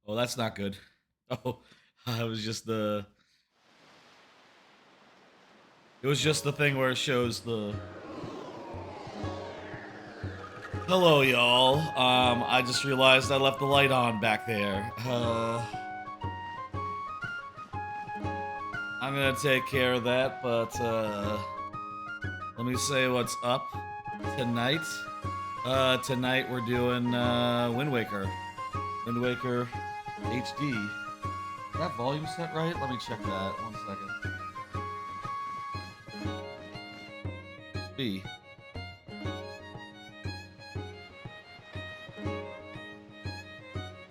Oh, that's not good. Oh, it was just the. It was just the thing where it shows the. Hello, y'all. I just realized I left the light on back there. I'm gonna take care of that, but let me say what's up tonight. Tonight we're doing Wind Waker. Wind Waker HD. Is that volume set right? Let me check that. 1 second. B.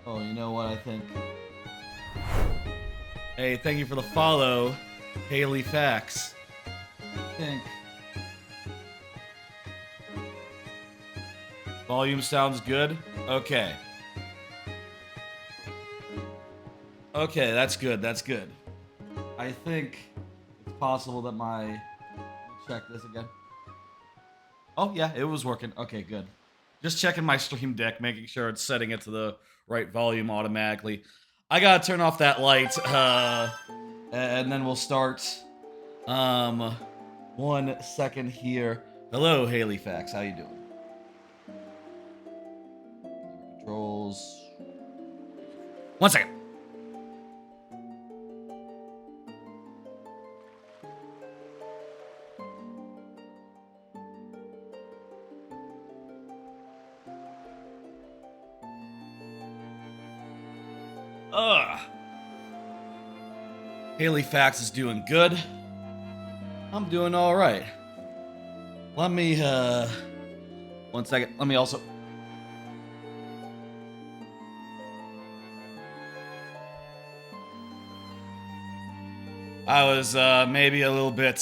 Oh, you know what I think? Hey, thank you for the follow, Haley Fax. I think volume sounds good. Okay. Okay, that's good. That's good. I think it's possible that my. Let me check this again. Oh yeah, it was working. Okay, good. Just checking my stream deck, making sure it's setting it to the right volume automatically. I gotta turn off that light, and then we'll start. 1 second here. Hello, Haley Fax. How you doing? Controls. 1 second. Ugh. Haley Fax is doing good. I'm doing alright. Let me, 1 second. Let me also. I was, maybe a little bit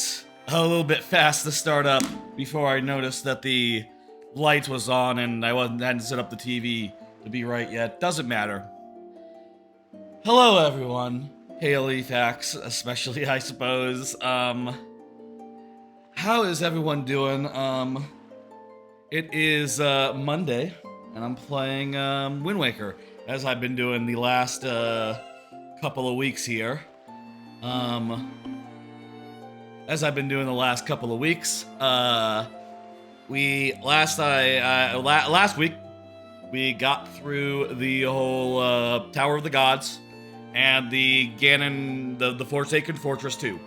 fast to start up before I noticed that the light was on and I hadn't set up the TV to be right yet. Doesn't matter. Hello, everyone. Haley Fax, especially, I suppose. How is everyone doing? It is, Monday, and I'm playing, Wind Waker, as I've been doing the last, couple of weeks here. As I've been doing the last couple of weeks, last week, we got through the whole, Tower of the Gods, and the Ganon, the Forsaken Fortress 2.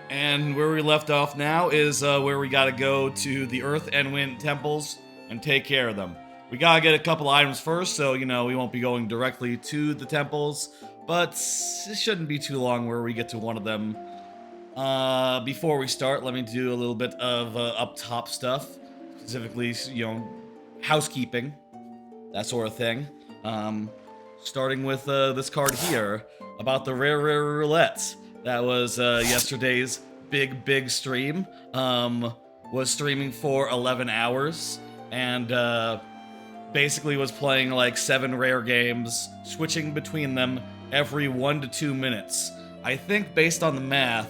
And where we left off now is where we gotta go to the Earth and Wind temples and take care of them. We gotta get a couple items first, so, you know, we won't be going directly to the temples, but it shouldn't be too long where we get to one of them. Before we start, let me do a little bit of up top stuff, specifically, you know, housekeeping, that sort of thing. Starting with this card here about the rare roulettes. That was yesterday's big stream. Was streaming for 11 hours and basically was playing like 7 rare games, switching between them every 1 to 2 minutes. I think based on the math,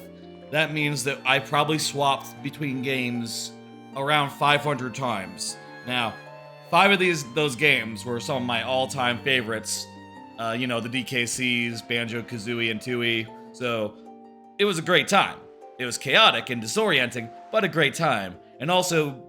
that means that I probably swapped between games around 500 times. Now, 5 of those games were some of my all-time favorites. You know, the DKCs, Banjo-Kazooie, and Tooie. So, it was a great time. It was chaotic and disorienting, but a great time. And also,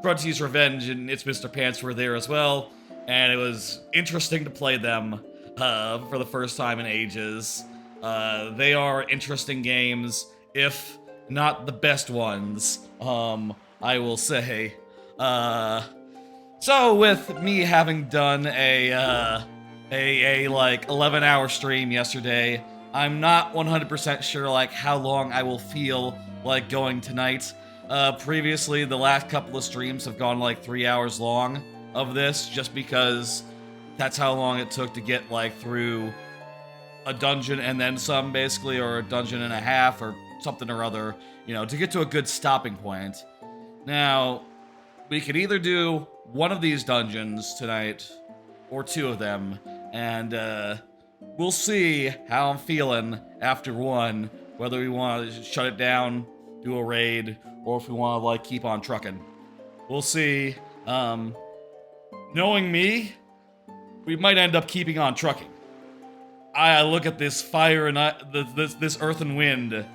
Grunty's Revenge and It's Mr. Pants were there as well, and it was interesting to play them for the first time in ages. They are interesting games, if not the best ones, I will say. So with me having done a like 11-hour stream yesterday, I'm not 100% sure like how long I will feel like going tonight. Previously, the last couple of streams have gone like 3 hours long of this, just because that's how long it took to get like through a dungeon and then some, basically, or a dungeon and a half, or something or other, you know, to get to a good stopping point. Now, we could either do one of these dungeons tonight, or 2 of them, and we'll see how I'm feeling after one, whether we want to shut it down, do a raid, or if we want to, like, keep on trucking. We'll see. Knowing me, we might end up keeping on trucking. I look at this fire and this earth and wind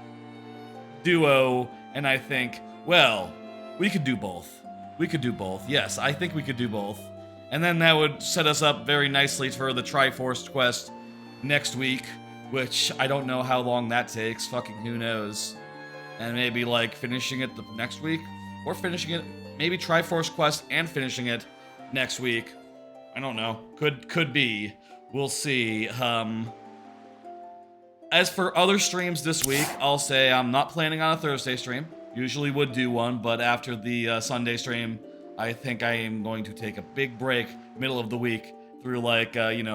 duo, and I think, well, we could do both. We could do both. Yes, I think we could do both. And then that would set us up very nicely for the Triforce quest next week, which I don't know how long that takes. Fucking who knows. And maybe like finishing it the next week, or finishing it, maybe Triforce quest and finishing it next week. I don't know. Could be. We'll see. As for other streams this week, I'll say I'm not planning on a Thursday stream. Usually would do one, but after the Sunday stream, I think I am going to take a big break middle of the week through like,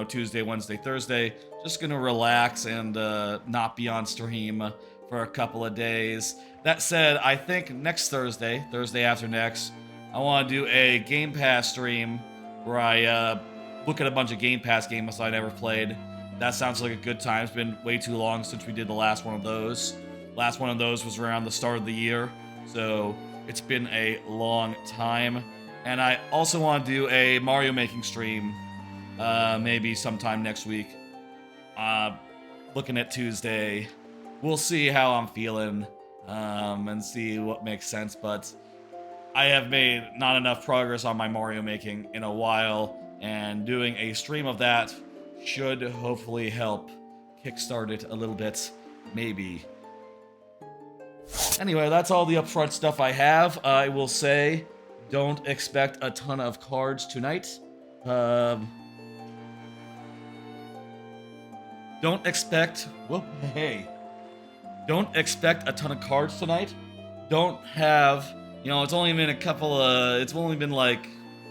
Tuesday, Wednesday, Thursday. Just gonna relax and not be on stream for a couple of days. That said, I think next Thursday after next, I want to do a Game Pass stream where I look at a bunch of Game Pass games I never played. That sounds like a good time. It's been way too long since we did the last one of those. Last one of those was around the start of the year, so it's been a long time. And I also want to do a Mario making stream, maybe sometime next week. Looking at Tuesday. We'll see how I'm feeling, and see what makes sense, but I have made not enough progress on my Mario making in a while, and doing a stream of that should hopefully help kickstart it a little bit, maybe. Anyway, that's all the upfront stuff I have. I will say, don't expect a ton of cards tonight. Don't expect... Whoa, hey. Don't expect a ton of cards tonight. Don't have... it's only been it's only been like...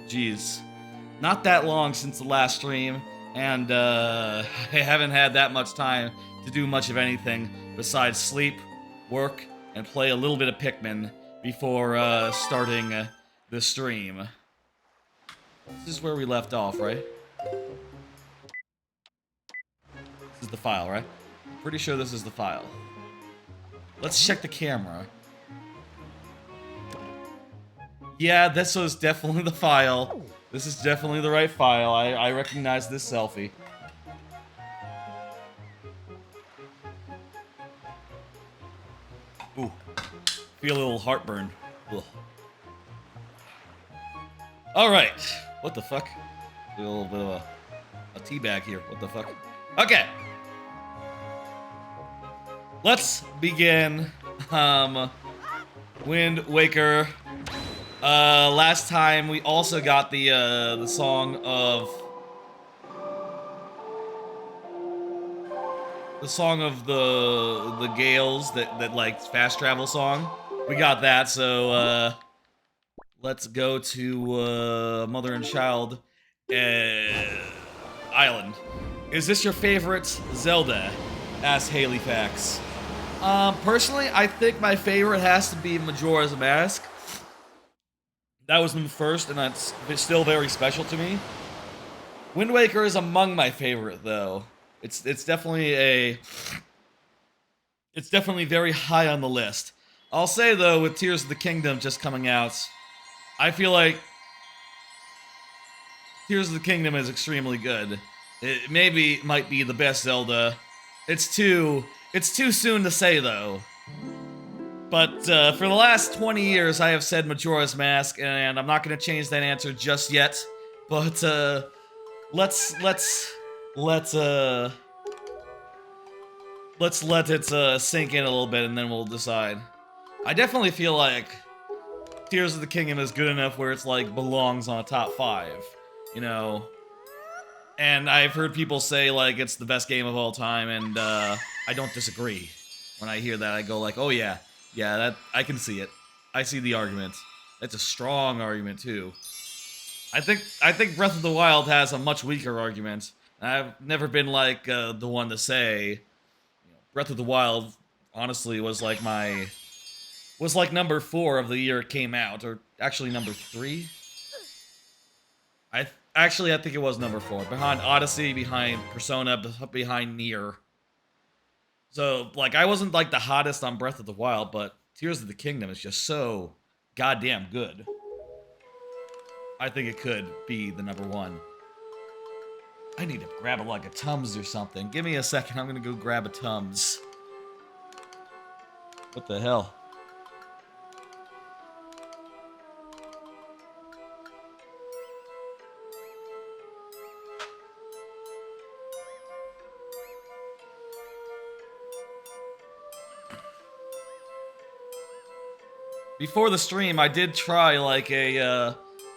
Geez. Not that long since the last stream, and I haven't had that much time to do much of anything besides sleep, work, and play a little bit of Pikmin before starting the stream. This is where we left off, right? This is the file, right? I'm pretty sure this is the file. Let's check the camera. Yeah, this was definitely the file. This is definitely the right file. I recognize this selfie. Ooh. Feel a little heartburn. Ugh. Alright. What the fuck? A little bit of a tea bag here. What the fuck? Okay. Let's begin. Wind Waker. Last time we also got the song of the Gales, that like fast travel song. We got that, so let's go to Mother and Child Island. Is this your favorite Zelda? Asked Haley Fax. Personally, I think my favorite has to be Majora's Mask. That was the first, and that's still very special to me. Wind Waker is among my favorite, though. It's definitely very high on the list. I'll say though, with Tears of the Kingdom just coming out, I feel like Tears of the Kingdom is extremely good. It might be the best Zelda. It's too soon to say though. But for the last 20 years, I have said Majora's Mask, and I'm not going to change that answer just yet. But let's let it sink in a little bit, and then we'll decide. I definitely feel like Tears of the Kingdom is good enough where it's like belongs on a top 5, And I've heard people say like it's the best game of all time, and I don't disagree. When I hear that, I go like, oh yeah. Yeah, that I can see it. I see the argument. That's a strong argument too. I think Breath of the Wild has a much weaker argument. I've never been like the one to say Breath of the Wild honestly was like number 4 of the year it came out, or actually number 3. I think it was number 4, behind Odyssey, behind Persona, behind Nier. So, like, I wasn't, like, the hottest on Breath of the Wild, but Tears of the Kingdom is just so goddamn good. I think it could be the number 1. I need to grab like a Tums or something. Give me a second. I'm gonna go grab a Tums. What the hell? Before the stream, I did try like a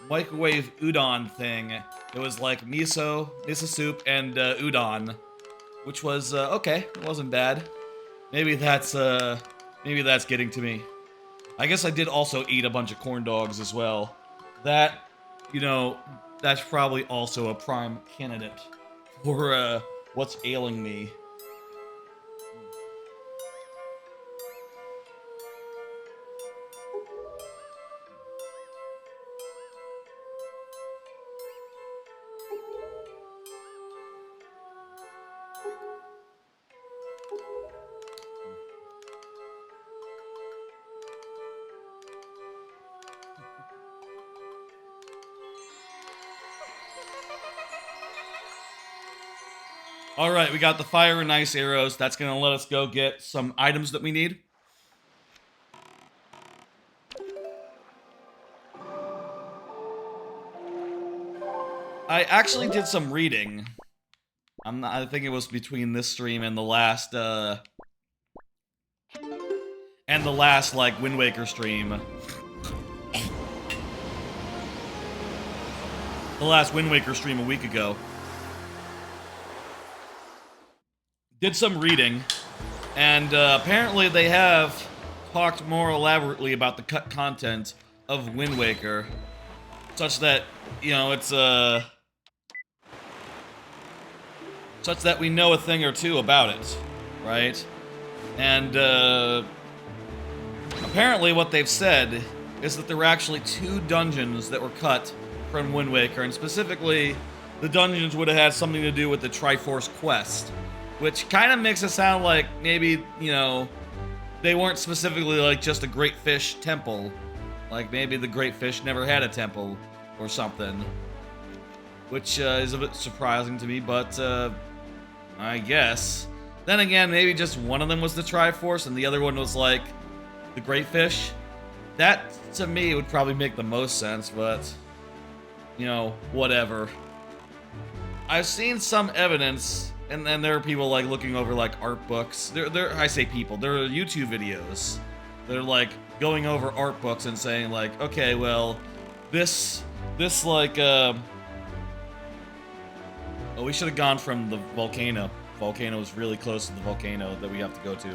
microwave udon thing. It was like miso soup, and udon, which was okay. It wasn't bad. Maybe that's getting to me. I guess I did also eat a bunch of corn dogs as well. That, you know, that's probably also a prime candidate for what's ailing me. Alright, we got the fire and ice arrows. That's gonna let us go get some items that we need. I actually did some reading. I think it was between this stream and the last, like, Wind Waker stream. The last Wind Waker stream a week ago. Did some reading, and apparently they have talked more elaborately about the cut content of Wind Waker, such that, you know, it's such that we know a thing or two about it, right? And apparently what they've said is that there were actually 2 dungeons that were cut from Wind Waker, and specifically, the dungeons would have had something to do with the Triforce quest. Which kind of makes it sound like maybe, you know, they weren't specifically like just a Great Fish temple. Like maybe the Great Fish never had a temple or something. Which is a bit surprising to me, but I guess. Then again, maybe just one of them was the Triforce and the other one was like the Great Fish. That, to me, would probably make the most sense, but, you know, whatever. I've seen some evidence. And then there are people like looking over like art books. I say people. There are YouTube videos. They're like going over art books and saying like, okay, well, this like oh, we should have gone from the volcano. Volcano is really close to the volcano that we have to go to.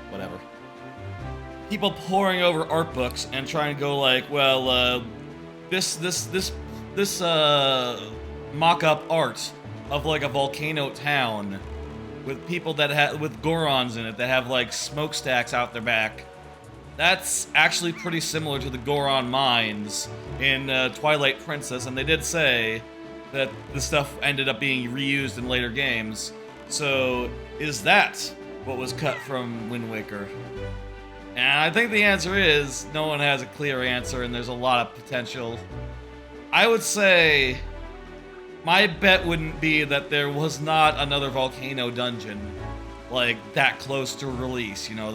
Whatever. People poring over art books and trying to go like, well, this mock-up art of like a volcano town with people that have with Gorons in it that have like smokestacks out their back. That's actually pretty similar to the Goron mines in Twilight Princess, and they did say that the stuff ended up being reused in later games. So is that what was cut from Wind Waker? And I think the answer is no one has a clear answer, and there's a lot of potential. I would say my bet wouldn't be that there was not another volcano dungeon, like, that close to release, you know,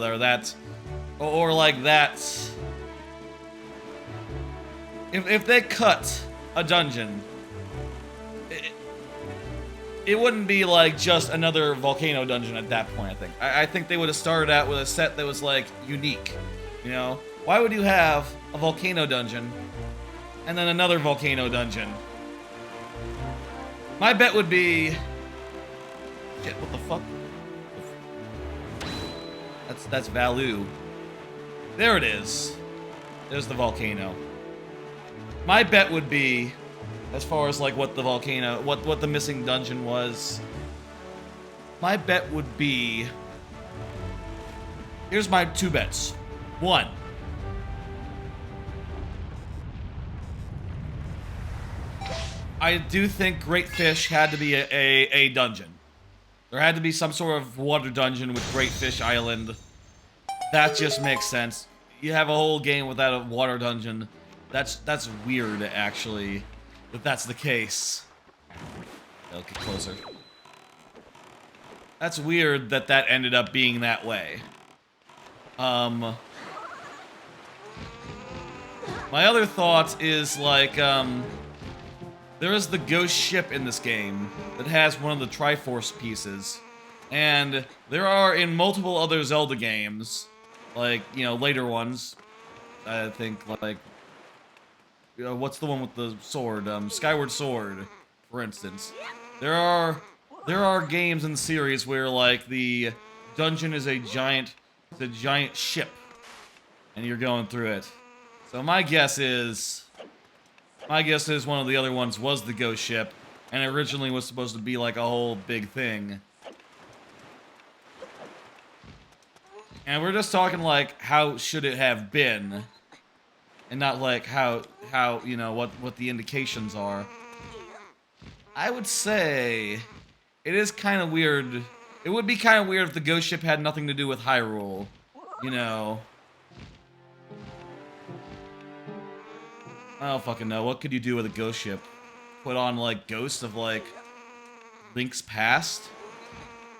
or like that's... If they cut a dungeon, it wouldn't be, like, just another volcano dungeon at that point, I think. I think they would have started out with a set that was, like, unique, you know? Why would you have a volcano dungeon and then another volcano dungeon? My bet would be... Shit, what the fuck? That's Valu. There it is. There's the volcano. My bet would be, as far as like what the volcano, what the missing dungeon was, my bet would be... Here's my 2 bets. 1. I do think Great Fish had to be a dungeon. There had to be some sort of water dungeon with Great Fish Island. That just makes sense. You have a whole game without a water dungeon. That's weird, actually, that that's the case. They'll get closer. That's weird that that ended up being that way. My other thought is, like, there is the ghost ship in this game that has one of the Triforce pieces. And there are in multiple other Zelda games, like, you know, later ones, I think, like, you know, what's the one with the sword? Skyward Sword, for instance. There are games in the series where, like, the dungeon is a giant ship, and you're going through it. So my guess is one of the other ones was the ghost ship, and originally was supposed to be like a whole big thing. And we're just talking like how should it have been, and not like how you know what the indications are. I would say it is kind of weird. It would be kind of weird if the ghost ship had nothing to do with Hyrule, you know. I don't fucking know. What could you do with a ghost ship? Put on, like, ghosts of, like, Link's past?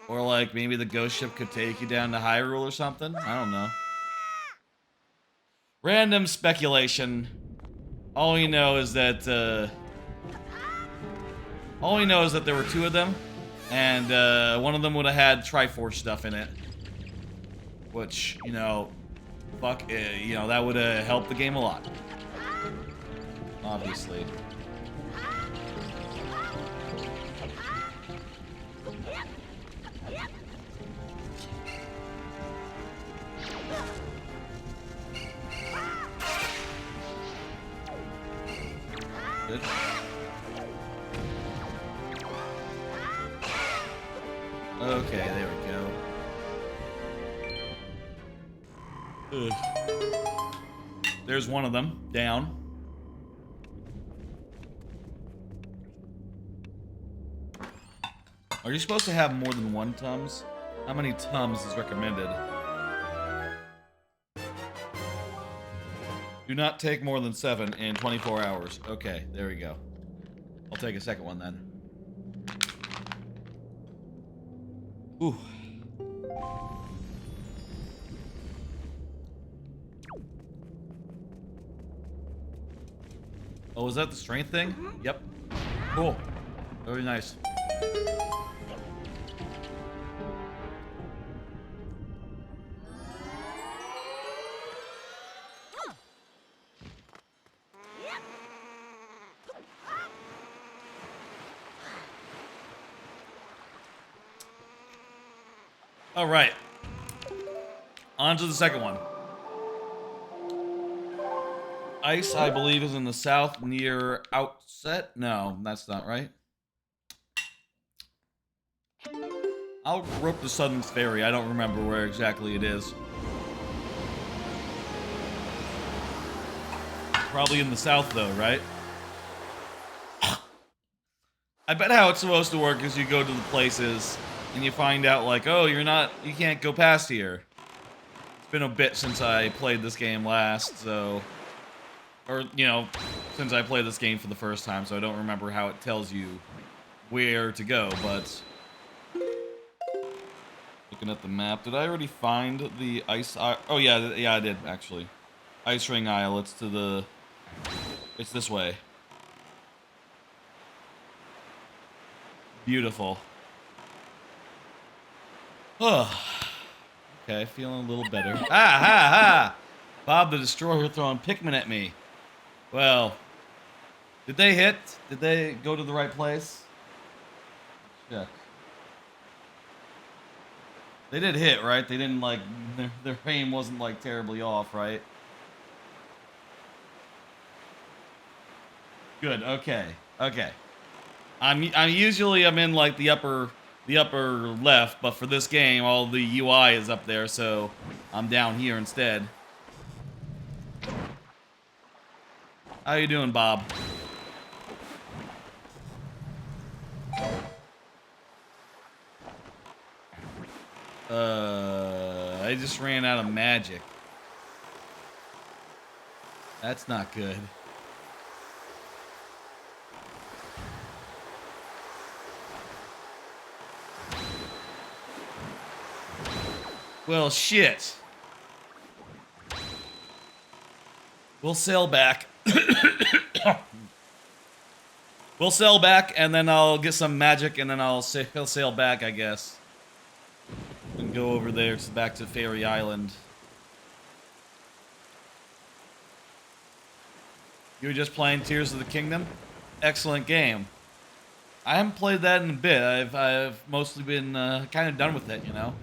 Or, like, maybe the ghost ship could take you down to Hyrule or something? I don't know. Random speculation. All we know is that, there were two of them. And, one of them would have had Triforce stuff in it. Which, you know, fuck, you know, that would have helped the game a lot. Obviously. Good. Okay, there we go. Ugh. There's one of them, down. Are you supposed to have more than one Tums? How many Tums is recommended? Do not take more than 7 in 24 hours. Okay, there we go. I'll take a second one then. Ooh. Oh, is that the strength thing? Yep. Cool. Very nice. All right. On to the second one. Ice, I believe, is in the south near Outset. No, that's not right. I'll rope the Southern Ferry. I don't remember where exactly it is. Probably in the south, though, right? I bet how it's supposed to work is you go to the places and you find out, like, oh, you can't go past here. It's been a bit since I played this game last, so... Or, you know, since I played this game for the first time, so I don't remember how it tells you where to go, but... Looking at the map, did I already find the ice... Oh, yeah, I did, actually. Ice Ring Isle, it's to the... It's this way. Beautiful. Oh. Okay, feeling a little better. Ah, ha, ha! Bob the Destroyer throwing Pikmin at me. Well, did they hit? Did they go to the right place? Check. They did hit, right? They didn't, like, their aim wasn't, like, terribly off, right? Good, okay. Okay. I'm usually in, like, the upper left, but for this game, all the UI is up there, so I'm down here instead. How you doing, Bob? I just ran out of magic. That's not good. Well, shit. We'll sail back. We'll sail back, and then I'll get some magic, and then he'll sail back, I guess. And go over there back to Fairy Island. You were just playing Tears of the Kingdom? Excellent game. I haven't played that in a bit. I've mostly been kind of done with it, you know?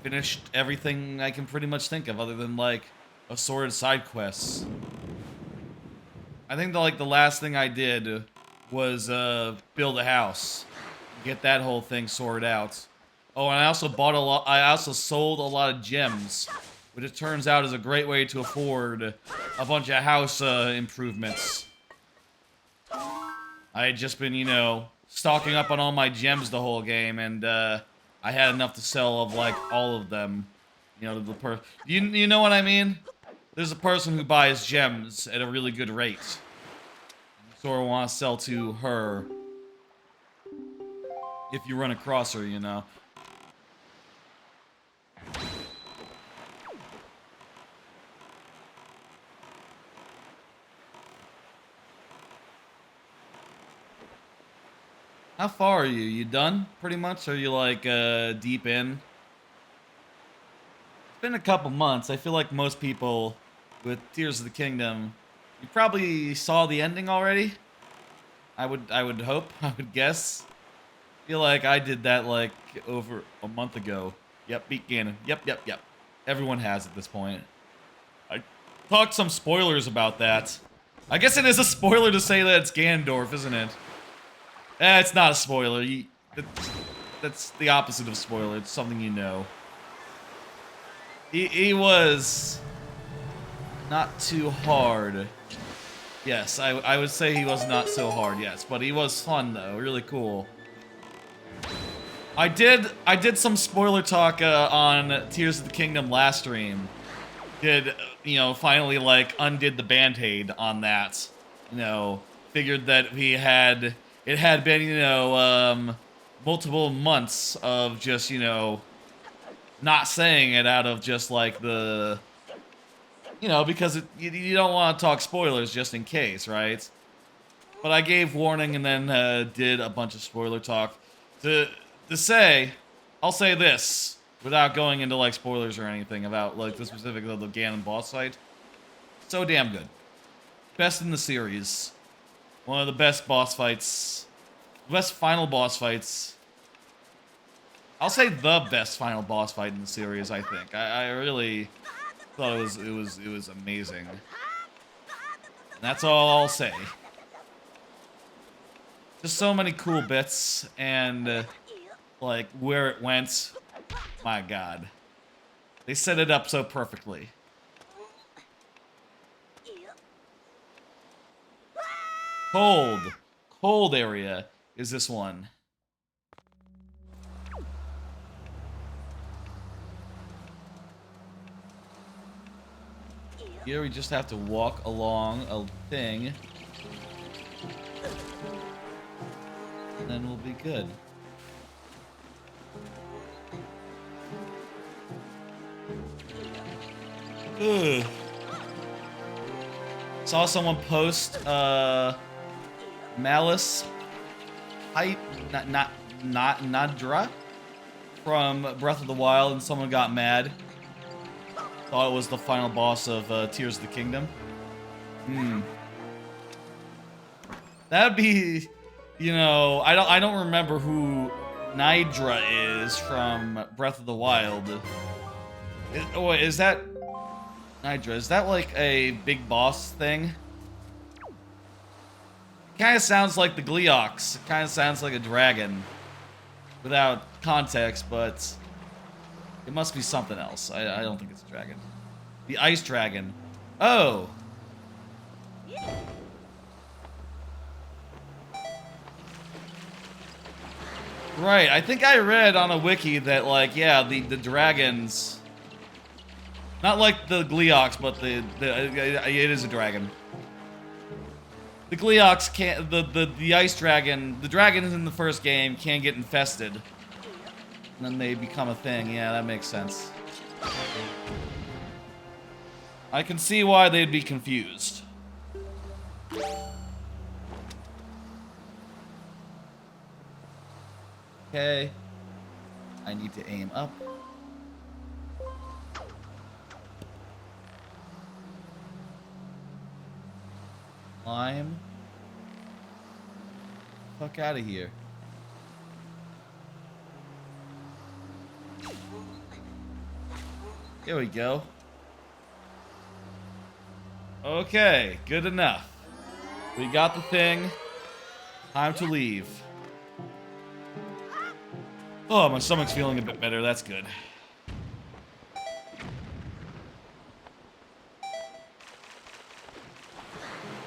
Finished everything I can pretty much think of, other than, like, assorted side quests. I think the last thing I did was build a house. Get that whole thing sorted out. Oh, and I also bought a lot. I also sold a lot of gems, which it turns out is a great way to afford a bunch of house improvements. I had just been, you know, stocking up on all my gems the whole game, and I had enough to sell of like all of them. You know, you know what I mean? There's a person who buys gems at a really good rate. So I want to sell to her. If you run across her, you know. How far are you? You done, pretty much? Are you, like, deep in? It's been a couple months. I feel like most people with Tears of the Kingdom, you probably saw the ending already? I would hope, I would guess. I feel like I did that, like, over a month ago. Yep, beat Ganon. Yep. Everyone has at this point. I talked some spoilers about that. I guess it is a spoiler to say that it's Ganondorf, isn't it? It's not a spoiler. That's the opposite of spoiler. It's something you know. He was not too hard. Yes, I would say he was not so hard, yes. But he was fun, though. Really cool. I did some spoiler talk on Tears of the Kingdom last stream. You know, finally, like, undid the band-aid on that. You know, figured that it had been, you know, multiple months of just, you know, not saying it out of just, like, the... You know, because you don't want to talk spoilers just in case, right? But I gave warning and then did a bunch of spoiler talk. To say, I'll say this, without going into, like, spoilers or anything about, like, the specifics of the Ganon boss fight. So damn good. Best in the series. One of the best boss fights. Best final boss fights. I'll say the best final boss fight in the series, I think. I really thought it was amazing. And that's all I'll say. Just so many cool bits, and like where it went. My God, they set it up so perfectly. Cold area is this one. Here we just have to walk along a thing. And then we'll be good. Ugh. Saw someone post Malice hype not Nadra from Breath of the Wild, and someone got mad. Thought it was the final boss of Tears of the Kingdom. That'd be, you know, I don't remember who Nidra is from Breath of the Wild. Is that Nidra? Is that like a big boss thing? Kind of sounds like the Gleeox. It kind of sounds like a dragon, without context, but it must be something else. I don't think it's a dragon. The ice dragon. Oh. Right, I think I read on a wiki that, like, yeah, the dragons... Not like the Gleeox, but it is a dragon. The Gleeox can't... The ice dragon... The dragons in the first game can get infested. And then they become a thing. Yeah, that makes sense. I can see why they'd be confused. Okay. I need to aim up. Climb. Fuck out of here. Here we go. Okay, good enough. We got the thing. Time to leave. Oh, my stomach's feeling a bit better. That's good.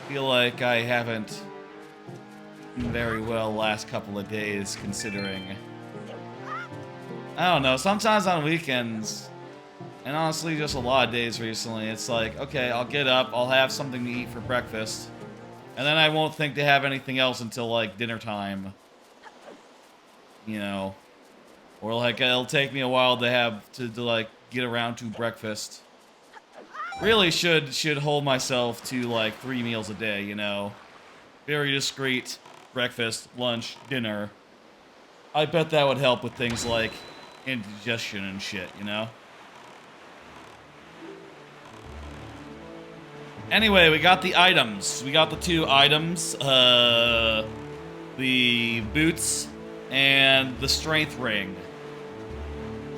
Feel like I haven't eaten very well last couple of days, considering. I don't know, sometimes on weekends, and honestly just a lot of days recently, it's like, okay, I'll get up, I'll have something to eat for breakfast, and then I won't think to have anything else until, like, dinner time. You know. Or, like, it'll take me a while to have to like, get around to breakfast. Really should hold myself to, like, 3 meals a day, you know. Very discreet. Breakfast, lunch, dinner. I bet that would help with things like indigestion and shit, you know? Anyway, we got the items. We got the 2 items. The boots and the strength ring.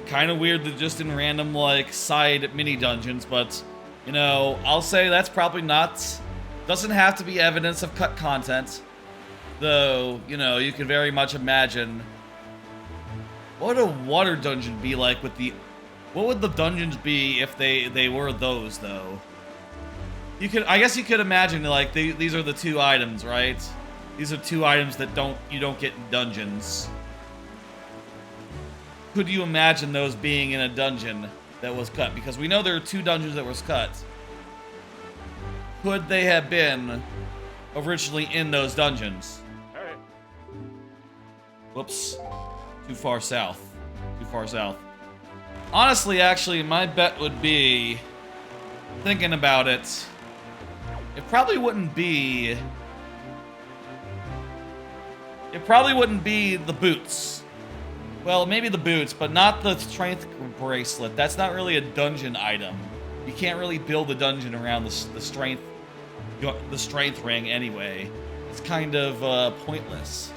Kind of weird that just in random, like, side mini dungeons, but, you know, I'll say that's probably not... Doesn't have to be evidence of cut content. Though, you know, you can very much imagine... What would a water dungeon be like with the... What would the dungeons be if they were those, though? You could... I guess you could imagine, like, these are the 2 items, right? These are 2 items that you don't get in dungeons. Could you imagine those being in a dungeon that was cut? Because we know there are 2 dungeons that was cut. Could they have been originally in those dungeons? Whoops. Too far south. Too far south. Honestly, actually, my bet would be... Thinking about it... It probably wouldn't be... It probably wouldn't be the boots. Well, maybe the boots, but not the strength bracelet. That's not really a dungeon item. You can't really build a dungeon around the strength ring anyway. It's kind of pointless.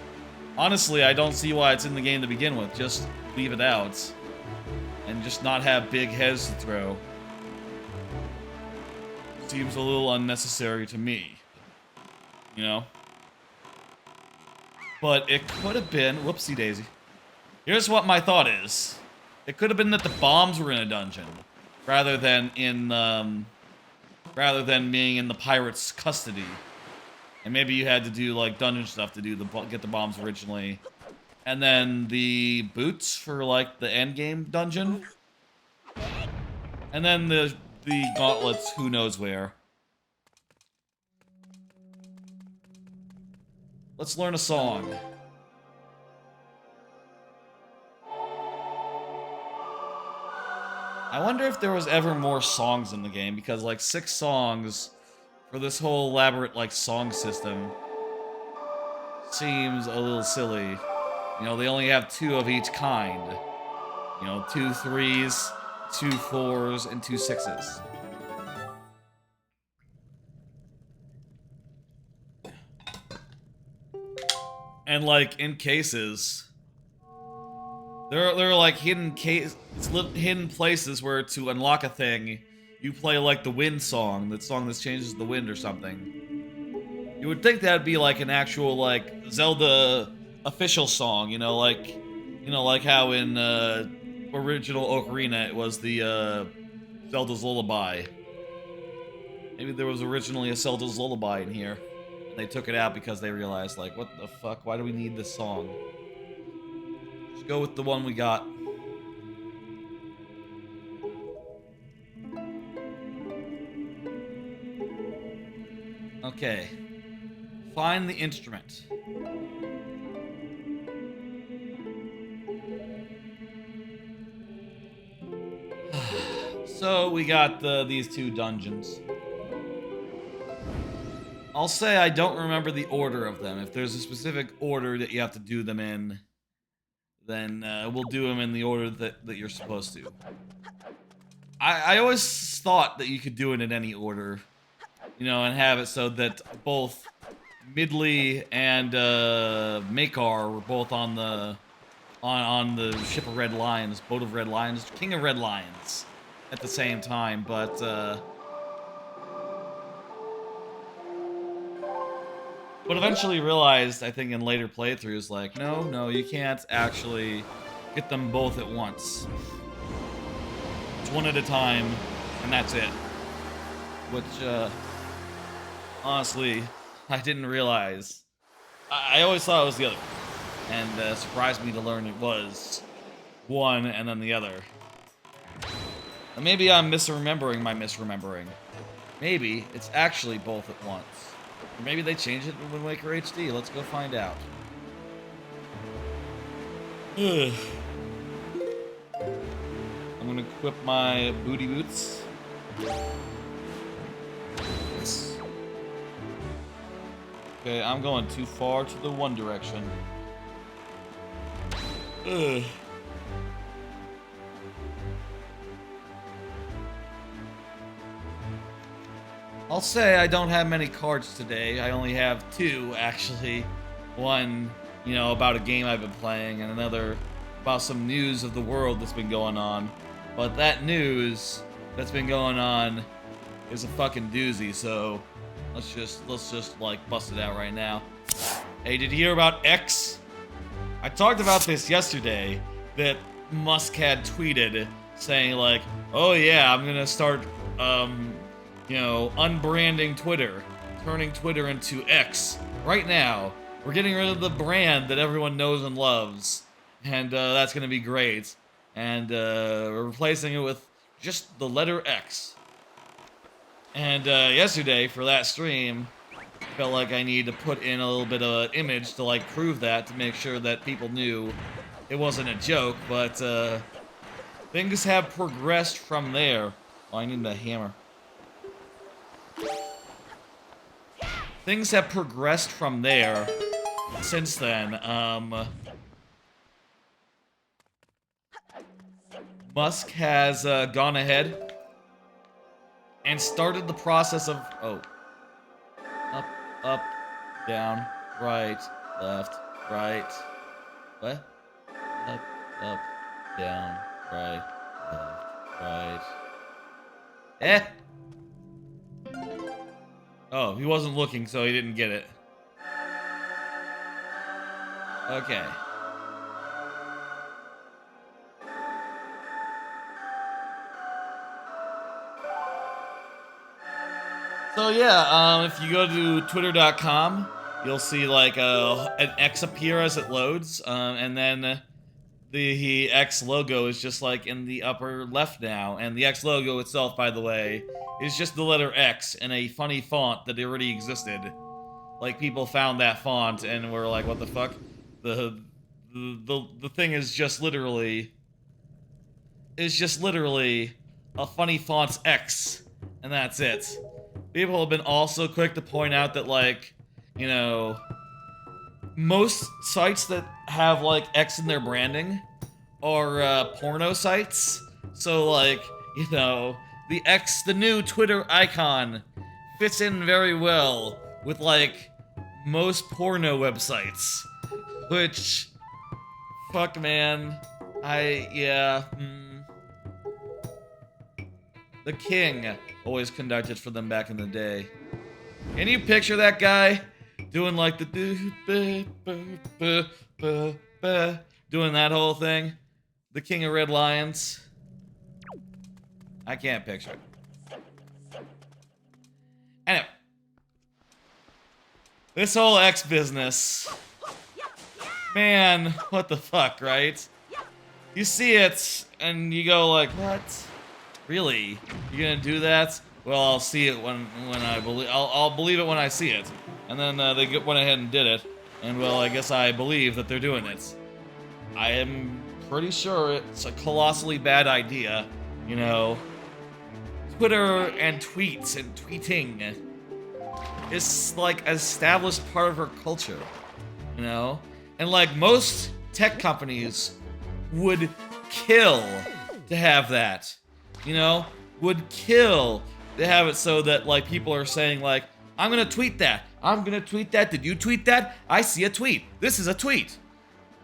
Honestly, I don't see why it's in the game to begin with. Just leave it out. And just not have big heads to throw. Seems a little unnecessary to me. You know? But it could have been... Whoopsie daisy. Here's what my thought is. It could have been that the bombs were in a dungeon, rather than being in the pirates' custody. And maybe you had to do like dungeon stuff to get the bombs originally, and then the boots for like the end game dungeon, and then the gauntlets. Who knows where? Let's learn a song. I wonder if there was ever more songs in the game, because, like, 6 songs for this whole elaborate, like, song system seems a little silly. You know, they only have 2 of each kind. You know, 2 3s, 2 4s, and 2 6s. And, like, in cases... There are like hidden places where to unlock a thing, you play like the wind song, that song that changes the wind or something. You would think that'd be like an actual like Zelda official song, you know, like how in original Ocarina it was the Zelda's Lullaby. Maybe there was originally a Zelda's Lullaby in here, and they took it out because they realized like, what the fuck? Why do we need this song? Go with the one we got. Okay. Find the instrument. So we got these 2 dungeons. I'll say I don't remember the order of them. If there's a specific order that you have to do them in, then we'll do them in the order that you're supposed to. I always thought that you could do it in any order, you know, and have it so that both Medli and Makar were both on the ship of Red Lions, boat of Red Lions, King of Red Lions at the same time, but eventually realized, I think in later playthroughs, like, no, you can't actually get them both at once. It's one at a time, and that's it. Which, honestly, I didn't realize. I always thought it was the other. And surprised me to learn it was one and then the other. And maybe I'm misremembering my misremembering. Maybe it's actually both at once. Or maybe they changed it in Wind Waker HD. Let's go find out. I'm gonna equip my booty boots. Okay, I'm going too far to the one direction. Ugh. I'll say I don't have many cards today. I only have 2, actually. One, you know, about a game I've been playing, and another about some news of the world that's been going on. But that news that's been going on is a fucking doozy, so let's just like bust it out right now. Hey, did you hear about X? I talked about this yesterday, that Musk had tweeted saying like, oh yeah, I'm gonna start, you know, unbranding Twitter, turning Twitter into X right now. We're getting rid of the brand that everyone knows and loves, and that's gonna be great. And we're replacing it with just the letter X. And yesterday, for that stream, felt like I needed to put in a little bit of an image to like prove that, to make sure that people knew it wasn't a joke, but things have progressed from there. Oh, I need the hammer. Things have progressed from there since then. Musk has gone ahead and started the process of up, down, right, left, right. What? Up, down, right, left, right. Eh? Oh, he wasn't looking, so he didn't get it. Okay. So yeah, if you go to twitter.com, you'll see like an X appear as it loads, and then the X logo is just like in the upper left now, and the X logo itself, by the way, is just the letter X in a funny font that already existed. Like, people found that font and were like, what the fuck? The thing is just literally a funny font's X, and that's it. People have been also quick to point out that, like, you know, most sites that have, like, X in their branding are, porno sites. So, like, you know, the X, the new Twitter icon, fits in very well with, like, most porno websites. Which, fuck, man. The king always conducted for them back in the day. Can you picture that guy doing like the doing that whole thing? The King of Red Lions? I can't picture it. Anyway. This whole X business. Man, what the fuck, right? You see it, and you go like, what? Really? You gonna do that? Well, I'll see it when I believe. I'll believe it when I see it. And then they went ahead and did it. And well, I guess I believe that they're doing it. I am pretty sure it's a colossally bad idea. You know, Twitter and tweets and tweeting is like an established part of her culture, you know? And like most tech companies would kill to have that, you know? Would kill to have it so that like people are saying like, I'm gonna tweet that. I'm gonna tweet that. Did you tweet that? I see a tweet. This is a tweet.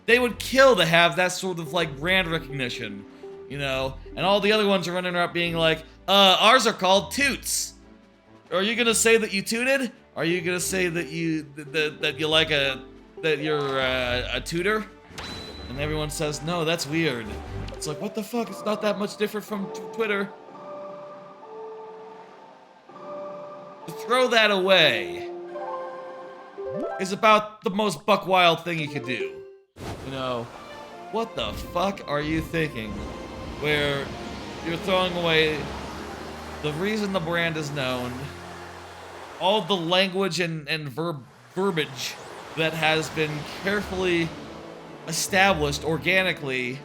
They would kill to have that sort of like brand recognition, you know? And all the other ones are running around being like, ours are called toots. Are you gonna say that you tooted? Are you gonna say that you're a tutor? And everyone says, no, that's weird. It's like, what the fuck? It's not that much different from Twitter. To throw that away is about the most buck wild thing you could do. You know, what the fuck are you thinking? Where you're throwing away the reason the brand is known, all the language and verbiage that has been carefully established organically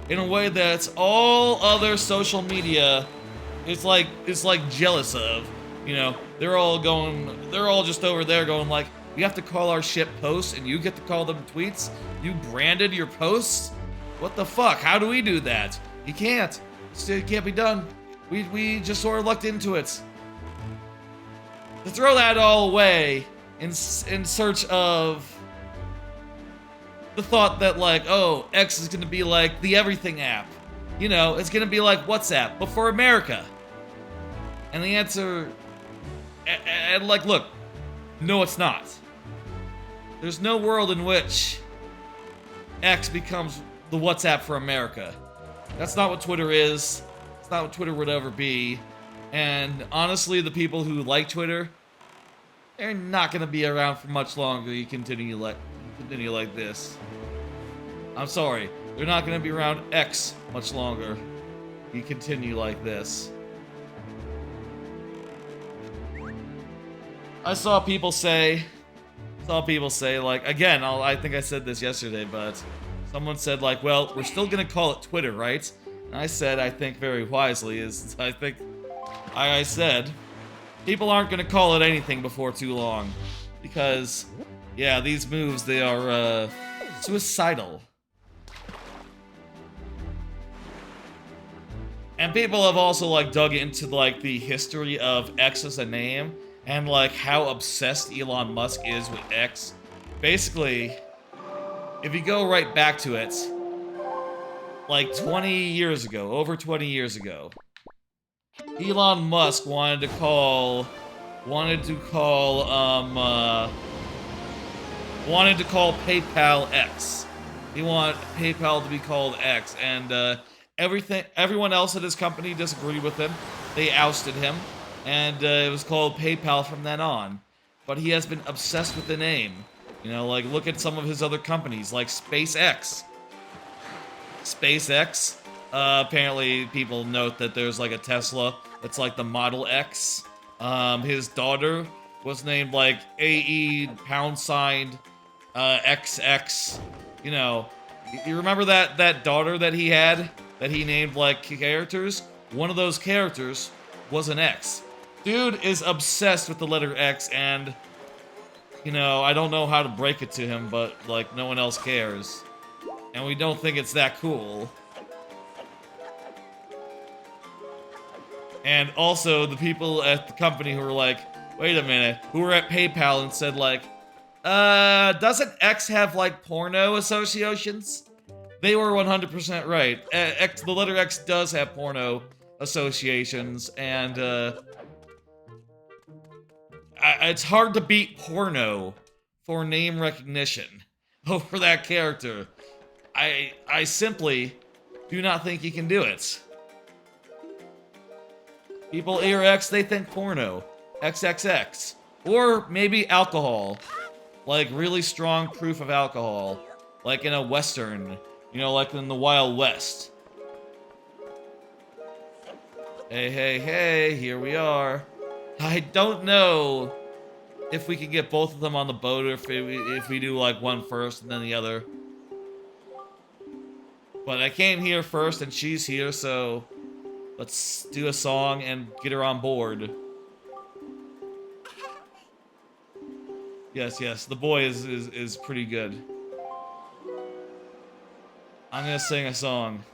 in a way that's all other social media is like jealous of. You know, they're all just over there going like, we have to call our shit posts and you get to call them tweets? You branded your posts? What the fuck? How do we do that? You can't. It can't be done. We just sort of lucked into it. To throw that all away in search of the thought that like, oh, X is gonna be like the everything app. You know, it's gonna be like WhatsApp, but for America. And the answer, and like, look, no, it's not. There's no world in which X becomes the WhatsApp for America. That's not what Twitter is. It's not what Twitter would ever be. And honestly, the people who like Twitter, they're not gonna be around for much longer. You continue like this. I'm sorry, they're not gonna be around X much longer. You continue like this. I saw people say like, again, I think I said this yesterday, but someone said like, well, we're still gonna call it Twitter, right? And I said, I think very wisely I said, people aren't gonna call it anything before too long. Because, yeah, these moves, they are, suicidal. And people have also, like, dug into, like, the history of X as a name, and, like, how obsessed Elon Musk is with X. Basically, if you go right back to it, like, 20 years ago, over 20 years ago, Elon Musk wanted to call PayPal X. He wanted PayPal to be called X, and everyone else at his company disagreed with him. They ousted him, and it was called PayPal from then on. But he has been obsessed with the name. You know, like, look at some of his other companies, like SpaceX. SpaceX, apparently people note that there's like a Tesla that's like the Model X. His daughter was named like AE # XX. You know, you remember that daughter that he had that he named like characters? One of those characters was an X. Dude is obsessed with the letter X, and you know, I don't know how to break it to him, but like no one else cares. And we don't think it's that cool. And also, the people at the company who were like, wait a minute, who were at PayPal and said like, doesn't X have like porno associations? They were 100% right. The letter X does have porno associations, and it's hard to beat porno for name recognition over that character. I simply do not think you can do it. People hear X, they think porno. XXX. Or maybe alcohol. Like really strong proof of alcohol. Like in a Western. You know, like in the Wild West. Hey, hey, hey, here we are. I don't know if we can get both of them on the boat, or if we do like one first and then the other. But I came here first and she's here, so Let's do a song and get her on board. Yes, yes, the boy is pretty good. I'm gonna sing a song.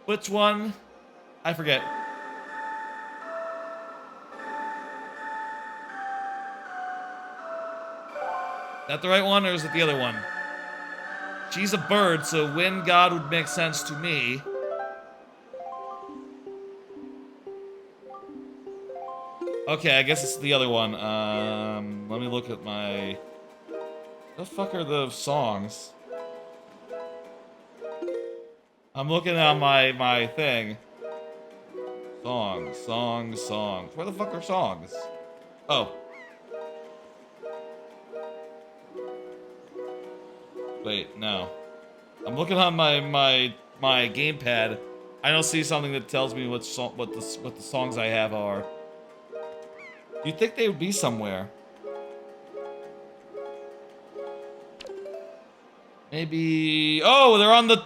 Which one? I forget. Is that the right one, or is it the other one? She's a bird, so wind god would make sense to me. Okay, I guess it's the other one. Let me look at my... The fuck are the songs? I'm looking at my thing. Songs. Where the fuck are songs? Oh. Wait, no. I'm looking on my gamepad. I don't see something that tells me what the songs I have are. You'd think they would be somewhere. Maybe... Oh, they're on the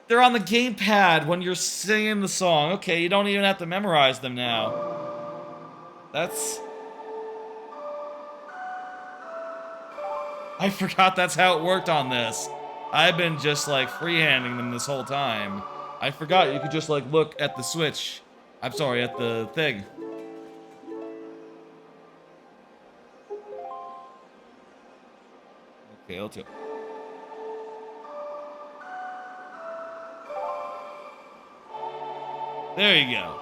gamepad when you're singing the song. Okay, you don't even have to memorize them now. That's... I forgot that's how it worked on this. I've been just like freehanding them this whole time. I forgot you could just like look at the switch. I'm sorry, at the thing. Okay, let's go. There you go.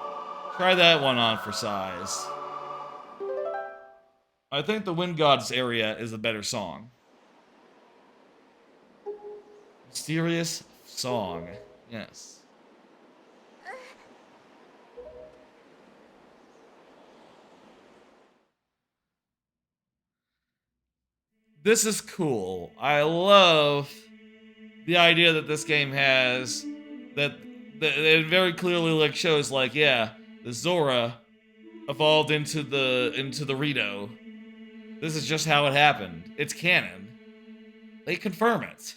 Try that one on for size. I think the Wind Gods area is a better song. Mysterious song. Yes. This is cool. I love the idea that this game has that it very clearly like shows like, yeah, the Zora evolved into the Rito. This is just how it happened. It's canon. They confirm it.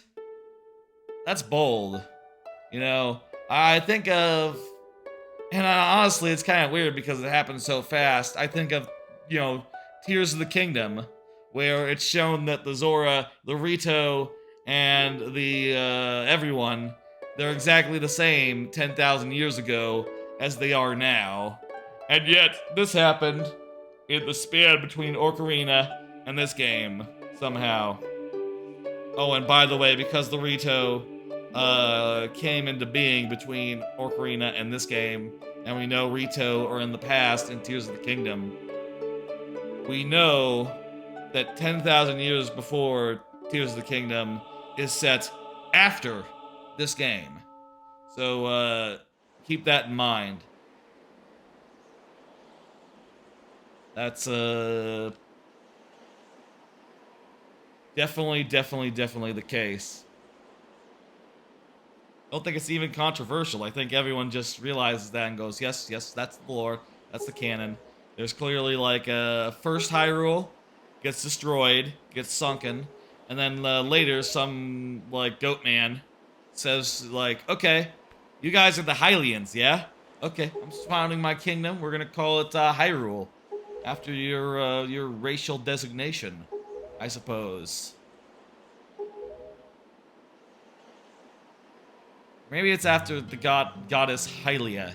That's bold. You know, I think of, and honestly, it's kind of weird because it happened so fast. I think of, you know, Tears of the Kingdom, where it's shown that the Zora, the Rito, and the everyone, they're exactly the same 10,000 years ago as they are now. And yet, this happened in the span between Ocarina and this game, somehow. Oh, and by the way, because the Rito came into being between Ocarina and this game, and we know Rito are in the past in Tears of the Kingdom, we know that 10,000 years before Tears of the Kingdom is set after this game. So, keep that in mind. That's, definitely the case. I don't think it's even controversial. I think everyone just realizes that and goes, yes, that's the lore. That's the canon. There's clearly, like, first Hyrule gets destroyed, gets sunken, and then later some, like, goat man says, like, okay, you guys are the Hylians, yeah? Okay, I'm founding my kingdom. We're gonna call it Hyrule, after your racial designation, I suppose. Maybe it's after the goddess Hylia.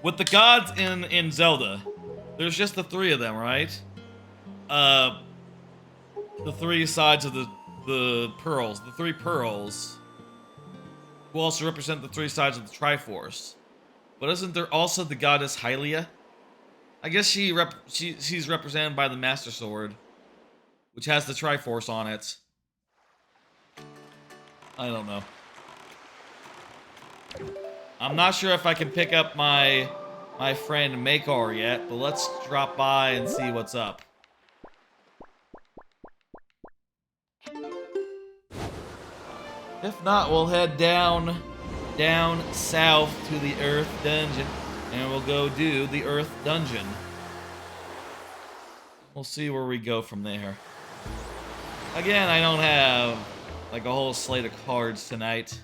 With the gods in Zelda, there's just the three of them, right? The three sides of the pearls, the three pearls, who also represent the three sides of the Triforce. But isn't there also the goddess Hylia? I guess she's represented by the Master Sword, which has the Triforce on it. I don't know. I'm not sure if I can pick up my friend Makar yet, but let's drop by and see what's up. If not, we'll head down south to the Earth Dungeon, and we'll go do the Earth Dungeon. we'll see where we go from there. Again, I don't have like a whole slate of cards tonight.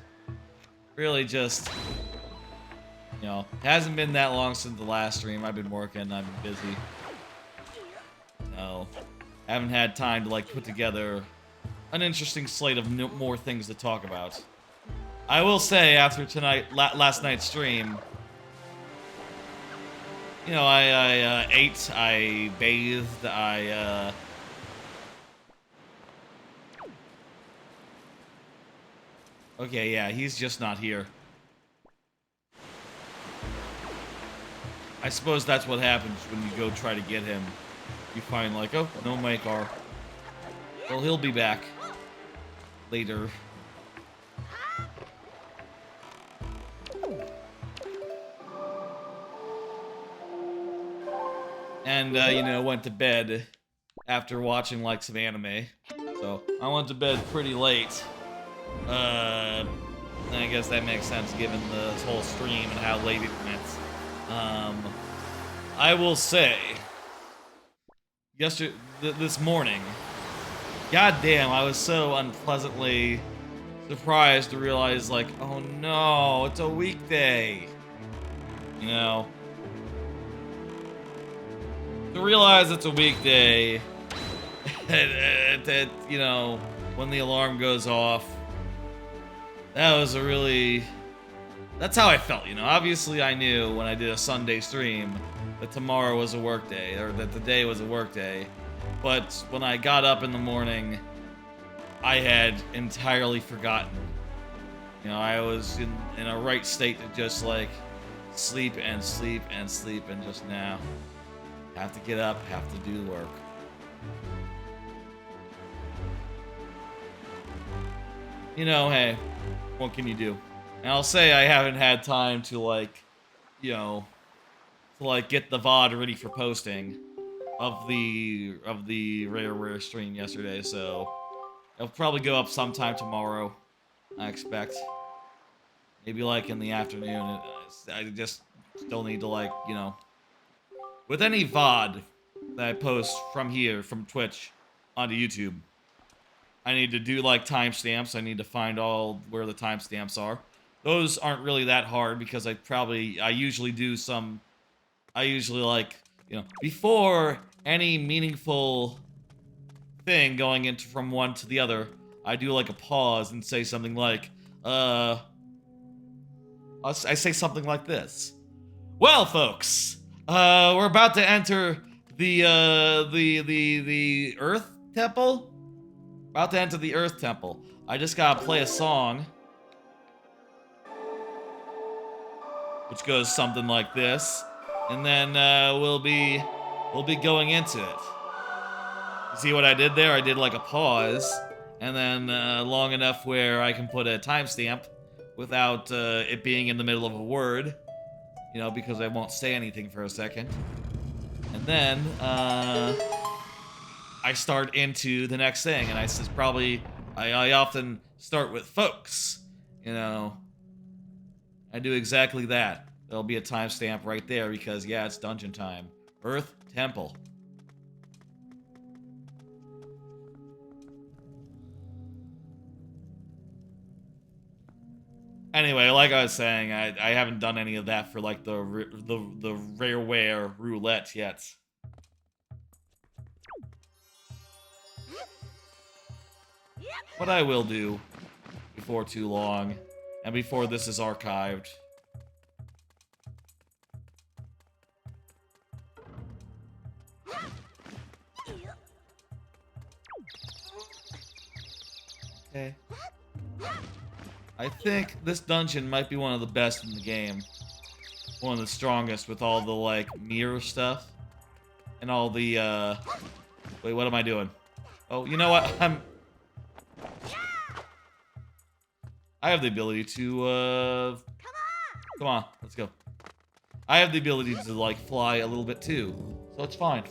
Really just, you know, it hasn't been that long since the last stream. I've been working, I've been busy. No, haven't had time to like put together an interesting slate of more things to talk about. I will say, after last night's stream, you know, I ate, I bathed, Okay, yeah, he's just not here. I suppose that's what happens when you go try to get him. You find like, oh, no Makar. Well, he'll be back later. And, you know, went to bed after watching, like, some anime. So, I went to bed pretty late. I guess that makes sense given this whole stream and how late it went. I will say, this morning, goddamn, I was so unpleasantly surprised to realize, like, oh no, it's a weekday. You know? To realize it's a weekday, that, you know, when the alarm goes off, that was a really... That's how I felt, you know? Obviously, I knew when I did a Sunday stream that tomorrow was a work day, or that the day was a work day. But when I got up in the morning, I had entirely forgotten. You know, I was in a right state to just, like, sleep and sleep and sleep and just now. Have to get up, have to do the work. You know, hey, what can you do? And I'll say I haven't had time to, like, you know, to, like, get the VOD ready for posting of the Rare stream yesterday, so it'll probably go up sometime tomorrow, I expect. Maybe, like, in the afternoon. I just still need to, like, you know... With any VOD that I post from here, from Twitch, onto YouTube, I need to do, like, timestamps. I need to find all where the timestamps are. Those aren't really that hard because I usually do some... I usually, like, you know, before any meaningful thing going into from one to the other, I do, like, a pause and say something like, I say something like this. Well, folks... we're about to enter the Earth Temple? About to enter the Earth Temple. I just gotta play a song. Which goes something like this. And then, we'll be going into it. You see what I did there? I did like a pause. And then, long enough where I can put a timestamp without, it being in the middle of a word. You know, because I won't say anything for a second. And then, I start into the next thing, and I often start with folks, you know. I do exactly that. There'll be a timestamp right there, because, yeah, it's dungeon time. Earth Temple. Anyway, like I was saying, I haven't done any of that for like the rareware roulette yet. What I will do before too long, and before this is archived. Okay. I think this dungeon might be one of the best in the game. One of the strongest with all the, like, mirror stuff. And all the, Wait, what am I doing? Oh, you know what? I have the ability to, Come on, let's go. I have the ability to, like, fly a little bit, too. So it's fine.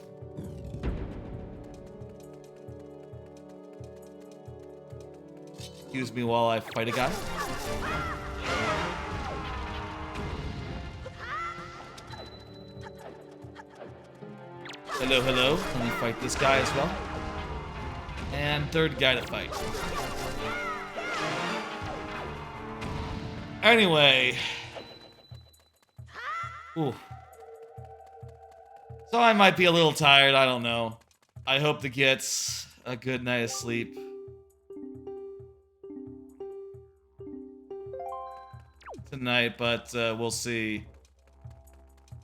Excuse me while I fight a guy. Hello, hello. Let me fight this guy as well. And third guy to fight. Anyway. Ooh. So I might be a little tired, I don't know. I hope to get a good night of sleep. Tonight, but we'll see.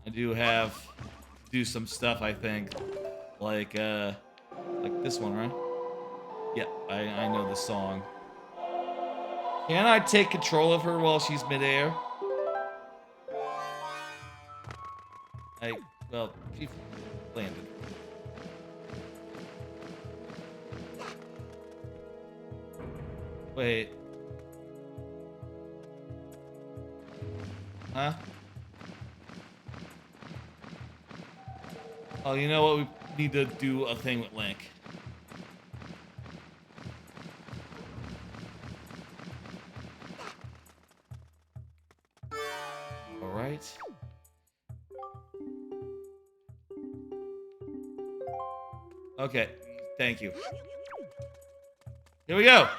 I do have to do some stuff, I think. Like this one, right? Yeah, I know this song. Can I take control of her while she's midair? Well, she landed. Wait. Huh? Oh, you know what? We need to do a thing with Link. Alright. Okay, thank you. Here we go!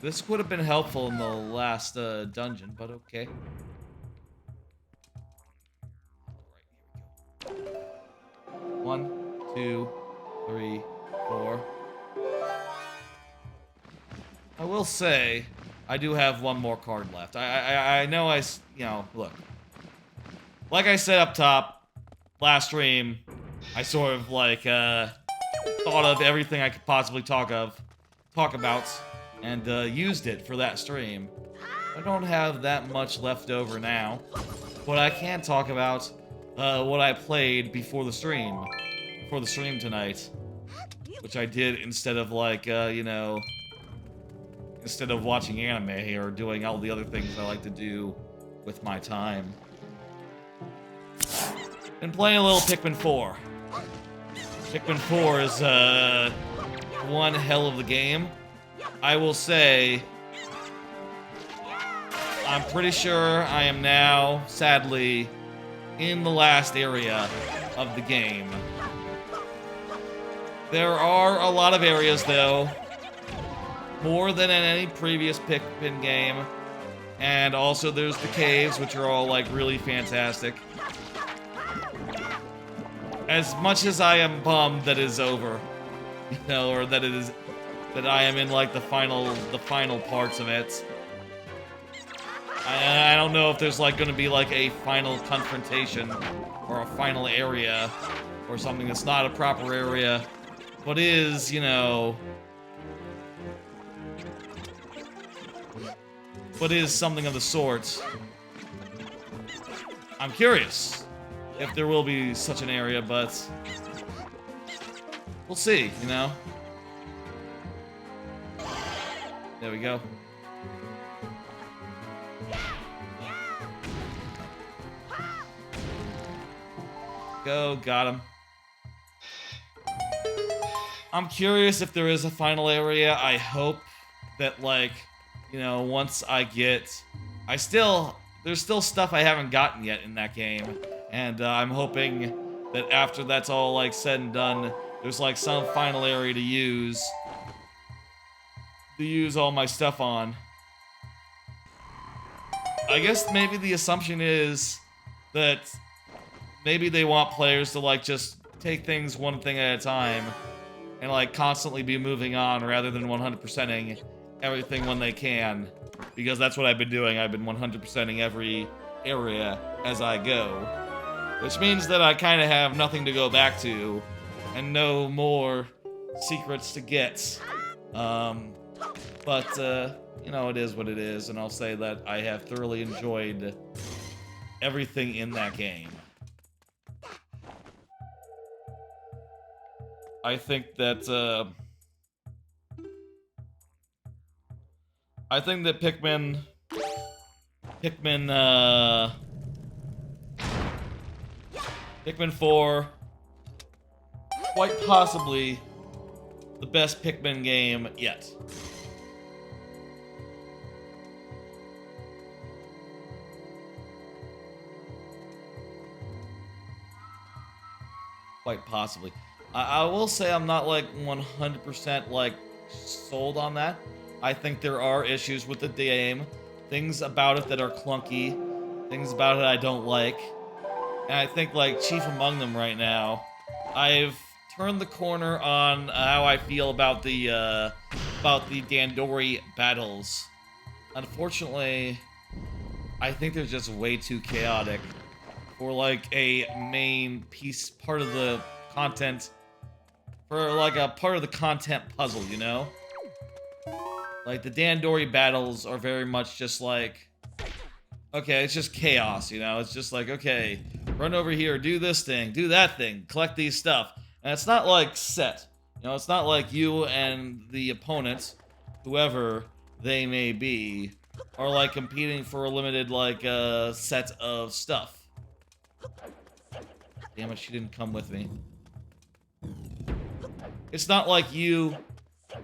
This would have been helpful in the last dungeon, but okay. Alright, here we go. 1, 2, 3, 4. I will say, I do have one more card left. I know you know, look. Like I said up top, last stream, I sort of like, thought of everything I could possibly talk about, and used it for that stream. I don't have that much left over now, but I can talk about what I played before the stream tonight, which I did instead of like, you know, instead of watching anime or doing all the other things I like to do with my time. Been playing a little Pikmin 4. Pikmin 4 is one hell of a game. I will say, I'm pretty sure I am now, sadly, in the last area of the game. There are a lot of areas, though, more than in any previous Pikmin game. And also there's the caves, which are all, like, really fantastic. As much as I am bummed that it's over, you know, or that I am in, like, the final parts of it. I don't know if there's, like, gonna be, like, a final confrontation or a final area or something that's not a proper area, but is, you know, but is something of the sort. I'm curious if there will be such an area, but we'll see, you know? There we go. Go, got him. I'm curious if there is a final area. I hope that, like, you know, once I get... There's still stuff I haven't gotten yet in that game. And I'm hoping that after that's all, like, said and done, there's, like, some final area to use all my stuff on. I guess maybe the assumption is that maybe they want players to, like, just take things one thing at a time and, like, constantly be moving on rather than 100%ing everything when they can. Because that's what I've been doing. I've been 100%ing every area as I go. Which means that I kind of have nothing to go back to and no more secrets to get. But, you know, it is what it is, and I'll say that I have thoroughly enjoyed everything in that game. I think that Pikmin 4, quite possibly the best Pikmin game yet. quite possibly. I will say I'm not like 100% like sold on that. I think there are issues with the game, things about it that are clunky, things about it I don't like, and I think like chief among them right now, I've turned the corner on how I feel about the Dandori battles. Unfortunately, I think they're just way too chaotic for like a main piece, part of the content, for like a part of the content puzzle, you know? Like the Dandori battles are very much just like, okay, it's just chaos, you know? It's just like, okay, run over here, do this thing, do that thing, collect these stuff. And it's not like set. You know, it's not like you and the opponent, whoever they may be, are like competing for a limited like set of stuff. Damn it, she didn't come with me. It's not like you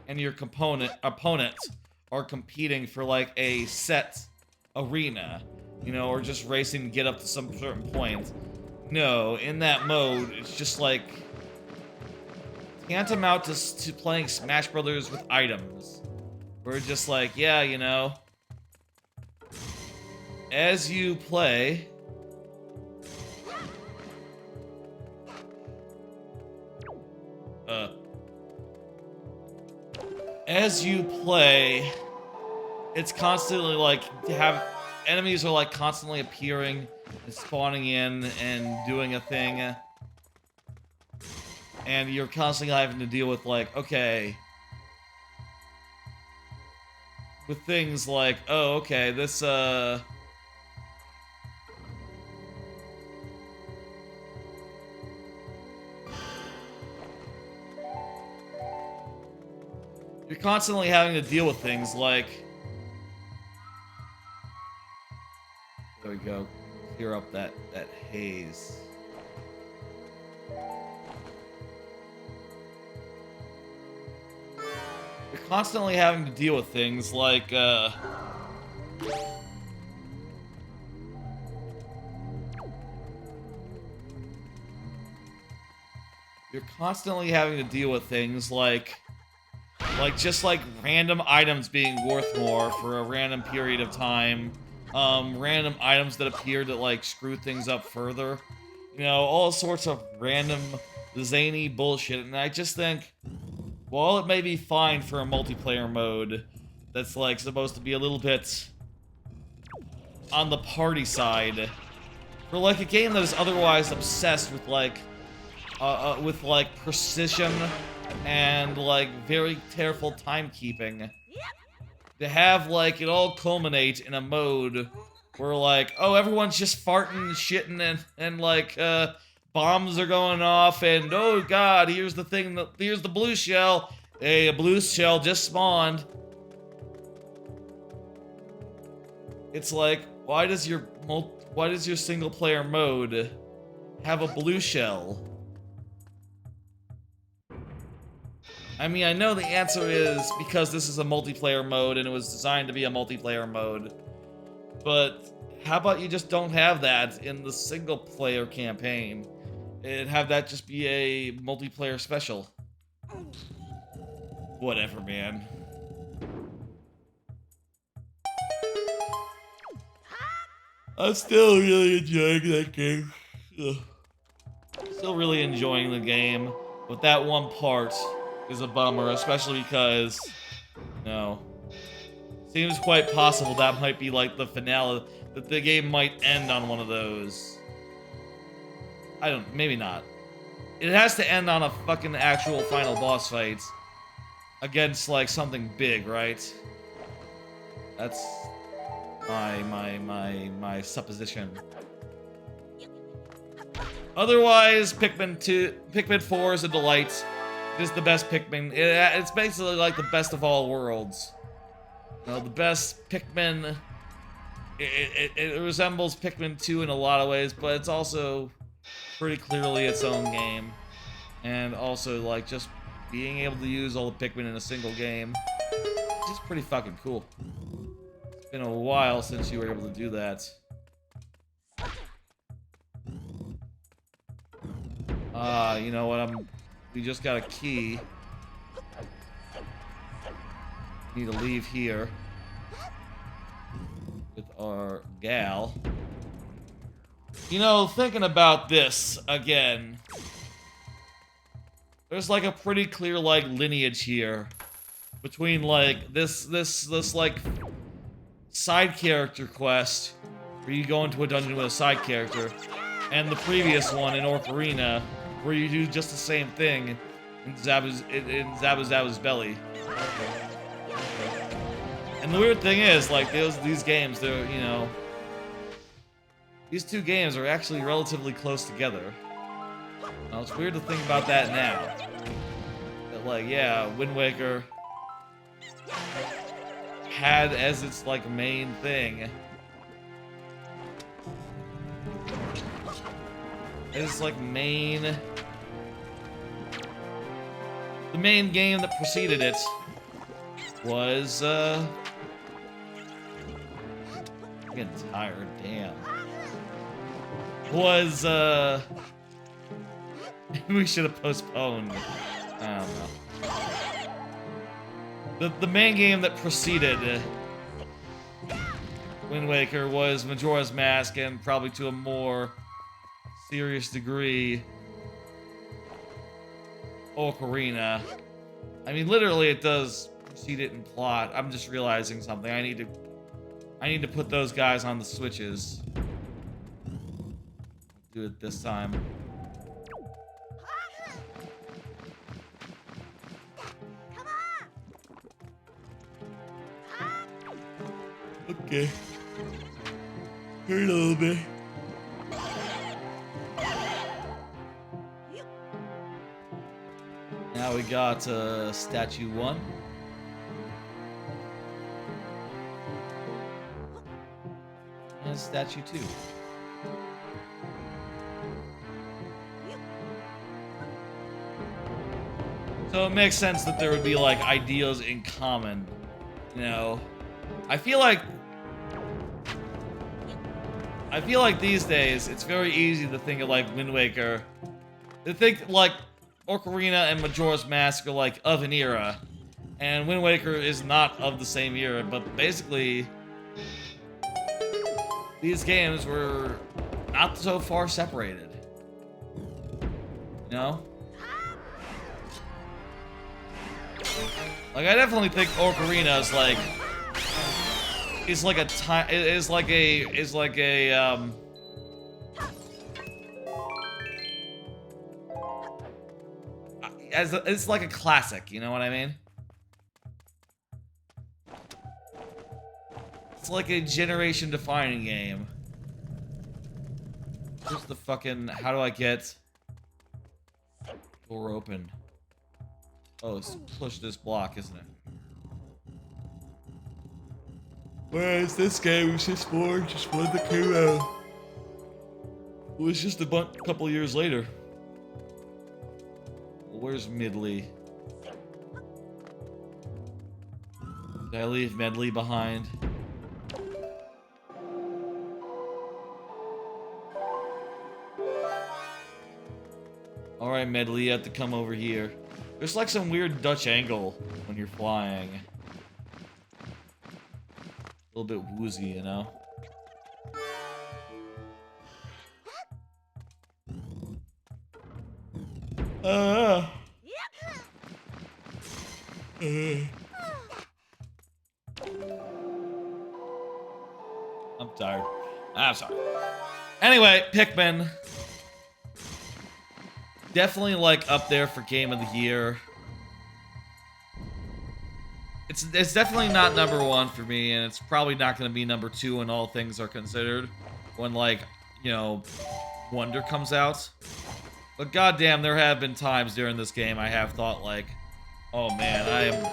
and your opponent are competing for like a set arena, you know, or just racing to get up to some certain point. No, in that mode, it's just like tantamount to playing Smash Brothers with items. We're just like, yeah, you know, as you play, it's constantly like enemies are like constantly appearing and spawning in and doing a thing, and you're constantly having to deal with like, okay, with things like, oh, okay, this you're constantly having to deal with things like, there we go, clear up that haze. You're constantly having to deal with things like, you're constantly having to deal with things like just like random items being worth more for a random period of time, random items that appear to like screw things up further, you know, all sorts of random zany bullshit. And I just think, while it may be fine for a multiplayer mode that's like supposed to be a little bit on the party side, for like a game that is otherwise obsessed with like precision and like very careful timekeeping, to have like it all culminate in a mode where like, oh, everyone's just farting, shitting, and like bombs are going off, and oh god, here's the thing, here's the blue shell. Hey, a blue shell just spawned. It's like, why does your single player mode have a blue shell? I mean, I know the answer is because this is a multiplayer mode and it was designed to be a multiplayer mode. But how about you just don't have that in the single player campaign and have that just be a multiplayer special? Whatever, man. I'm still really enjoying that game. Ugh. Still really enjoying the game, but that one part is a bummer, especially because, you know, seems quite possible that might be like the finale, that the game might end on one of those. Maybe not. It has to end on a fucking actual final boss fight against like something big, right? That's my supposition. Otherwise, Pikmin 4 is a delight. It is the best Pikmin. It's basically like the best of all worlds. You know, the best Pikmin. It resembles Pikmin 2 in a lot of ways, but it's also pretty clearly its own game. And also, like, just being able to use all the Pikmin in a single game is just pretty fucking cool. It's been a while since you were able to do that. You know what? We just got a key. Need to leave here with our gal. You know, thinking about this again, there's like a pretty clear like lineage here between like this like side character quest where you go into a dungeon with a side character, and the previous one in Ocarina where you do just the same thing in Zabu's belly. And the weird thing is, like, these games, they're, you know, these two games are actually relatively close together. Now, it's weird to think about that now. That, like, yeah, Wind Waker had as its, like, main thing. It's, like, the main game that preceded it was, I'm getting tired, damn. Was, we should have postponed. I don't know. The main game that preceded Wind Waker was Majora's Mask, and probably to a more serious degree, Ocarina. I mean, literally, it does precede it in plot. I'm just realizing something. I need to put those guys on the switches. Do it this time. Okay. Hurt a little bit. Now we got statue 1. And statue 2. So it makes sense that there would be like ideas in common, you know. I feel like these days it's very easy to think of like Wind Waker, to think like Ocarina and Majora's Mask are like of an era, and Wind Waker is not of the same era, but basically these games were not so far separated, you know? Like, I definitely think Ocarina is like it's like a classic, you know what I mean? It's like a generation-defining game. Here's the fucking, how do I get door open? Oh, it's push this block, isn't it? Whereas this game was just one that came out. It was just a couple years later. Well, where's Medli? Did I leave Medli behind? Alright, Medli, you have to come over here. There's like some weird Dutch angle when you're flying. A little bit woozy, you know? I'm tired. I'm sorry. Anyway, Pikmin. Definitely like up there for game of the year. It's definitely not number 1 for me, and it's probably not going to be number 2 when all things are considered. When, like, you know, Wonder comes out. But goddamn, there have been times during this game I have thought, like, oh man,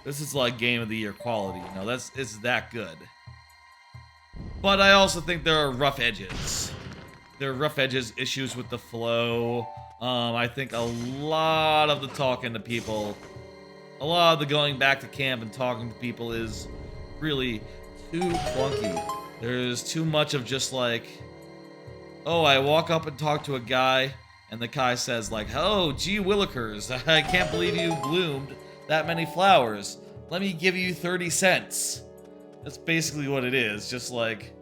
this is like game of the year quality, you know, it's that good. But I also think there are rough edges. There are rough edges, issues with the flow. I think a lot of the talking to people, a lot of the going back to camp and talking to people is really too clunky. There's too much of just like, oh, I walk up and talk to a guy, And the guy says like, "Oh, gee willikers, I can't believe you bloomed that many flowers. Let me give you 30 cents." That's basically what it is. Just like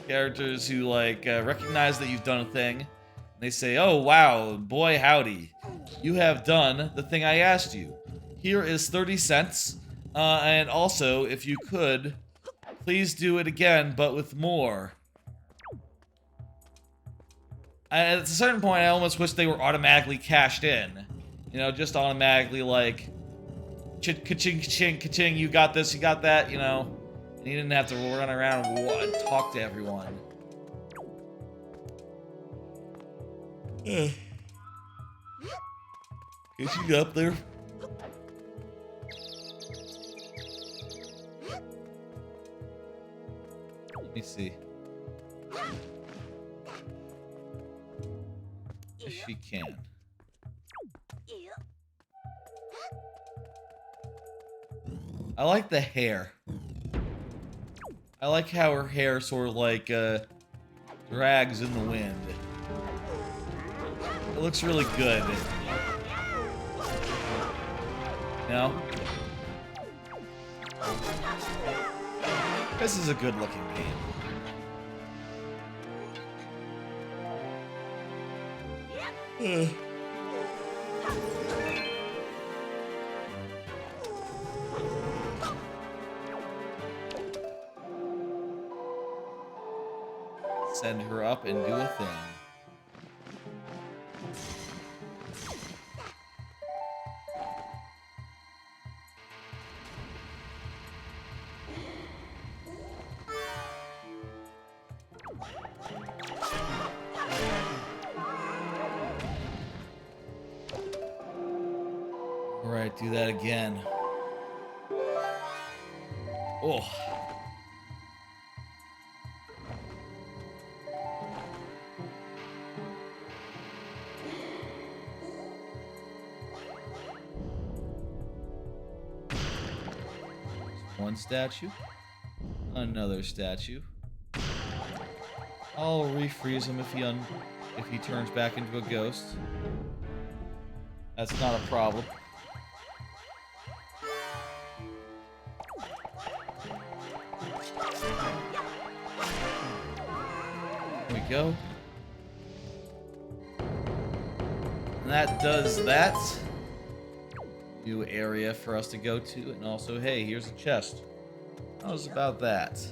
characters who like recognize that you've done a thing. And they say, "Oh, wow, boy howdy. You have done the thing I asked you. Here is 30 cents. And also, if you could, please do it again, but with more." At a certain point, I almost wish they were automatically cashed in. You know, just automatically like, ka-ching, ka-ching, ka-ching, you got this, you got that, you know. And you didn't have to run around and talk to everyone. Is she up there? Let me see. Yes, she can. I like the hair. I like how her hair sort of like drags in the wind. It looks really good. You know? This is a good looking game. Send her up and do a thing. Alright, do that again. Oh. One statue. Another statue. I'll refreeze him if he turns back into a ghost. That's not a problem. There we go. And that does that. New area for us to go to, and also, hey, here's a chest. How's about that?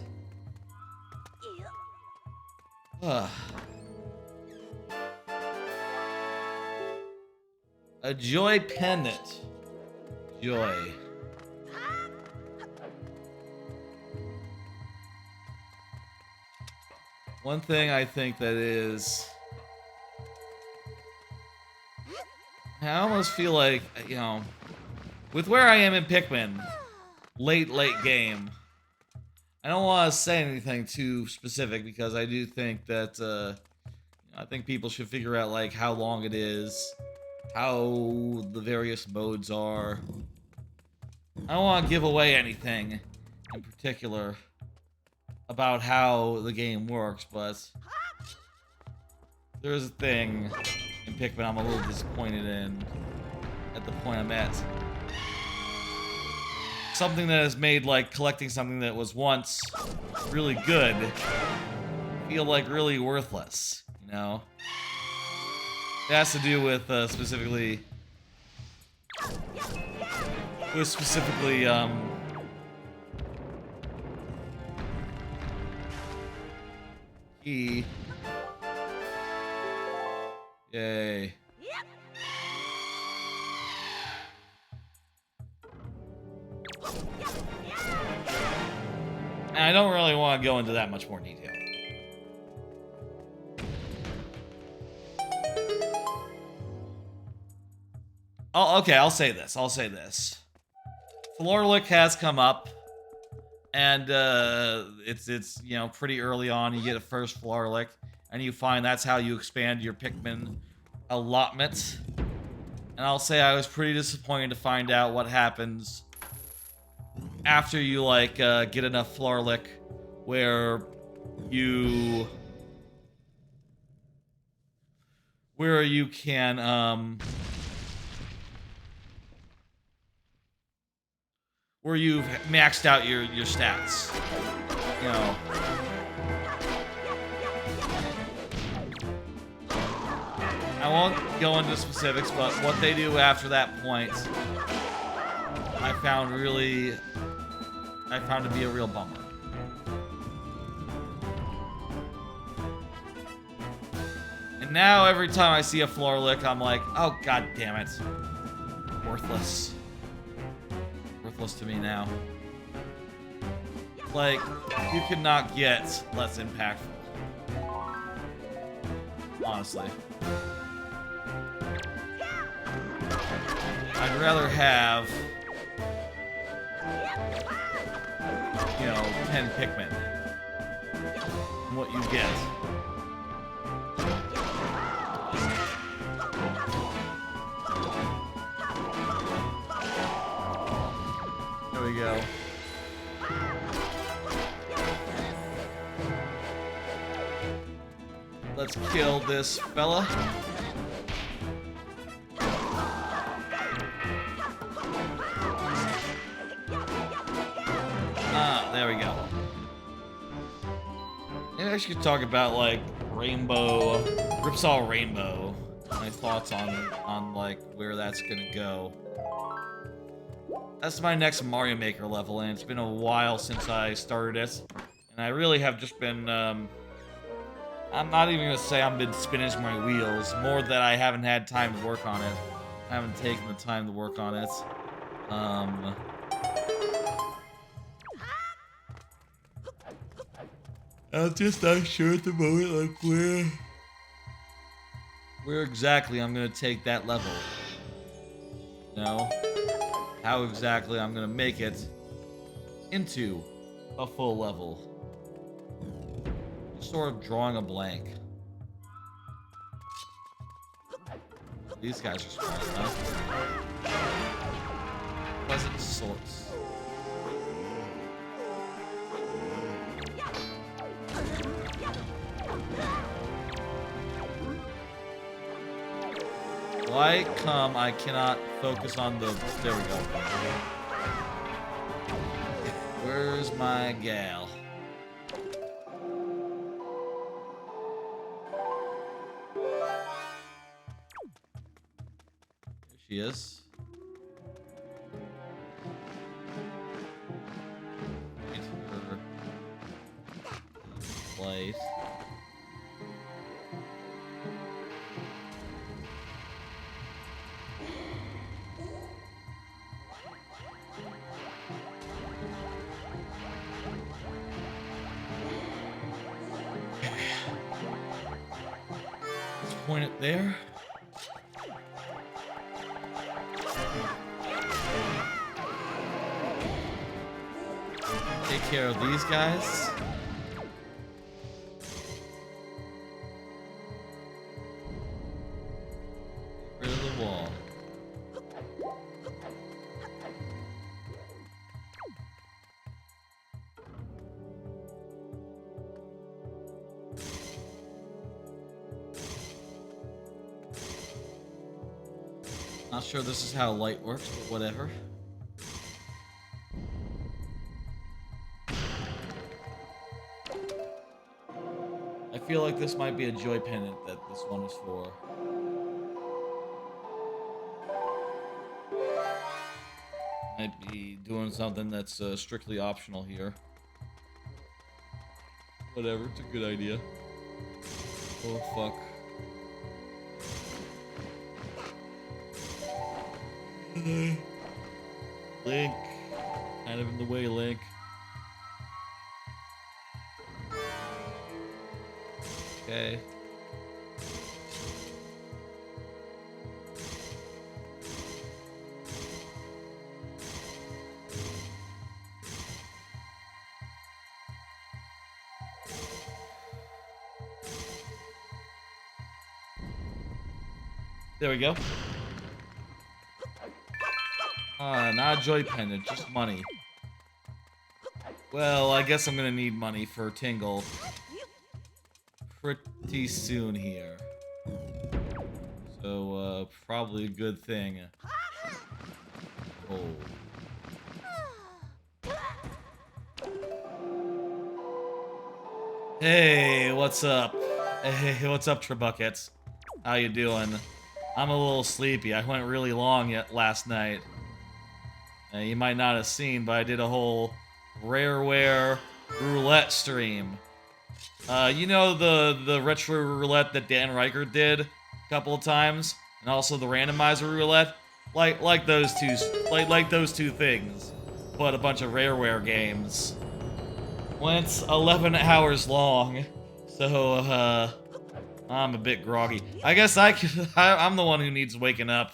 A joy pendant. Joy. One thing I think that is... I almost feel like, you know, with where I am in Pikmin, late game, I don't want to say anything too specific because I do think that, I think people should figure out, like, how long it is, how the various modes are. I don't want to give away anything in particular about how the game works, but there's a thing in Pikmin I'm a little disappointed in at the point I'm at. Something that has made, like, collecting something that was once really good feel, like, really worthless, you know? It has to do with, specifically, key. Yay. And I don't really want to go into that much more detail. Oh, okay, I'll say this. Florlick has come up, and it's you know, pretty early on. You get a first Florlick, and you find that's how you expand your Pikmin allotment. And I'll say I was pretty disappointed to find out what happens after you, like, get enough Florlick where you where you can where you've maxed out your stats. You know. I won't go into specifics, but what they do after that point, I found to be a real bummer. And now every time I see a floor lick, I'm like, oh god damn it. Worthless. Worthless to me now. Like, you could not get less impactful. Honestly. I'd rather have, you know, 10 Pikmin than what you get. There we go. Let's kill this fella. There we go. Maybe I should talk about like Rainbow, Ripsaw Rainbow. My thoughts on like where that's gonna go. That's my next Mario Maker level, and it's been a while since I started it, and I really have just been. I'm not even gonna say I've been spinning my wheels. More that I haven't had time to work on it. I haven't taken the time to work on it. I'm just not sure at the moment, like where exactly I'm gonna take that level. You know, how exactly I'm gonna make it into a full level. Just sort of drawing a blank. These guys are small enough. Pleasant sorts. Why come I cannot focus on the... There we go. Where's my gal? There she is. Get her place. Point it there. Take care of these guys. Get rid of the wall. Not sure this is how light works, but whatever. I feel like this might be a joy pendant that this one is for. Might be doing something that's strictly optional here. Whatever, it's a good idea. Oh fuck. Link. Kind of in the way, Link. Okay. There we go. Not a joy pendant, just money. Well, I guess I'm gonna need money for Tingle pretty soon here. So, probably a good thing. Oh. Hey, what's up? Hey, what's up, Trebuckets? How you doing? I'm a little sleepy. I went really long last night. You might not have seen, but I did a whole Rareware roulette stream. You know the retro roulette that Dan Reichert did a couple of times, and also the randomizer roulette, like those two things, but a bunch of Rareware games. Went 11 hours long, so I'm a bit groggy. I guess I'm the one who needs waking up,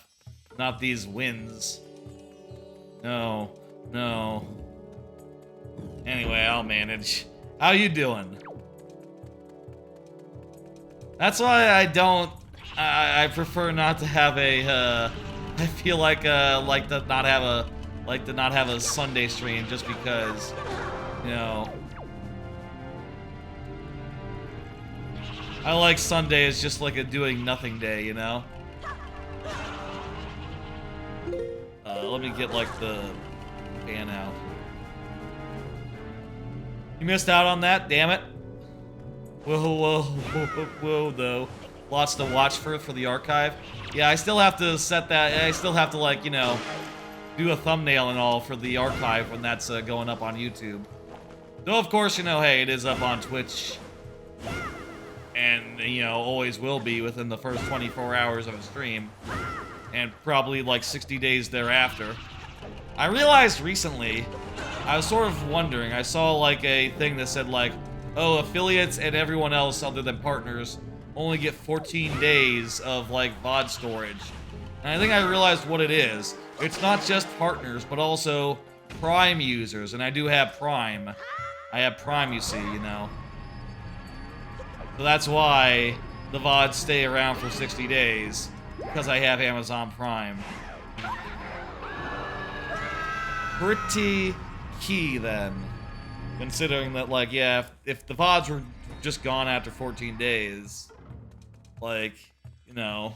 not these wins. No, no. Anyway, I'll manage. How you doing? That's why I prefer not to have a, I feel like to not have a Sunday stream just because, you know. I like Sunday as just like a doing nothing day, you know? Let me get like the pan out. You missed out on that, damn it. Whoa, though. Lots to watch for the archive. Yeah, I still have to set that, I still have to, like, you know, do a thumbnail and all for the archive when that's going up on YouTube. Though, of course, you know, hey, it is up on Twitch. And, you know, always will be within the first 24 hours of a stream. And probably, like, 60 days thereafter. I realized recently, I was sort of wondering, I saw, like, a thing that said, like, oh, affiliates and everyone else other than partners only get 14 days of, like, VOD storage. And I think I realized what it is. It's not just partners, but also Prime users. And I do have Prime. I have Prime, you see, you know. So that's why the VODs stay around for 60 days. Because I have Amazon Prime. Pretty key, then. Considering that, like, yeah, if the VODs were just gone after 14 days, like, you know,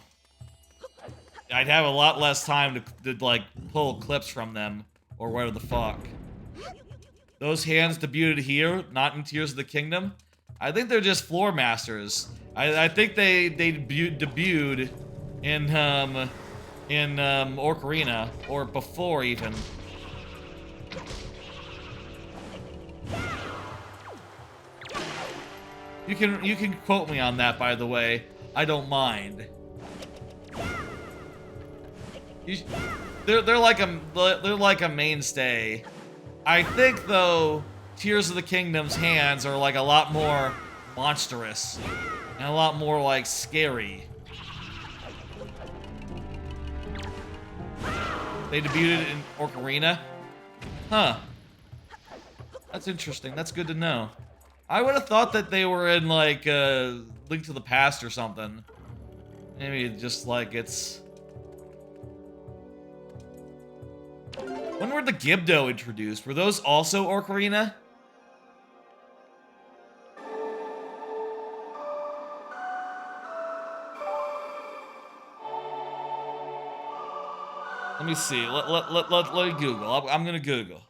I'd have a lot less time to like, pull clips from them, or whatever the fuck. Those hands debuted here, not in Tears of the Kingdom. I think they're just floor masters. I think they debuted in Ocarina, or before even. You can quote me on that, by the way. I don't mind. They're like a mainstay. I think though, Tears of the Kingdom's hands are like a lot more monstrous and a lot more like scary. They debuted in Ocarina? Huh. That's interesting. That's good to know. I would have thought that they were in, like, Link to the Past or something. Maybe just, like, it's... When were the Gibdo introduced? Were those also Ocarina? Let me see. Let me Google. I'm gonna Google.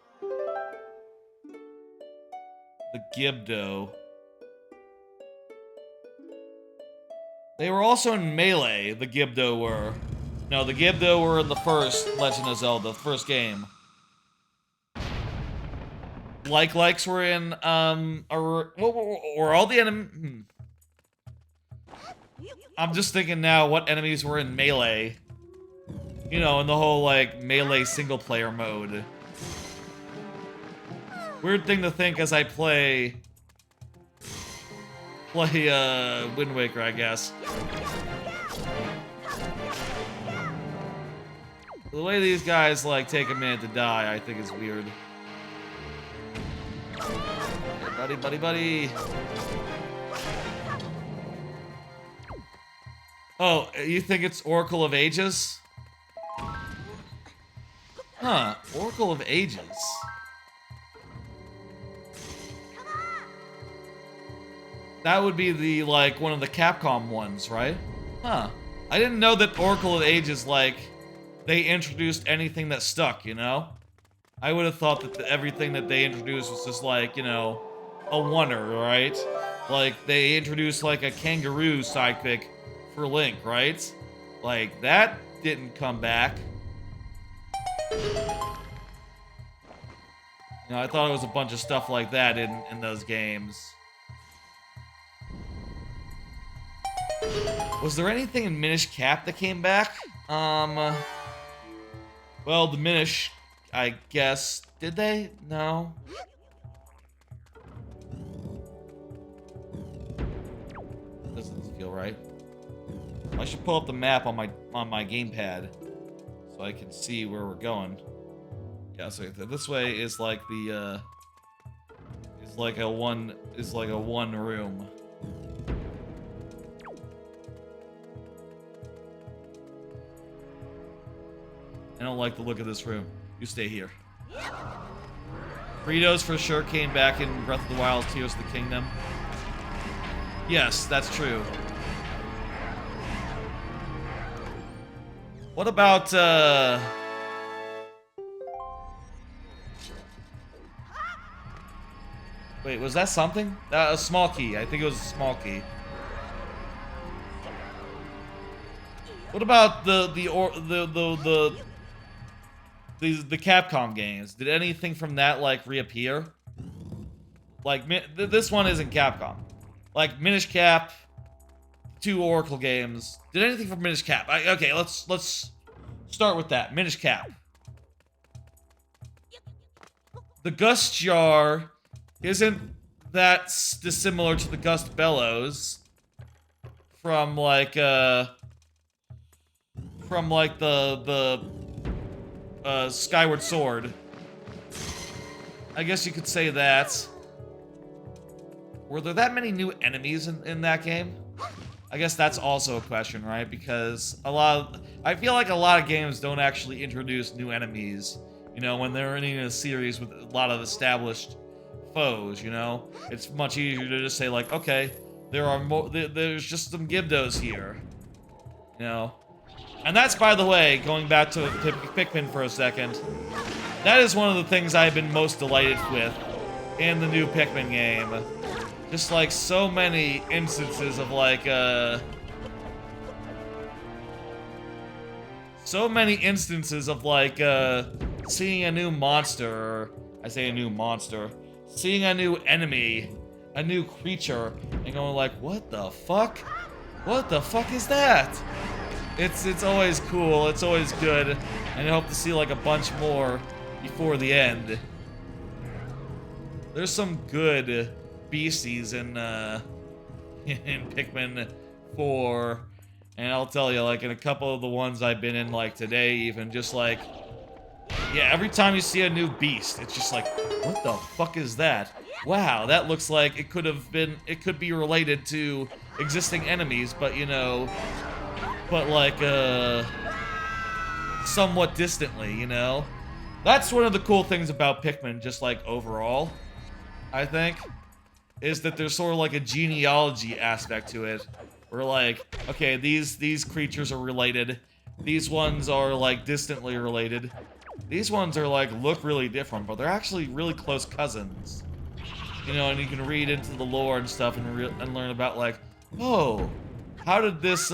The Gibdo. They were also in Melee, the Gibdo were. No, the Gibdo were in the first Legend of Zelda, the first game. Likes were in, were all the enemies... I'm just thinking now what enemies were in Melee. You know, in the whole, like, Melee single-player mode. Weird thing to think as I play Wind Waker, I guess. The way these guys, like, take a minute to die, I think is weird. Hey, buddy. Oh, you think it's Oracle of Ages? Huh, Oracle of Ages. That would be the, like, one of the Capcom ones, right? Huh. I didn't know that Oracle of Ages, like, they introduced anything that stuck, you know? I would have thought that everything that they introduced was just like, you know, a oneer, right? Like, they introduced, like, a kangaroo sidekick for Link, right? Like, that didn't come back. You know, I thought it was a bunch of stuff like that in those games. Was there anything in Minish Cap that came back? Well, the Minish, I guess. Did they? No. Doesn't feel right. I should pull up the map on my gamepad so I can see where we're going. Yeah, so this way is like the is like a one room. I don't like the look of this room. You stay here. Fritos for sure came back in Breath of the Wild, Tears of the Kingdom. Yes, that's true. What about, wait, was that something? A small key. I think it was a small key. What about the Capcom games? Did anything from that, like, reappear? Like, this one isn't Capcom. Like, Minish Cap, 2 Oracle games. Did anything from Minish Cap? Okay, let's start with that. Minish Cap. The Gust Jar isn't that dissimilar to the Gust Bellows from, like, the Skyward Sword. I guess you could say that. Were there that many new enemies in that game? I guess that's also a question, right? Because I feel like a lot of games don't actually introduce new enemies, you know, when they're in a series with a lot of established foes, you know? It's much easier to just say, like, okay, there's just some Gibdos here, you know? And that's, by the way, going back to Pikmin for a second, that is one of the things I've been most delighted with in the new Pikmin game. Just, like, so many instances of, like, seeing a new monster, or I say a new monster, seeing a new enemy, a new creature, and going like, what the fuck? What the fuck is that? It's always cool, it's always good, and I hope to see, like, a bunch more before the end. There's some good beasties in Pikmin 4, and I'll tell you, like, in a couple of the ones I've been in, like, today even, just like, yeah, every time you see a new beast, it's just like, what the fuck is that? Wow, that looks like it could be related to existing enemies, but, you know, but, like, somewhat distantly, you know? That's one of the cool things about Pikmin, just, like, overall, I think, is that there's sort of, like, a genealogy aspect to it, where, like, okay, these creatures are related, these ones are, like, distantly related, these ones are, like, look really different, but they're actually really close cousins, you know, and you can read into the lore and stuff and learn about, like, oh, how did this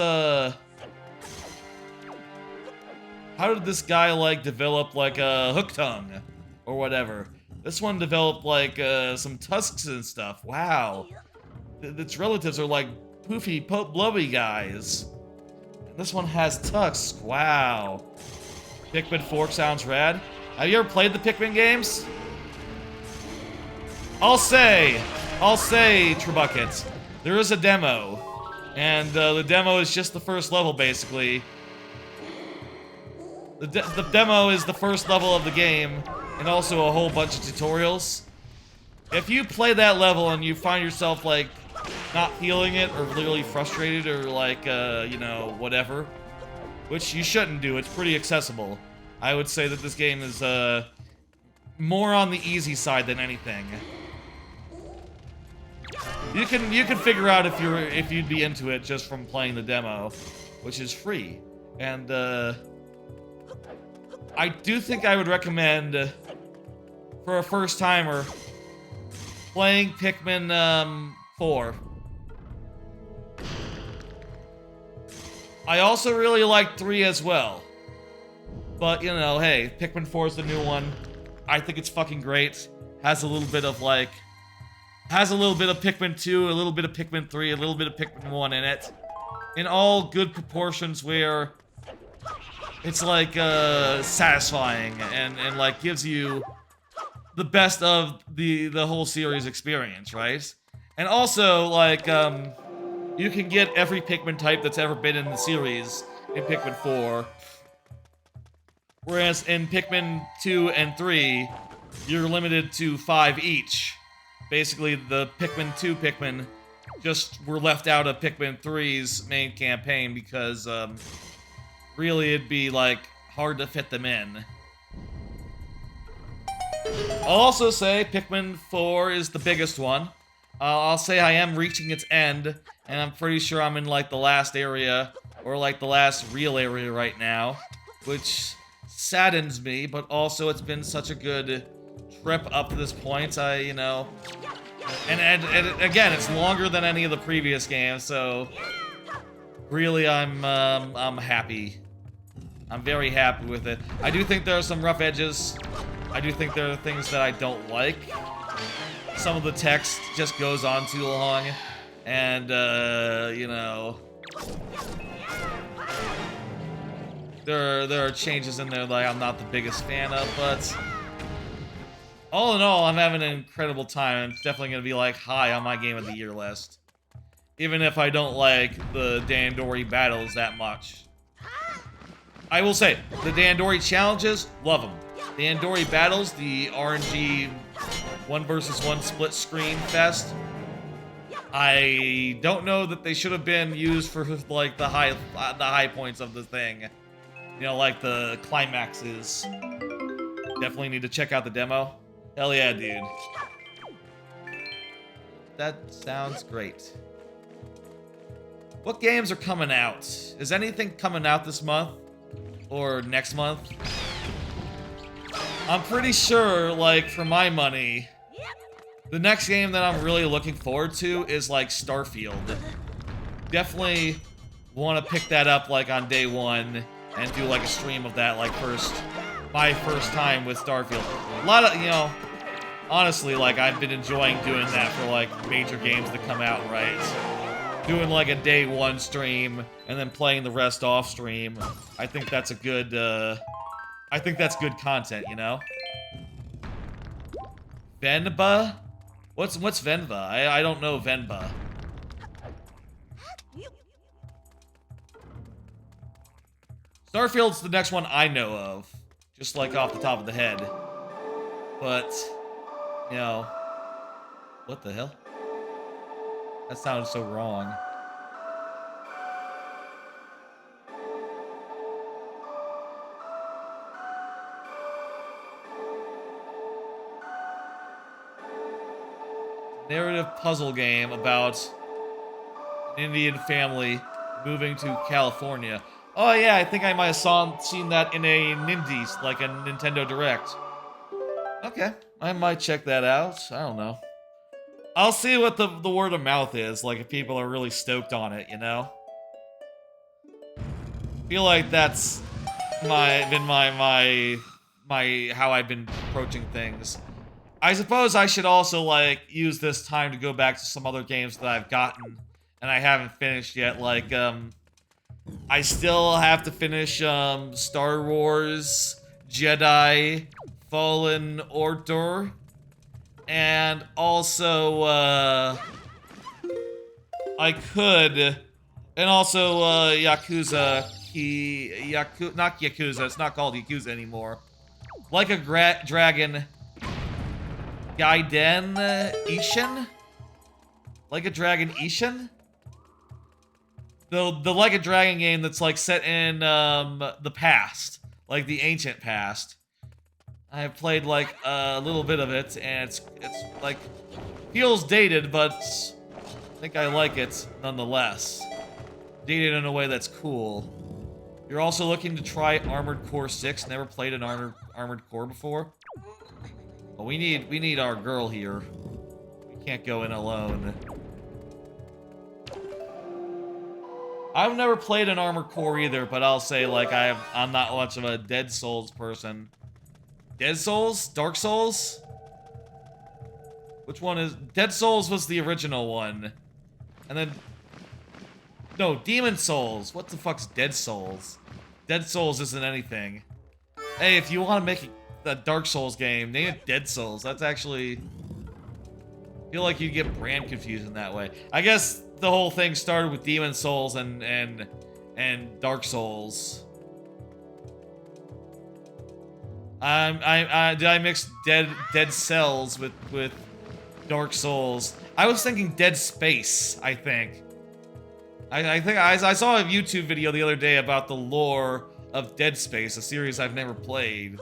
guy, like, develop, like, a hook tongue? Or whatever. This one developed, like, some tusks and stuff. Wow. Its relatives are, like, poofy, blubby guys. And this one has tusks. Wow. Pikmin 4 sounds rad. Have you ever played the Pikmin games? I'll say, Trebucket, there is a demo. And, the demo is just the first level, basically. The demo is the first level of the game, and also a whole bunch of tutorials. If you play that level and you find yourself, like, not feeling it, or really frustrated, or, like, you know, whatever, which you shouldn't do, it's pretty accessible. I would say that this game is, more on the easy side than anything. You can figure out if you'd be into it just from playing the demo. which is free. And I do think I would recommend for a first timer playing Pikmin 4. I also really like 3 as well. But, you know, hey, Pikmin 4 is the new one. I think it's fucking great. Has a little bit of, like... Has a little bit of Pikmin 2, a little bit of Pikmin 3, a little bit of Pikmin 1 in it. In all good proportions where... It's, like, satisfying and like, gives you the best of the whole series experience, right? And also, like, you can get every Pikmin type that's ever been in the series in Pikmin 4. Whereas in Pikmin 2 and 3, you're limited to 5 each. Basically, the Pikmin 2 Pikmin just were left out of Pikmin 3's main campaign because, really it'd be, like, hard to fit them in. I'll also say Pikmin 4 is the biggest one. I'll say I am reaching its end, and I'm pretty sure I'm in, like, the last area, or, like, the last real area right now, which saddens me, but also it's been such a good trip up to this point. You know... And again, it's longer than any of the previous games, so... Really, I'm happy. I'm very happy with it. I do think there are some rough edges. I do think there are things that I don't like. Some of the text just goes on too long, and, you know... There are changes in there that I'm not the biggest fan of, but... All in all, I'm having an incredible time. It's definitely going to be, like, high on my Game of the Year list. Even if I don't like the Dandori battles that much. I will say, the Dandori challenges, love them. The Dandori battles, the RNG 1 versus 1 split screen fest, I don't know that they should have been used for, like, the high points of the thing. You know, like the climaxes. Definitely need to check out the demo. Hell yeah, dude. That sounds great. What games are coming out? Is anything coming out this month? Or next month? I'm pretty sure, like, for my money, the next game that I'm really looking forward to is, like, Starfield. Definitely want to pick that up, like, on day one and do, like, a stream of that, like, my first time with Starfield. A lot of, you know, honestly, like, I've been enjoying doing that for, like, major games that come out, right? Doing, like, a day one stream and then playing the rest off stream. I think that's a good, I think that's good content, you know? Venba? What's Venba? I don't know Venba. Starfield's the next one I know of. Just like off the top of the head. But, you know, what the hell? That sounded so wrong. Narrative puzzle game about an Indian family moving to California. Oh yeah, I think I might have seen that in a Nindies, like a Nintendo Direct. Okay, I might check that out. I don't know. I'll see what the word of mouth is, like if people are really stoked on it, you know? Feel like that's been my how I've been approaching things. I suppose I should also, like, use this time to go back to some other games that I've gotten and I haven't finished yet, like, I still have to finish, Star Wars Jedi Fallen Order, and also, I could, and also, Yakuza, not Yakuza, it's not called Yakuza anymore. Like a Dragon, Gaiden Ishin? Like a Dragon Ishin? The Like a Dragon game that's, like, set in, the past. Like, the ancient past. I've played, like, a little bit of it, and it's like, feels dated, but I think I like it nonetheless. dated in a way that's cool. You're also looking to try Armored Core 6. Never played an Armored Core before. Well, we need our girl here. We can't go in alone. I've never played an Armored Core either, but I'll say like I'm not much of a Dead Souls person. Dead Souls? Dark Souls? Which one is... Dead Souls was the original one. And then... No, Demon Souls. What the fuck's Dead Souls? Dead Souls isn't anything. Hey, if you want to make a Dark Souls game, name it Dead Souls. That's actually... I feel like you'd get brand confused in that way. I guess the whole thing started with Demon Souls and Dark Souls. Did I mix Dead Cells with Dark Souls? I was thinking Dead Space, I think. I saw a YouTube video the other day about the lore of Dead Space, a series I've never played.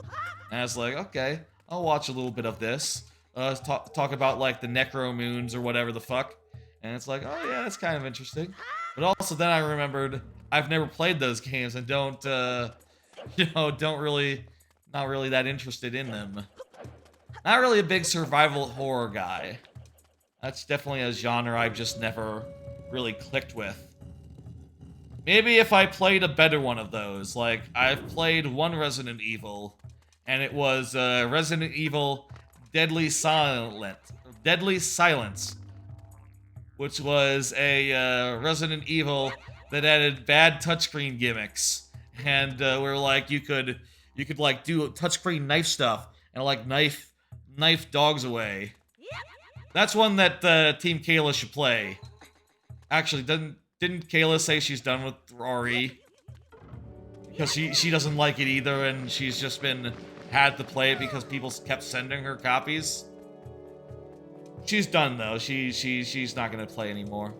And I was like, okay, I'll watch a little bit of this. Talk about like the Necro Moons or whatever the fuck. And it's like, oh yeah, that's kind of interesting. But also then I remembered I've never played those games and don't really, not really that interested in them. Not really a big survival horror guy. That's definitely a genre I've just never really clicked with. Maybe if I played a better one of those. Like, I've played one Resident Evil, and it was Resident Evil Deadly Silence, which was a Resident Evil that added bad touchscreen gimmicks, and where like you could like do touchscreen knife stuff and like knife dogs away. That's one that Team Kayla should play. Actually, didn't Kayla say she's done with RE? Because she doesn't like it either, and she's just had to play it because people kept sending her copies. She's done though. She's not gonna play anymore.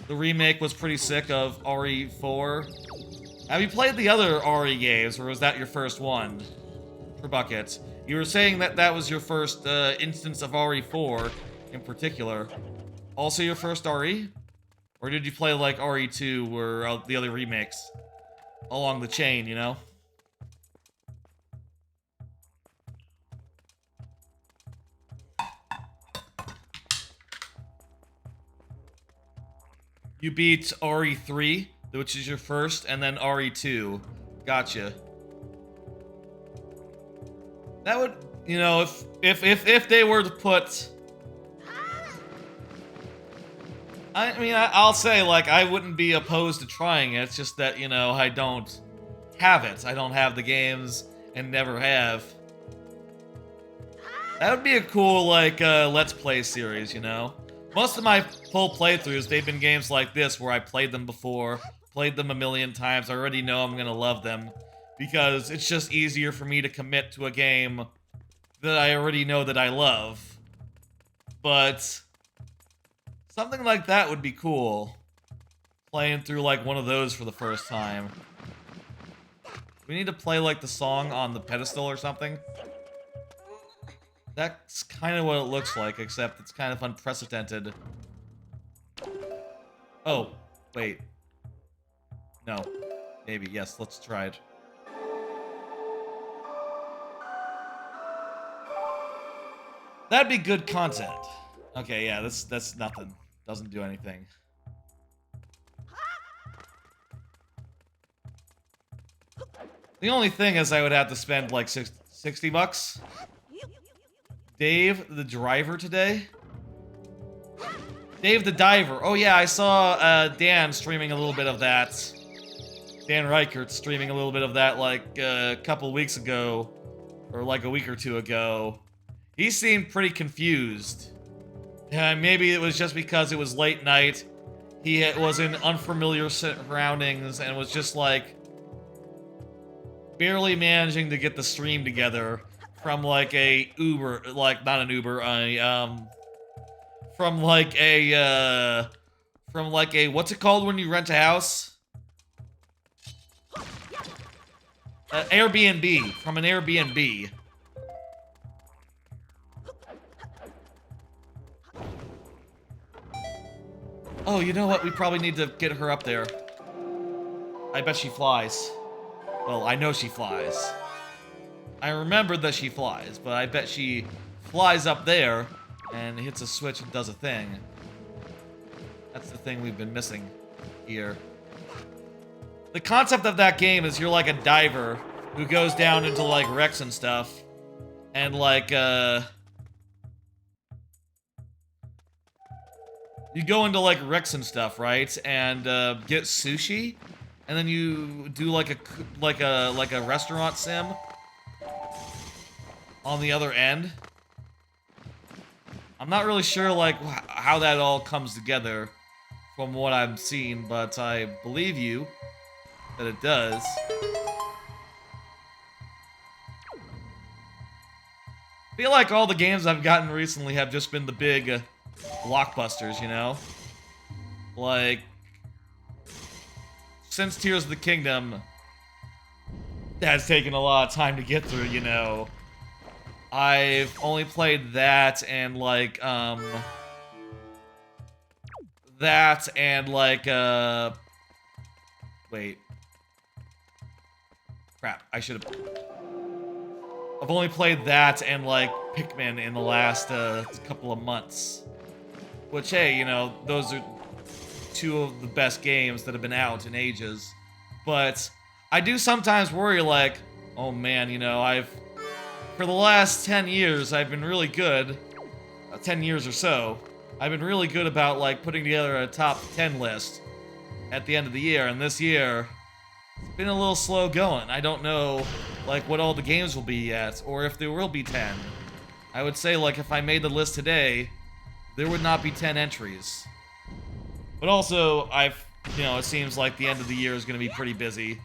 The remake was pretty sick of RE4. Have you played the other RE games, or was that your first one? For Buckets, you were saying that was your first instance of RE4 in particular. Also your first RE? Or did you play like RE2 or the other remakes along the chain, you know? You beat RE3, which is your first, and then RE2. Gotcha. That would, you know, if they were to put... I mean, I'll say, like, I wouldn't be opposed to trying it. It's just that, you know, I don't have it. I don't have the games and never have. That would be a cool, like, Let's Play series, you know? Most of my full playthroughs, they've been games like this where I played them before, played them a million times, I already know I'm gonna love them. Because it's just easier for me to commit to a game that I already know that I love. But... something like that would be cool. Playing through like one of those for the first time. We need to play like the song on the pedestal or something. That's kind of what it looks like, except it's kind of unprecedented. Oh, wait. No. Maybe, yes, let's try it. That'd be good content. Okay, yeah, that's nothing. Doesn't do anything. The only thing is I would have to spend like 60 bucks. Dave the Driver today? Dave the Diver. Oh yeah, I saw Dan streaming a little bit of that. Dan Reichert streaming a little bit of that like a couple weeks ago. Or like a week or two ago. He seemed pretty confused. Maybe it was just because it was late night. He was in unfamiliar surroundings and was just like barely managing to get the stream together from like a Uber, like not an Uber, from like a what's it called when you rent a house? Airbnb, from an Airbnb. Oh, you know what? We probably need to get her up there. I bet she flies. Well, I know she flies. I remember that she flies, but I bet she flies up there and hits a switch and does a thing. That's the thing we've been missing here. The concept of that game is you're like a diver who goes down into like wrecks and stuff, and like you go into like wrecks and stuff, right? And get sushi, and then you do like a restaurant sim on the other end. I'm not really sure like how that all comes together from what I'm seeing, but I believe you that it does. I feel like all the games I've gotten recently have just been the big blockbusters, you know? Like, since Tears of the Kingdom, that has taken a lot of time to get through, you know? I've only played that and like, wait. Crap, I should have... I've only played that and, like, Pikmin in the last, couple of months. Which, hey, you know, those are two of the best games that have been out in ages. But I do sometimes worry, like, oh man, you know, for the last 10 years, I've been really good, 10 years or so, I've been really good about, like, putting together a top 10 list at the end of the year, and this year, it's been a little slow going. I don't know, like, what all the games will be yet, or if there will be 10. I would say, like, if I made the list today, there would not be 10 entries. But also, you know, it seems like the end of the year is going to be pretty busy.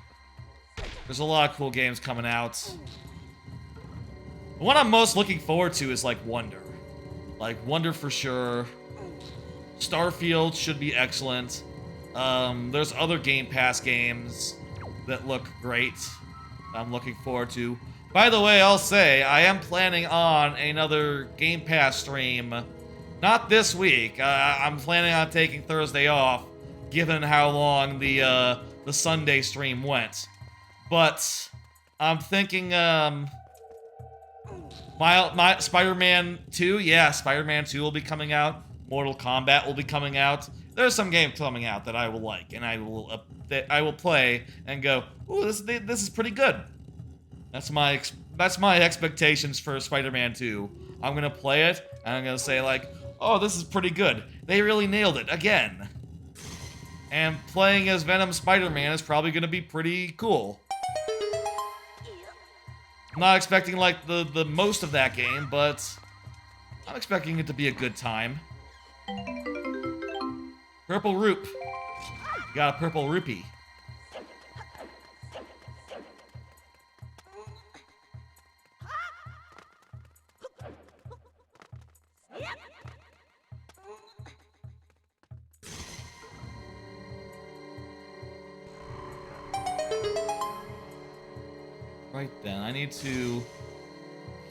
There's a lot of cool games coming out. What I'm most looking forward to is, like, Wonder. Like, Wonder for sure. Starfield should be excellent. There's other Game Pass games that look great. I'm looking forward to. By the way, I'll say, I am planning on another Game Pass stream. Not this week. I'm planning on taking Thursday off, given how long the Sunday stream went. But I'm thinking, my Spider-Man 2, yeah, Spider-Man 2 will be coming out. Mortal Kombat will be coming out. There's some games coming out that I will like, and I will play and go, ooh, this is pretty good. That's my expectations for Spider-Man 2. I'm gonna play it, and I'm gonna say like, oh, this is pretty good. They really nailed it again. And playing as Venom Spider-Man is probably gonna be pretty cool. I'm not expecting like the most of that game, but I'm expecting it to be a good time. Purple Roop. You got a purple rupee. Right then, I need to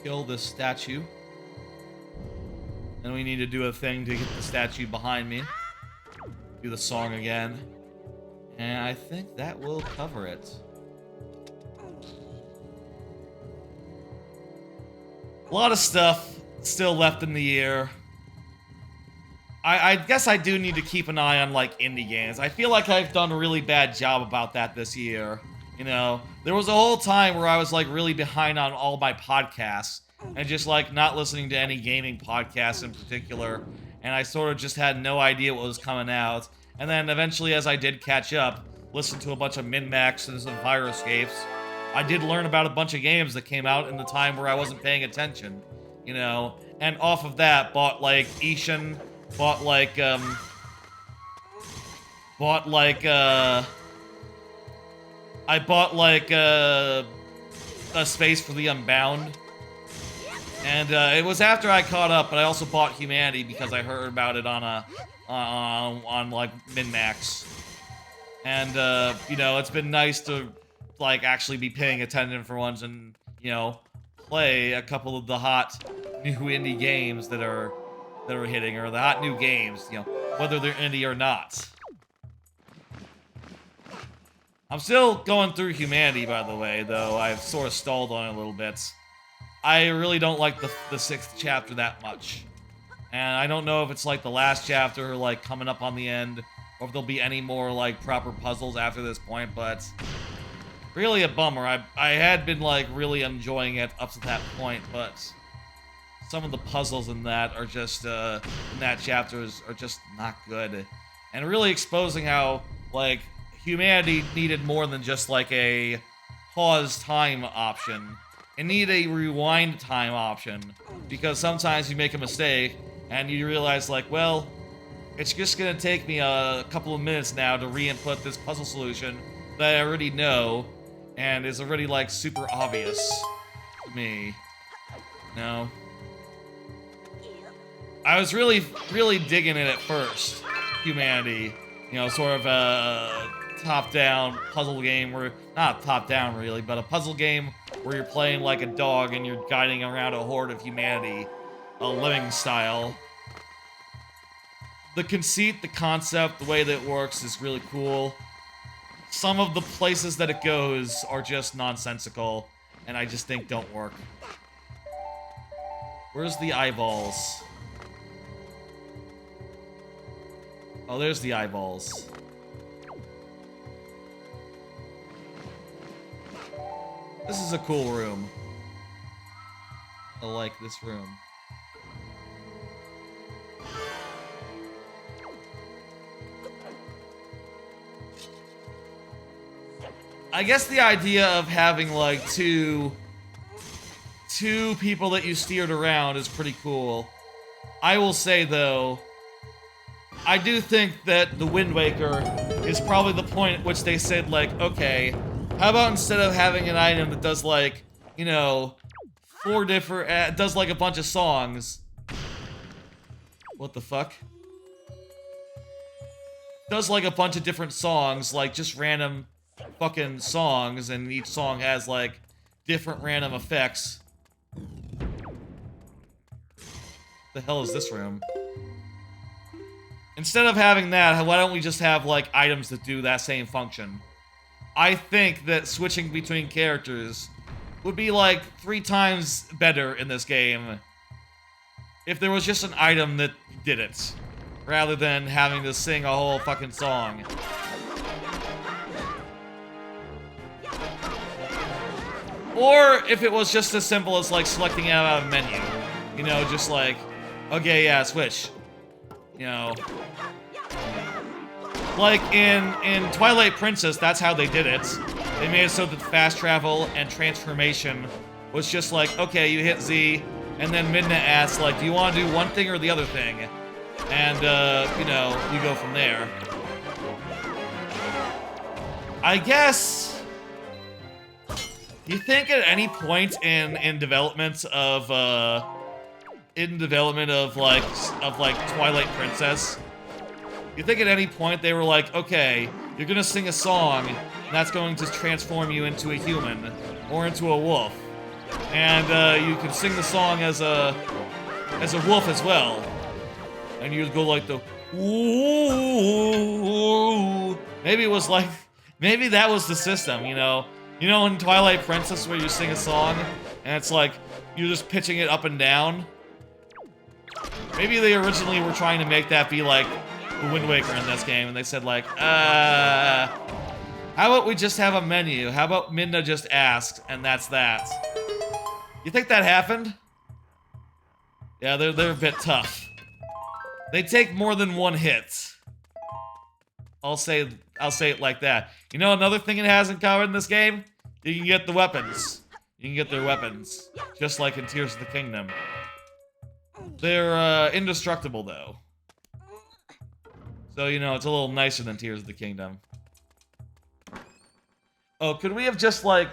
kill this statue. Then we need to do a thing to get the statue behind me. Do the song again. And I think that will cover it. A lot of stuff still left in the year. I guess I do need to keep an eye on, like, indie games. I feel like I've done a really bad job about that this year. You know, there was a whole time where I was, like, really behind on all my podcasts. And just, like, not listening to any gaming podcasts in particular. And I sort of just had no idea what was coming out. And then eventually, as I did catch up, listened to a bunch of min-maxes and some fire escapes, I did learn about a bunch of games that came out in the time where I wasn't paying attention, you know? And off of that, bought, like, Ishin, bought, like, I bought, like, A Space for the Unbound. And it was after I caught up, but I also bought Humanity because I heard about it on like min-max. And you know, it's been nice to like actually be paying attention for once and, you know, play a couple of the hot new indie games that are hitting, or the hot new games, you know. whether they're indie or not. I'm still going through Humanity, by the way, though I've sort of stalled on it a little bit. I really don't like the 6th chapter that much. And I don't know if it's like the last chapter, like coming up on the end, or if there'll be any more like proper puzzles after this point, but really a bummer. I had been like really enjoying it up to that point, but some of the puzzles in that are just, in that chapters are just not good. And really exposing how, like, Humanity needed more than just like a pause time option. It needed a rewind time option, because sometimes you make a mistake and you realize like, well, it's just gonna take me a couple of minutes now to re-input this puzzle solution that I already know and is already like super obvious to me. No. I was really digging it at first, Humanity. You know, sort of a top-down puzzle game where, not top-down really, but a puzzle game where you're playing like a dog and you're guiding around a horde of humanity, a Lemming style. The conceit, the concept, the way that it works is really cool. Some of the places that it goes are just nonsensical, and I just think don't work. Where's the eyeballs? Oh, there's the eyeballs. This is a cool room. I like this room. I guess the idea of having like two people that you steered around is pretty cool. I will say though, I do think that the Wind Waker is probably the point at which they said like, okay, how about instead of having an item that does like, you know, 4 different, does like a bunch of songs. What the fuck? Does like a bunch of different songs, like just random fucking songs, and each song has like different random effects. The hell is this room? Instead of having that, why don't we just have like items that do that same function? I think that switching between characters would be like 3 times better in this game if there was just an item that did it, rather than having to sing a whole fucking song. Or if it was just as simple as like selecting it out of a menu. You know, just like, okay, yeah, switch. You know. Like in Twilight Princess, that's how they did it. They made it so that fast travel and transformation was just like, okay, you hit Z, and then Midna asks, like, do you want to do one thing or the other thing? And, you know, you go from there. I guess, do you think at any point in development of like Twilight Princess, you think at any point they were like, okay, you're gonna sing a song, and that's going to transform you into a human, or into a wolf. And, you can sing the song as a wolf as well. And you'd go like the, ooh. Maybe it was like, maybe that was the system, you know? You know in Twilight Princess where you sing a song, and it's like, you're just pitching it up and down? Maybe they originally were trying to make that be like the Wind Waker in this game, and they said like, how about we just have a menu? How about Midna just asks, and that's that? You think that happened? Yeah, they're a bit tough. They take more than one hit. I'll say it like that. You know another thing it hasn't covered in this game? You can get the weapons. You can get their weapons. Just like in Tears of the Kingdom. They're, indestructible, though. So, you know, it's a little nicer than Tears of the Kingdom. Oh, could we have just, like,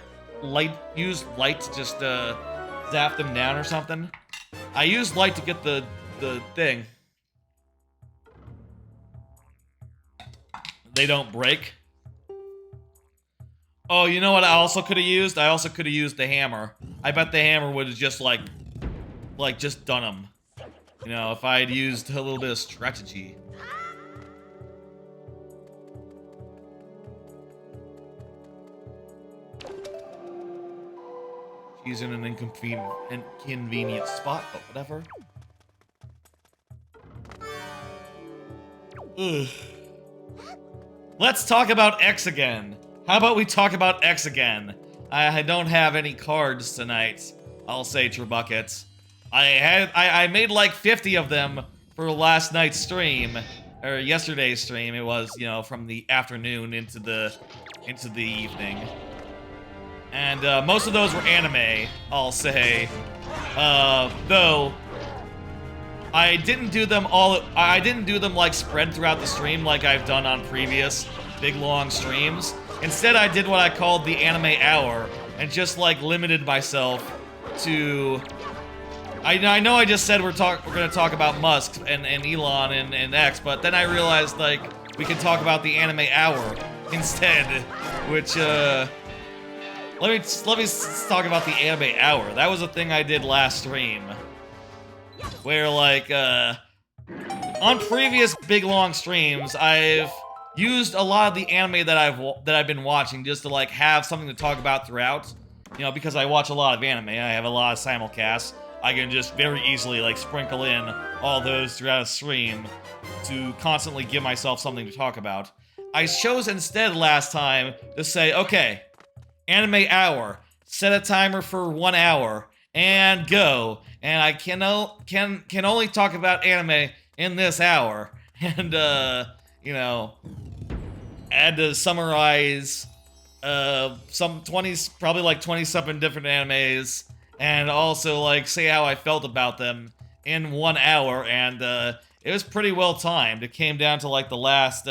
used light to just, zap them down or something? I used light to get the thing. They don't break. Oh, you know what I also could have used? I also could have used the hammer. I bet the hammer would have just, like, just done them. You know, if I had used a little bit of strategy. He's in an inconvenient spot, but whatever. Ugh. Let's talk about X again. How about we talk about X again? I don't have any cards tonight. I'll say Trebucket. I made like 50 of them for last night's stream, or yesterday's stream. It was, you know, from the afternoon into the evening. And most of those were anime, I'll say. Though I didn't do them all. I didn't do them like spread throughout the stream like I've done on previous big long streams. Instead, I did what I called the anime hour and just like limited myself to. I know I just said we're gonna talk about Musk and Elon and X, but then I realized like we could talk about the anime hour instead, which let me talk about the anime hour. That was a thing I did last stream, where like on previous big long streams I've used a lot of the anime that I've been watching just to like have something to talk about throughout. You know, because I watch a lot of anime, I have a lot of simulcasts. I can just very easily like sprinkle in all those throughout a stream to constantly give myself something to talk about. I chose instead last time to say, okay, anime hour, set a timer for 1 hour, and go. And I can only talk about anime in this hour. And you know, had to summarize some 20s, probably like 20-something different animes, and also like say how I felt about them in 1 hour, and it was pretty well timed. It came down to like the last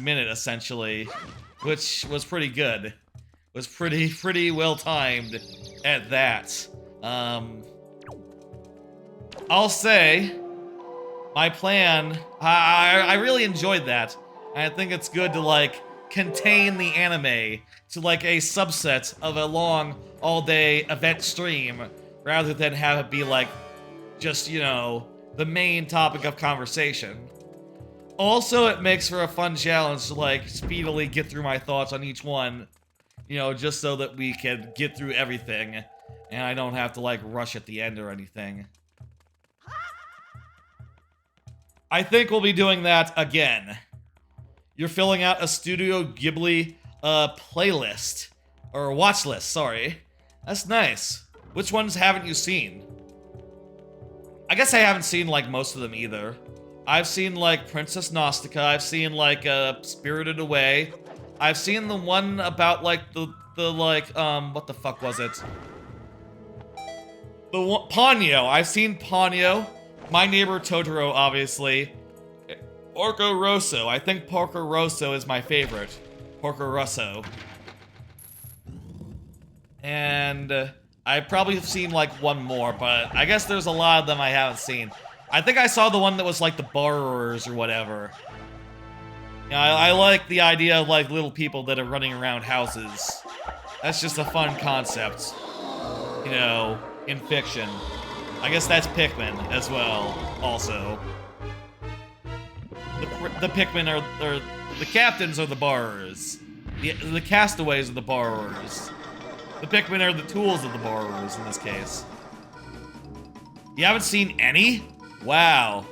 minute essentially, which was pretty good. It was pretty well timed at that. I'll say my plan, I really enjoyed that. I think it's good to like contain the anime to like a subset of a long all-day event stream rather than have it be like just, you know, the main topic of conversation. Also, it makes for a fun challenge to like speedily get through my thoughts on each one, you know, just so that we can get through everything and I don't have to like rush at the end or anything. I think we'll be doing that again. You're filling out a Studio Ghibli playlist, or watch list, sorry. That's nice. Which ones haven't you seen? I guess I haven't seen like most of them either. I've seen like Princess Nausicaa, I've seen like Spirited Away. I've seen the one about like the like what the fuck was it? The one, Ponyo. I've seen Ponyo. My Neighbor Totoro, obviously. Porco Rosso. I think Porco Rosso is my favorite. Porco Rosso. And I probably have seen like one more, but I guess there's a lot of them I haven't seen. I think I saw the one that was like the borrowers or whatever. You know, I like the idea of like little people that are running around houses. That's just a fun concept, you know, in fiction. I guess that's Pikmin as well, also. The Pikmin are the captains are the borrowers. The castaways are the borrowers. The Pikmin are the tools of the borrowers in this case. You haven't seen any? Wow.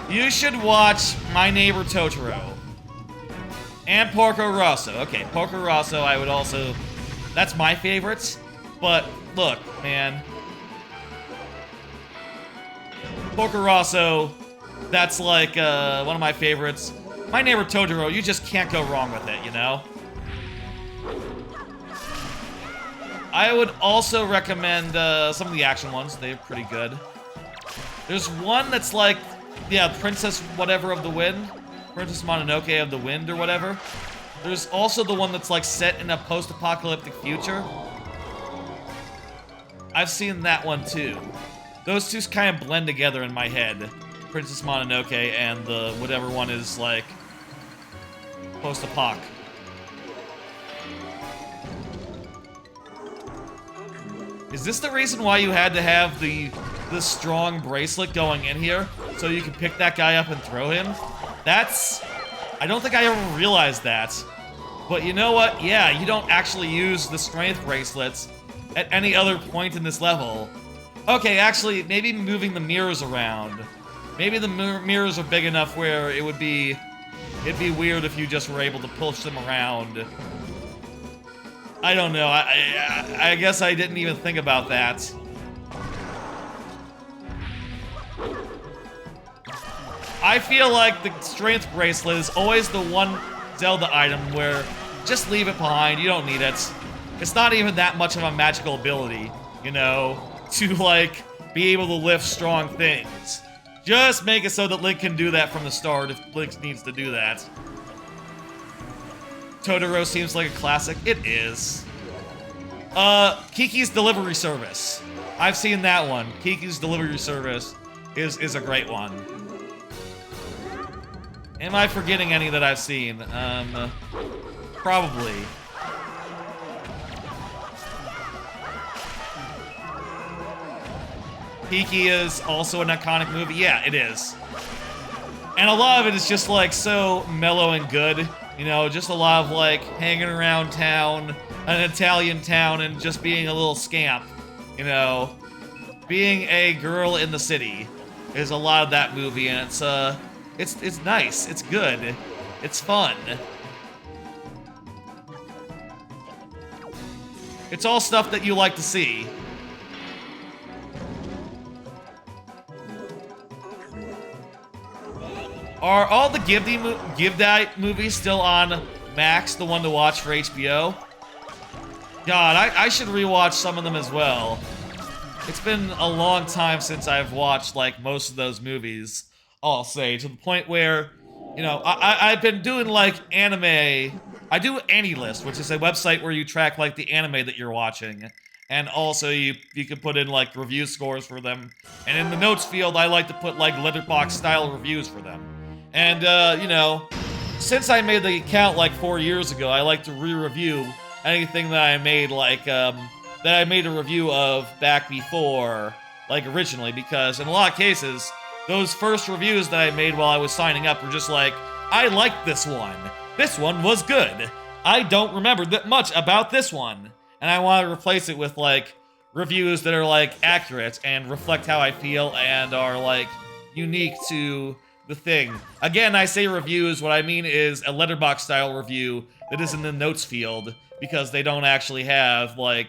You should watch My Neighbor Totoro. And Porco Rosso. Okay, Porco Rosso I would also... That's my favorites. But, look, man. Porco Rosso, that's like one of my favorites. My Neighbor Totoro, you just can't go wrong with it, you know? I would also recommend some of the action ones. They're pretty good. There's one that's like, yeah, Princess whatever of the Wind. Princess Mononoke of the Wind or whatever. There's also the one that's like set in a post-apocalyptic future. I've seen that one too. Those two kind of blend together in my head. Princess Mononoke and the whatever one is like post-apoc. Is this the reason why you had to have the strong bracelet going in here? So you can pick that guy up and throw him? That's... I don't think I ever realized that. But you know what? Yeah, you don't actually use the strength bracelets at any other point in this level. Okay, actually, maybe moving the mirrors around. Maybe the mirrors are big enough where it'd be weird if you just were able to push them around. I don't know. I guess I didn't even think about that. I feel like the strength bracelet is always the one Zelda item where just leave it behind. You don't need it. It's not even that much of a magical ability, you know, to like be able to lift strong things. Just make it so that Link can do that from the start if Link needs to do that. Totoro seems like a classic. It is. Kiki's Delivery Service. I've seen that one. Kiki's Delivery Service is a great one. Am I forgetting any that I've seen? Probably. Kiki is also an iconic movie. Yeah, it is. And a lot of it is just like so mellow and good. You know, just a lot of like hanging around town, an Italian town, and just being a little scamp. You know, being a girl in the city is a lot of that movie, and it's nice. It's good. It's fun. It's all stuff that you like to see. Are all the Ghibli movies still on Max, the one to watch for HBO? God, I should rewatch some of them as well. It's been a long time since I've watched, like, most of those movies, I'll say, to the point where, you know, I've been doing, like, anime. I do AniList, which is a website where you track, like, the anime that you're watching. And also, you can put in, like, review scores for them. And in the notes field, I like to put, like, letterbox-style reviews for them. And, you know, since I made the account, like, 4 years ago, I like to re-review anything that I made, like, that I made a review of back before, like, originally. Because in a lot of cases, those first reviews that I made while I was signing up were just like, I liked this one. This one was good. I don't remember that much about this one. And I want to replace it with, like, reviews that are, like, accurate and reflect how I feel and are, like, unique to the thing. Again, I say reviews, what I mean is a letterbox style review that is in the notes field, because they don't actually have, like,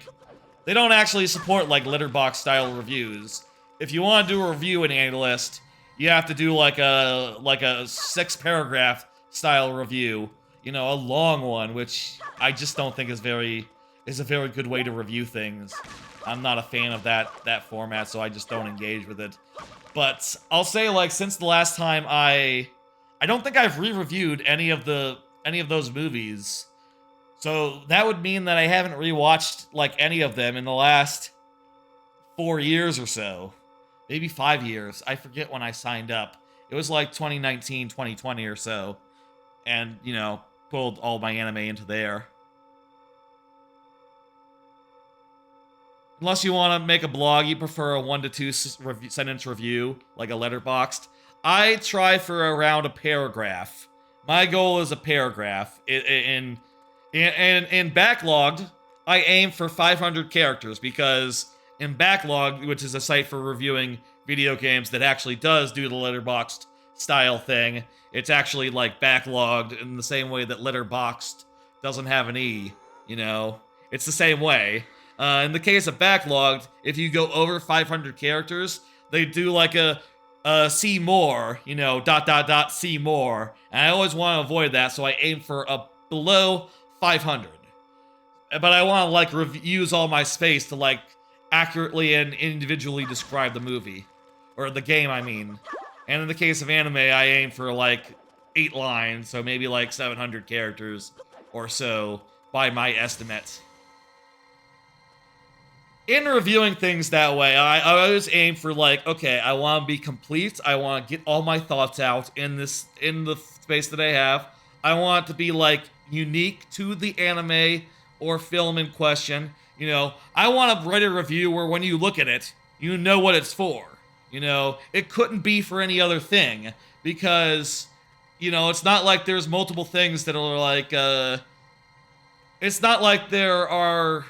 they don't actually support, like, letterbox style reviews. If you want to do a review in AniList, you have to do, like a 6-paragraph style review. You know, a long one, which I just don't think is a very good way to review things. I'm not a fan of that format, so I just don't engage with it. But I'll say, like, since the last time I don't think I've re-reviewed any of those movies. So that would mean that I haven't rewatched, like, any of them in the last 4 years or so. Maybe 5 years. I forget when I signed up. It was like 2019, 2020 or so. And, you know, pulled all my anime into there. Unless you want to make a blog, you prefer a 1 to 2 sentence review, like a letterboxed. I try for around a paragraph. My goal is a paragraph. In Backlogged, I aim for 500 characters because in Backlogged, which is a site for reviewing video games that actually does do the letterboxed style thing, it's actually like backlogged in the same way that letterboxed doesn't have an E, you know? It's the same way. In the case of Backlogged, if you go over 500 characters, they do like a see more, you know, ... see more. And I always want to avoid that, so I aim for a below 500. But I want to, like, use all my space to, like, accurately and individually describe the movie. Or the game, I mean. And in the case of anime, I aim for, like, 8 lines, so maybe, like, 700 characters or so, by my estimate. In reviewing things that way, I always aim for, like, okay, I want to be complete. I want to get all my thoughts out in the space that I have. I want it to be, like, unique to the anime or film in question. You know, I want to write a review where when you look at it, you know what it's for. You know, it couldn't be for any other thing because, you know, it's not like there's multiple things that are, like, it's not like there are.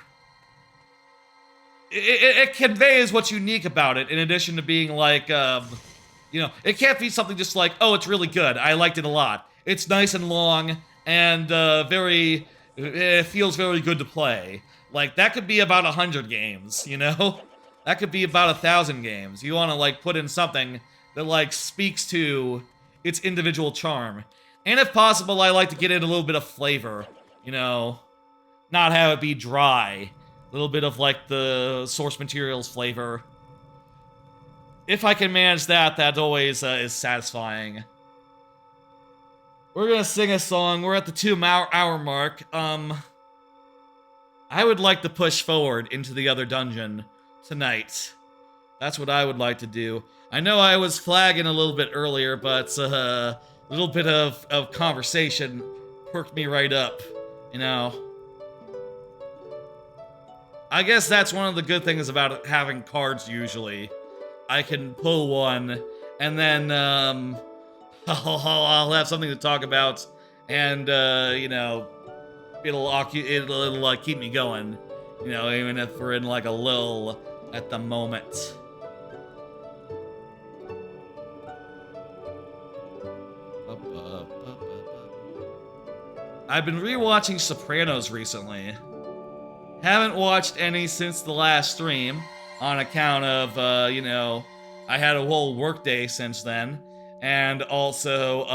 It conveys what's unique about it, in addition to being like, it can't be something just like, oh, it's really good. I liked it a lot. It's nice and long and it feels very good to play. Like, that could be about 100 games, you know? That could be about 1,000 games. You want to, like, put in something that, like, speaks to its individual charm. And if possible, I like to get in a little bit of flavor, you know? Not have it be dry. A little bit of, like, the source material's flavor. If I can manage that, that always is satisfying. We're gonna sing a song. We're at the 2-hour mark. I would like to push forward into the other dungeon tonight. That's what I would like to do. I know I was flagging a little bit earlier, but a little bit of conversation perked me right up, you know? I guess that's one of the good things about having cards usually. I can pull one, and then, I'll have something to talk about, and, it'll keep me going, you know, even if we're in, like, a lull at the moment. I've been rewatching Sopranos recently. Haven't watched any since the last stream, on account of, I had a whole work day since then, and also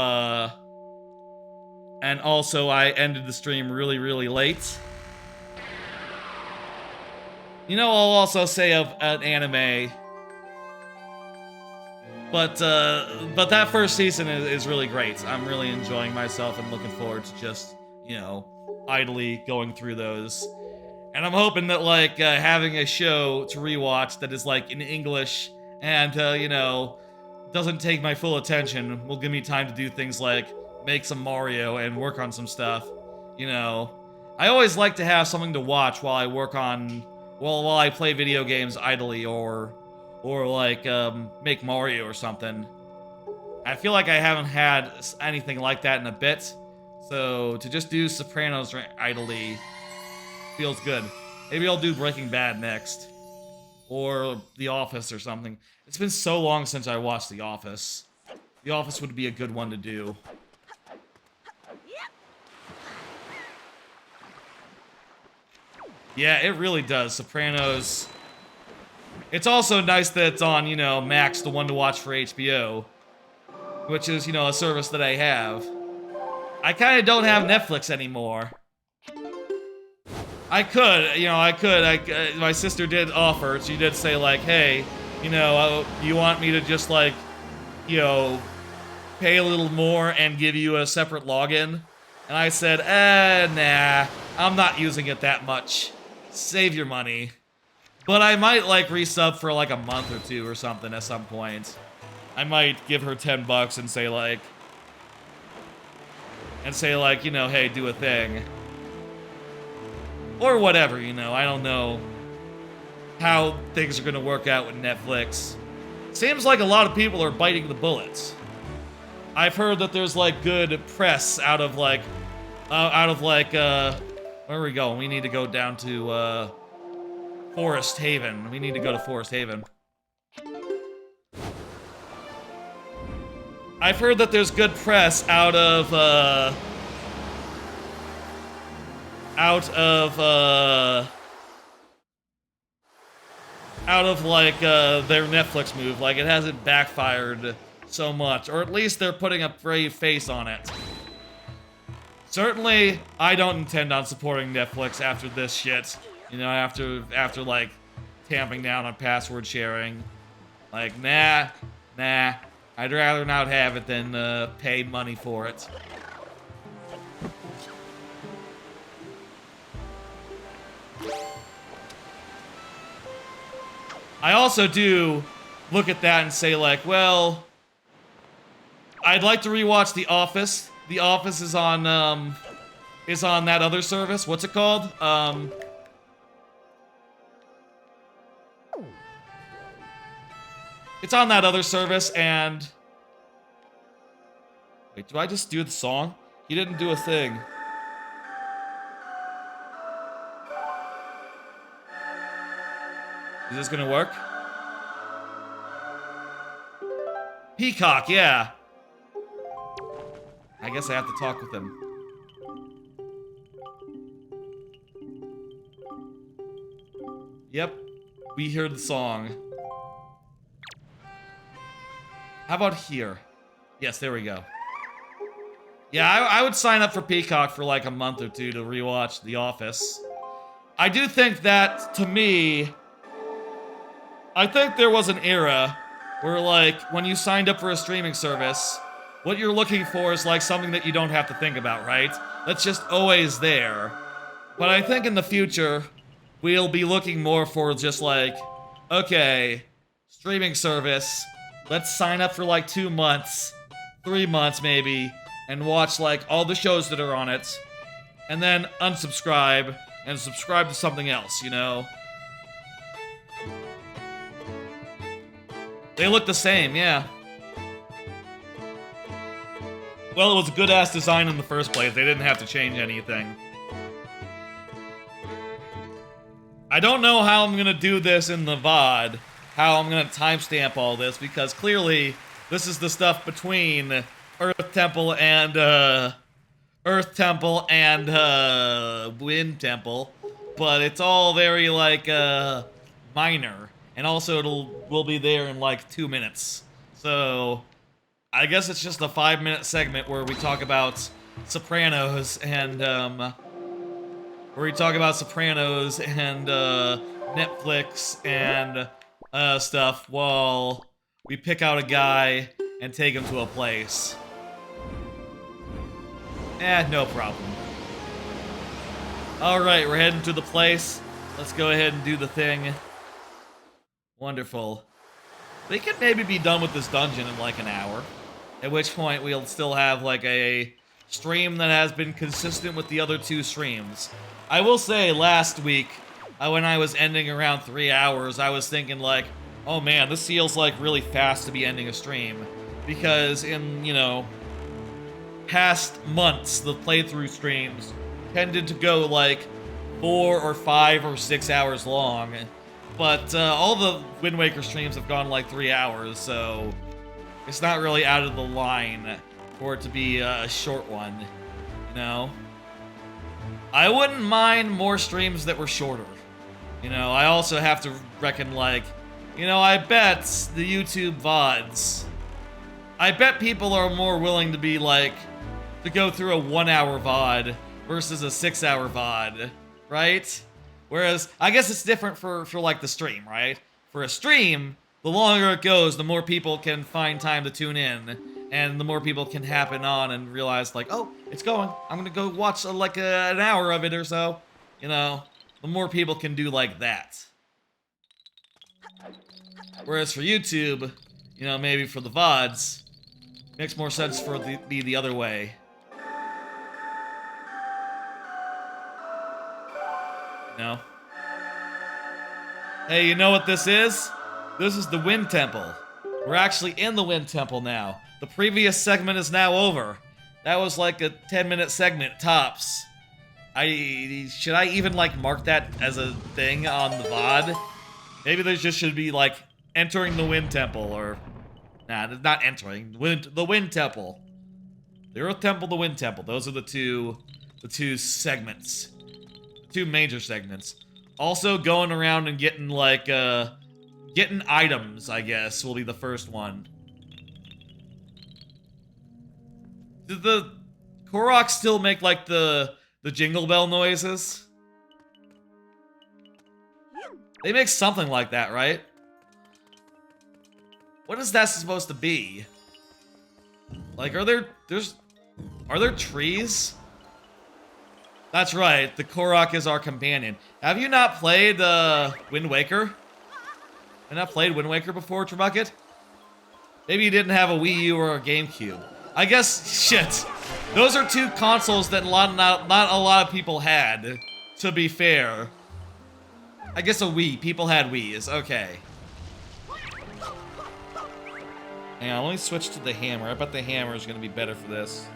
I ended the stream really, really late. You know, I'll also say of an anime, but that first season is really great. I'm really enjoying myself and looking forward to just, idly going through those. And I'm hoping that, like, having a show to rewatch that is, like, in English and, doesn't take my full attention will give me time to do things like make some Mario and work on some stuff, I always like to have something to watch while I work on, while I play video games idly or like, make Mario or something. I feel like I haven't had anything like that in a bit, so to just do Sopranos idly feels good. Maybe I'll do Breaking Bad next. Or The Office or something. It's been so long since I watched The Office. The Office would be a good one to do. Yeah, it really does. Sopranos. It's also nice that it's on, Max, the one to watch for HBO. Which is, a service that I have. I kind of don't have Netflix anymore. I could, my sister did offer, she did say, like, hey, you want me to just, like, pay a little more and give you a separate login? And I said, nah, I'm not using it that much. Save your money. But I might, like, resub for, like, a month or two or something at some point. I might give her $10 and say, like, hey, do a thing. Or whatever, I don't know how things are gonna work out with Netflix. Seems like a lot of people are biting the bullets. I've heard that there's, like, good press out of, where are we going? We need to go down to, Forest Haven. We need to go to Forest Haven. I've heard that there's good press out of, their Netflix move. Like, it hasn't backfired so much, or at least they're putting a brave face on it. Certainly, I don't intend on supporting Netflix after this shit. After like, tamping down on password sharing. Like, nah. I'd rather not have it than, pay money for it. I also do look at that and say, like, well, I'd like to rewatch The Office. The Office is on that other service. What's it called? It's on that other service, and... Wait, do I just do the song? He didn't do a thing. Is this gonna work? Peacock, yeah. I guess I have to talk with him. Yep, we hear the song. How about here? Yes, there we go. Yeah, I would sign up for Peacock for like a month or two to rewatch The Office. I do think that, to me, I think there was an era where, like, when you signed up for a streaming service, what you're looking for is, like, something that you don't have to think about, right? That's just always there. But I think in the future, we'll be looking more for just, like, okay, streaming service, let's sign up for, like, 2 months, 3 months maybe, and watch, like, all the shows that are on it, and then unsubscribe, and subscribe to something else, you know? They look the same, yeah. Well, it was a good-ass design in the first place. They didn't have to change anything. I don't know how I'm gonna do this in the VOD, how I'm gonna timestamp all this, because clearly this is the stuff between Earth Temple and Wind Temple, but it's all very, like, minor. And also, will be there in, like, 2 minutes. So, I guess it's just a 5-minute segment where we talk about Sopranos and, Netflix and, stuff while we pick out a guy and take him to a place. No problem. Alright, we're heading to the place. Let's go ahead and do the thing. Wonderful. They could maybe be done with this dungeon in like an hour. At which point we'll still have like a stream that has been consistent with the other 2 streams. I will say last week, when I was ending around 3 hours, I was thinking like, oh man, this feels like really fast to be ending a stream. Because in, you know, past months, the playthrough streams tended to go like 4 or 5 or 6 hours long. But all the Wind Waker streams have gone like 3 hours, so it's not really out of the line for it to be a short one, you know? I wouldn't mind more streams that were shorter. You know, I also have to reckon, like, you know, I bet the YouTube VODs, I bet people are more willing to be, like, to go through a 1-hour VOD versus a 6-hour VOD, right? Whereas, I guess it's different for like, the stream, right? For a stream, the longer it goes, the more people can find time to tune in, and the more people can happen on and realize, like, oh, it's going. I'm gonna go watch, like, an hour of it or so. You know, the more people can do like that. Whereas for YouTube, you know, maybe for the VODs, makes more sense for it to be the other way. No. Hey, you know what this is? This is the Wind Temple. We're actually in the Wind Temple now. The previous segment is now over. That was like a 10-minute segment, tops. Should I even, like, mark that as a thing on the VOD? Maybe there just should be, like, entering the Wind Temple, or... Nah, not entering. The Wind Temple. The Earth Temple, the Wind Temple. Those are the two segments. 2 major segments. Also, going around and getting, like, getting items, I guess, will be the first one. Did the Korok still make, like, the jingle bell noises? They make something like that, right? What is that supposed to be? Like, are there trees? That's right, the Korok is our companion. Have you not played, Wind Waker? Have you not played Wind Waker before, Trebucket? Maybe you didn't have a Wii U or a GameCube. I guess, shit. Those are 2 consoles that not a lot of people had, to be fair. I guess a Wii. People had Wii's. Okay. Hang on, let me switch to the hammer. I bet the hammer is going to be better for this.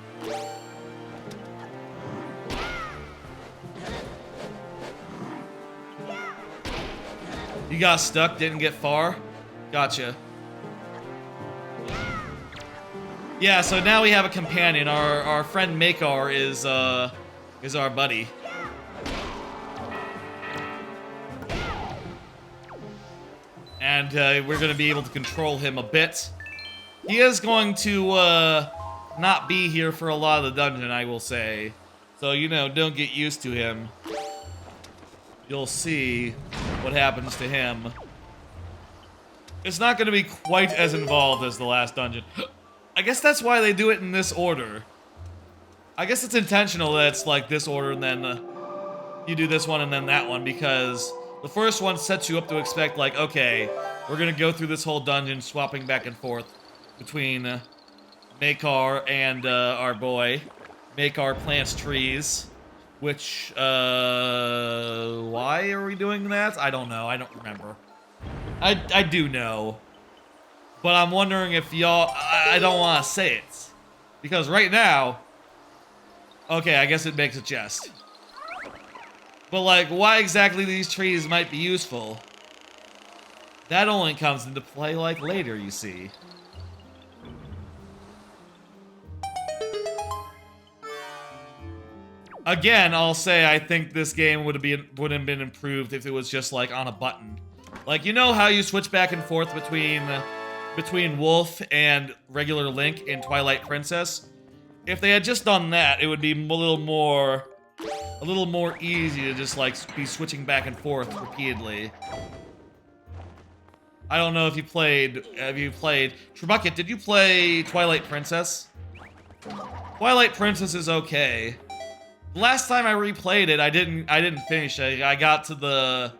You You got stuck, didn't get far? Gotcha. Yeah, so now we have a companion. Our friend Makar is our buddy. And we're gonna be able to control him a bit. He is going to not be here for a lot of the dungeon, I will say. So, you know, don't get used to him. You'll see what happens to him. It's not going to be quite as involved as the last dungeon. I guess that's why they do it in this order. I guess it's intentional that it's like this order and then you do this one and then that one, because the first one sets you up to expect, like, okay, we're going to go through this whole dungeon swapping back and forth between Makar and our boy. Makar plants trees, which, why are we doing that? I don't know. I don't remember. I do know. But I'm wondering if y'all... I don't want to say it. Because right now... Okay, I guess it makes a chest. But, like, why exactly these trees might be useful? That only comes into play, like, later, you see. Again, I'll say I think this game would have been improved if it was just, like, on a button. Like, you know how you switch back and forth between Wolf and regular Link in Twilight Princess? If they had just done that, it would be a little more easy to just, like, be switching back and forth repeatedly. I don't know if you played... Have you played... Trebucket, did you play Twilight Princess? Twilight Princess is okay. Last time I replayed it, I didn't finish. I got to the...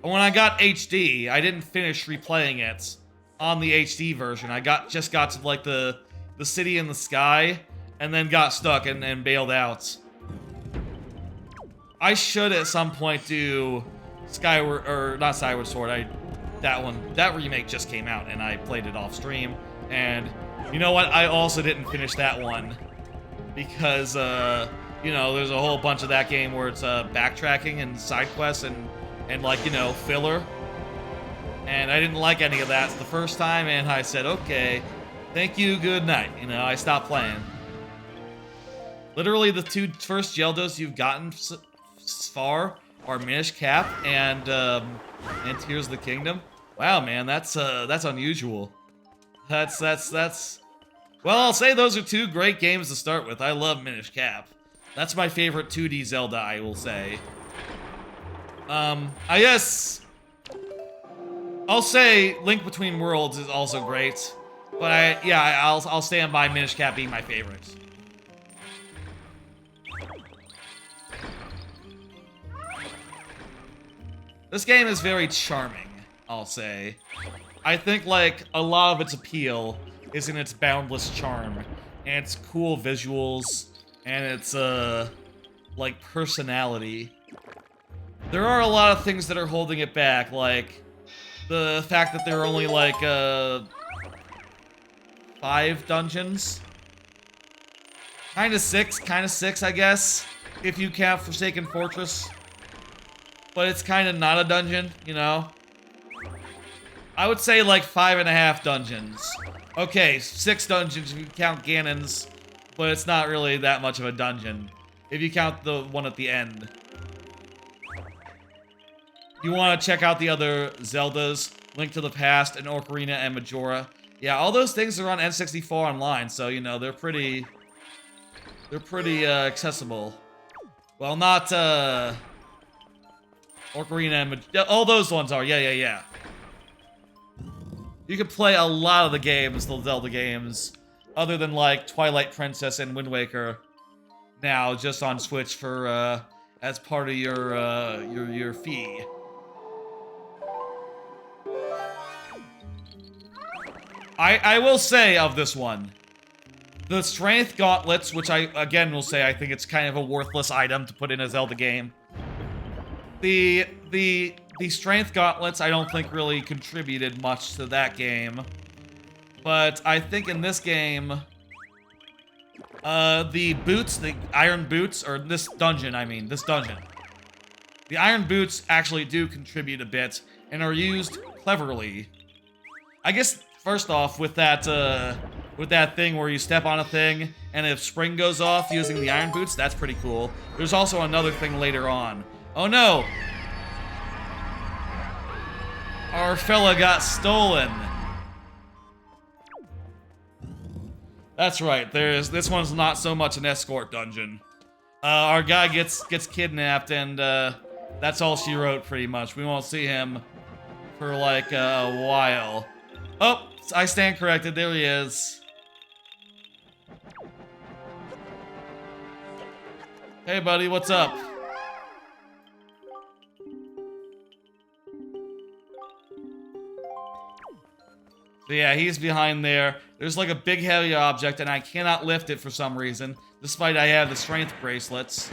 When I got HD, I didn't finish replaying it on the HD version. I just got to, like, the city in the sky, and then got stuck and bailed out. I should at some point do Skyward... Or, not Skyward Sword, that remake just came out, and I played it off stream. And, you know what? I also didn't finish that one. Because, you know, there's a whole bunch of that game where it's backtracking and side quests and like, you know, filler. And I didn't like any of that the first time, and I said, okay, thank you, good night. You know, I stopped playing. Literally, the two first Geldos you've gotten far are Minish Cap and Tears of the Kingdom. Wow, man, that's unusual. That's... Well, I'll say those are two great games to start with. I love Minish Cap. That's my favorite 2D Zelda, I will say. I guess... I'll say Link Between Worlds is also great. But I'll stand by Minish Cap being my favorite. This game is very charming, I'll say. I think, like, a lot of its appeal is in its boundless charm. And its cool visuals. And its, like, personality. There are a lot of things that are holding it back, like the fact that there are only, like, 5 dungeons. Kinda six, I guess, if you count Forsaken Fortress. But it's kinda not a dungeon, you know? I would say, like, 5.5 dungeons. Okay, 6 dungeons if you count Ganon's, but it's not really that much of a dungeon, if you count the one at the end. You want to check out the other Zeldas, Link to the Past, and Ocarina and Majora. Yeah, all those things are on N64 Online, so, you know, they're pretty accessible. Well, not, Ocarina and Majora. All those ones are, yeah. You can play a lot of the games, the Zelda games, other than, like, Twilight Princess and Wind Waker, now, just on Switch for, as part of your fee. I will say of this one, the Strength Gauntlets, which I, again, will say I think it's kind of a worthless item to put in a Zelda game. The Strength Gauntlets I don't think really contributed much to that game. But I think in this game, the boots, the iron boots, or this dungeon, The iron boots actually do contribute a bit and are used cleverly. I guess first off, with that thing where you step on a thing and if spring goes off using the iron boots, that's pretty cool. There's also another thing later on. Oh no! Our fella got stolen. That's right. This one's not so much an escort dungeon. Our guy gets kidnapped, and that's all she wrote, pretty much. We won't see him for like a while. Oh, I stand corrected. There he is. Hey, buddy, what's up? So yeah, he's behind there. There's like a big heavy object, and I cannot lift it for some reason, despite I have the strength bracelets.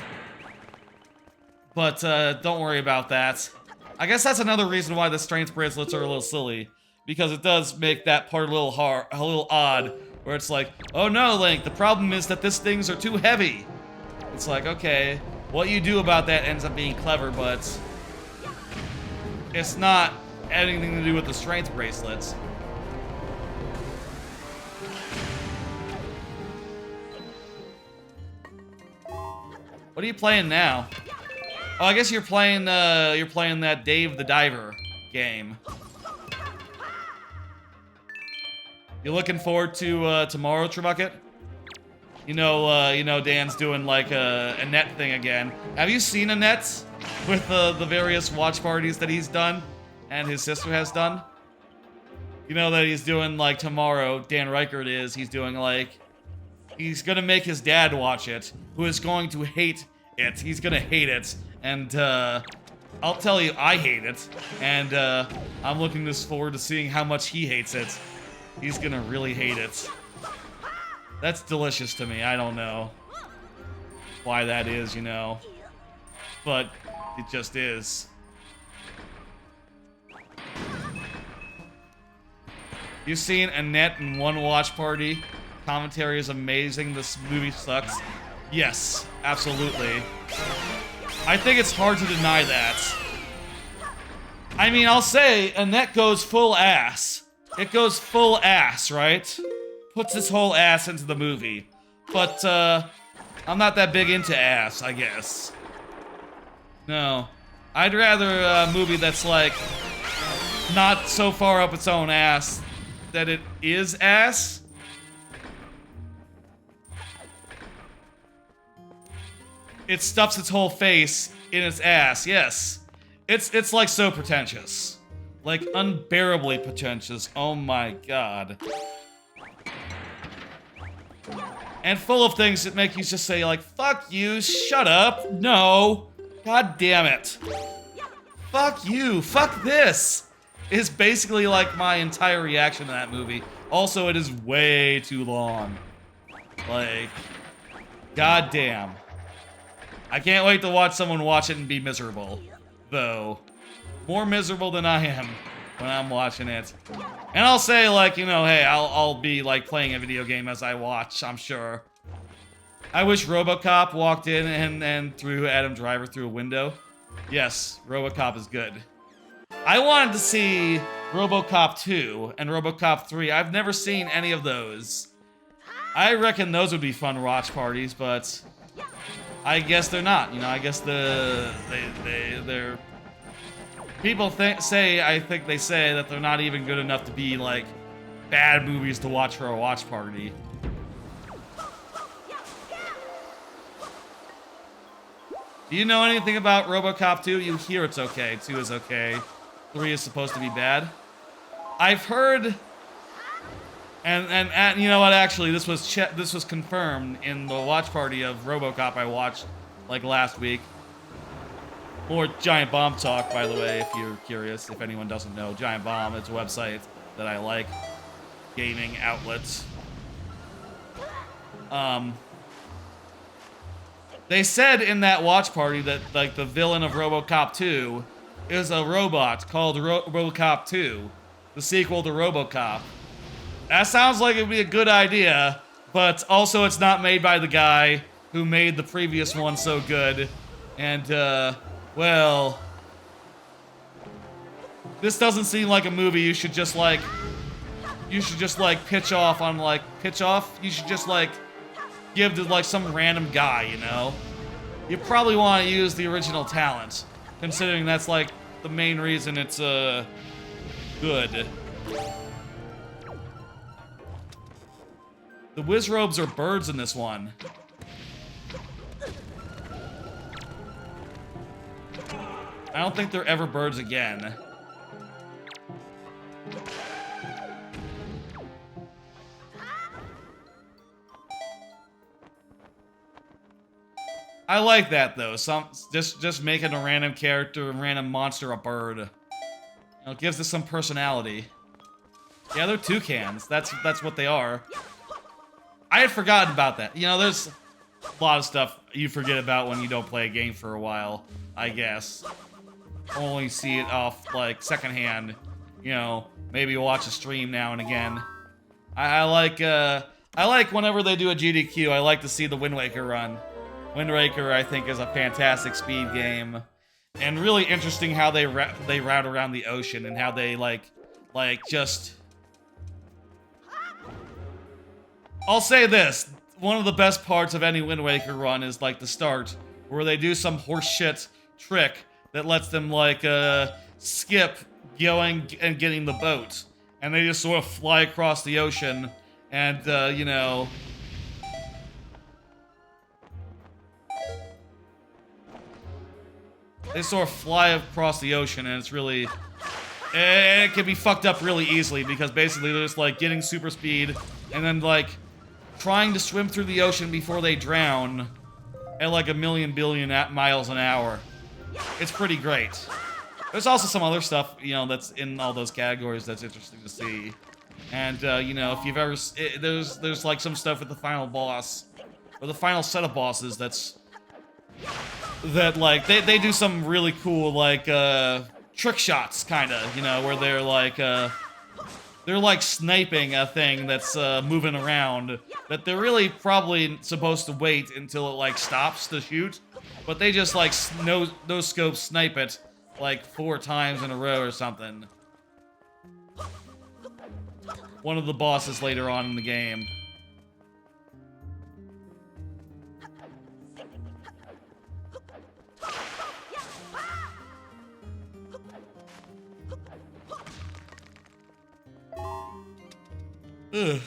But don't worry about that. I guess that's another reason why the strength bracelets are a little silly, because it does make that part a little odd, where it's like, oh no, Link, the problem is that these things are too heavy. It's like, okay, what you do about that ends up being clever, but it's not anything to do with the strength bracelets. What are you playing now? Oh, I guess you're playing that Dave the Diver game. You looking forward to tomorrow, Trebucket? You know Dan's doing like a net thing again. Have you seen Annette with the various watch parties that he's done and his sister has done? You know that he's doing like tomorrow, Dan Reichert is, he's doing like, he's gonna make his dad watch it, who is going to hate it. He's gonna hate it, and I'll tell you, I hate it, and I'm looking forward to seeing how much he hates it. He's gonna really hate it. That's delicious to me. I don't know why that is, you know, but it just is. You've seen Annette in one watch party. Commentary is amazing. This movie sucks. Yes, absolutely. I think it's hard to deny that. I mean, I'll say Annette goes full ass. It goes full ass, right? Puts his whole ass into the movie. But, I'm not that big into ass, I guess. No. I'd rather a movie that's, like, not so far up its own ass that it is ass. It stuffs its whole face in its ass, yes. It's like so pretentious. Like unbearably pretentious, oh my god. And full of things that make you just say like, fuck you, shut up, no, god damn it. Fuck you, fuck this, is basically like my entire reaction to that movie. Also, it is way too long. Like, god damn. I can't wait to watch someone watch it and be miserable. Though, more miserable than I am when I'm watching it. And I'll say, like, you know, hey, I'll be, like, playing a video game as I watch, I'm sure. I wish RoboCop walked in and threw Adam Driver through a window. Yes, RoboCop is good. I wanted to see RoboCop 2 and RoboCop 3. I've never seen any of those. I reckon those would be fun watch parties, but I guess they're not. You know, I guess they're people say I think they say that they're not even good enough to be like bad movies to watch for a watch party. Do you know anything about RoboCop 2? You hear it's okay. 2 is okay. 3 is supposed to be bad. I've heard, and you know what? Actually, this was confirmed in the watch party of RoboCop I watched like last week. More Giant Bomb talk, by the way, if you're curious. If anyone doesn't know, Giant Bomb, it's a website that I like, gaming outlets. They said in that watch party that like the villain of RoboCop 2 is a robot called RoboCop 2, the sequel to RoboCop. That sounds like it would be a good idea, but also it's not made by the guy who made the previous one so good, and Well, this doesn't seem like a movie you should just like pitch off on pitch off. You should just like give to like some random guy, you know? You probably want to use the original talent, considering that's like the main reason it's good. The Wizrobes are birds in this one. I don't think they're ever birds again. I like that though. Just making a random character, a random monster, a bird. You know, it gives this some personality. Yeah, they're toucans. That's what they are. I had forgotten about that. You know, there's a lot of stuff you forget about when you don't play a game for a while, I guess. Only see it off, like, secondhand. You know, maybe watch a stream now and again. I like whenever they do a GDQ, I like to see the Wind Waker run. Wind Waker, I think, is a fantastic speed game. And really interesting how they route around the ocean and how they, just... I'll say this, one of the best parts of any Wind Waker run is, like, the start, where they do some horseshit trick that lets them, like, skip going and getting the boat. And they just sort of fly across the ocean, and, you know... They sort of fly across the ocean, and it's really... It can be fucked up really easily, because basically they're just, like, getting super speed, and then, like, trying to swim through the ocean before they drown at, like, 1,000,000 billion miles an hour. It's pretty great. There's also some other stuff, you know, that's in all those categories that's interesting to see. And, you know, if you've ever... There's, like, some stuff with the final boss, or the final set of bosses that's... That, like, they do some really cool, like, trick shots, kinda, you know, where they're, like, sniping a thing that's, moving around, that they're really probably supposed to wait until it, like, stops to shoot, but they just, like, no-scope snipe it, like, 4 times in a row or something. One of the bosses later on in the game. Ugh.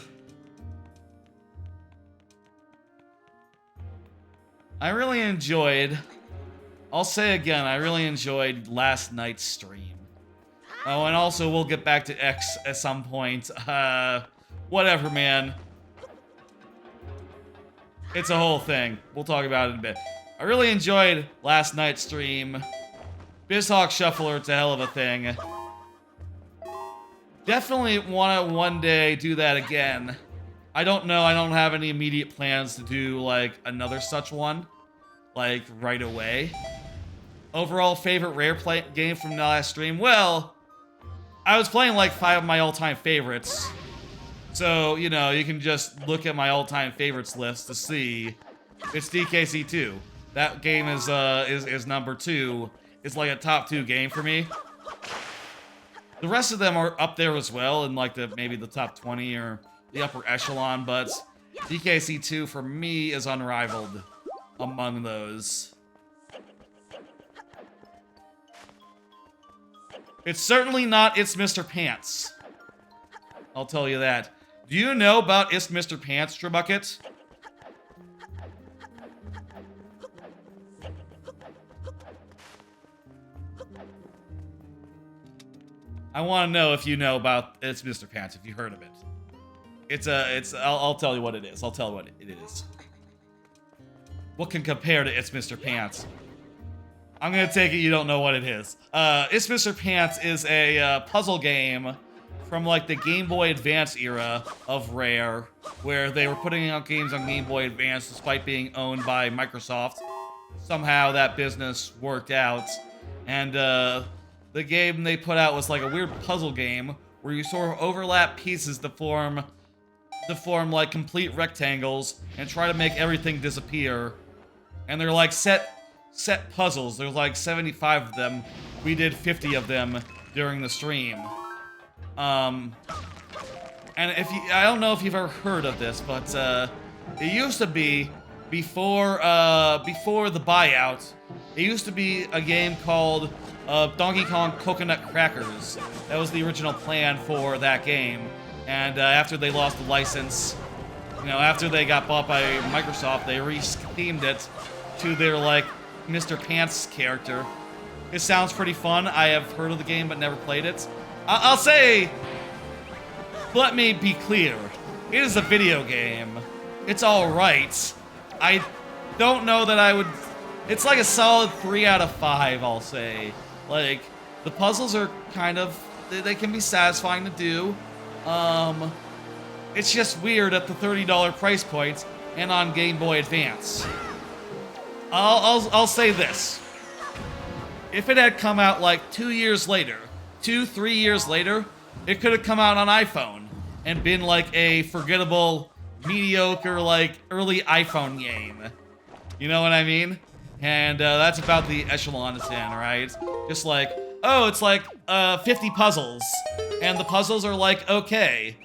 I really enjoyed... I'll say again, I really enjoyed last night's stream. Oh, and also we'll get back to X at some point. Whatever, man. It's a whole thing. We'll talk about it in a bit. I really enjoyed last night's stream. BizHawk Shuffler, it's a hell of a thing. Definitely want to one day do that again. I don't know, I don't have any immediate plans to do, like, another such one. Like, right away. Overall favorite Rare game from the last stream? Well, I was playing, like, 5 of my all-time favorites. So, you know, you can just look at my all-time favorites list to see. It's DKC2. That game is number 2. It's like a top 2 game for me. The rest of them are up there as well, in like maybe the top 20 or the upper echelon, but DKC2 for me is unrivaled among those. It's certainly not It's Mr. Pants. I'll tell you that. Do you know about It's Mr. Pants, Trebucket? I want to know if you know about It's Mr. Pants, if you heard of it. I'll tell you what it is. I'll tell you what it is. What can compare to It's Mr. Pants? I'm gonna take it you don't know what it is. It's Mr. Pants is a puzzle game from like the Game Boy Advance era of Rare, where they were putting out games on Game Boy Advance despite being owned by Microsoft. Somehow that business worked out, and the game they put out was like a weird puzzle game where you sort of overlap pieces to form like complete rectangles and try to make everything disappear. And they're like set set puzzles. There's like 75 of them. We did 50 of them during the stream. And I don't know if you've ever heard of this, but it used to be before the buyout. It used to be a game called Donkey Kong Coconut Crackers. That was the original plan for that game. And after they lost the license, you know, after they got bought by Microsoft, they re-themed it to their, like, Mr. Pants character. It sounds pretty fun. I have heard of the game but never played it. I'll say, let me be clear. It is a video game. It's alright. I don't know that I would... It's like a solid 3 out of 5, I'll say. Like, the puzzles are kind of... They can be satisfying to do. It's just weird at the $30 price point and on Game Boy Advance. I'll say this. If it had come out like 2 years later, 3 years later, it could have come out on iPhone and been like a forgettable, mediocre, like early iPhone game. You know what I mean? And that's about the echelon it's in, right? Just like, oh, it's like 50 puzzles, and the puzzles are like okay.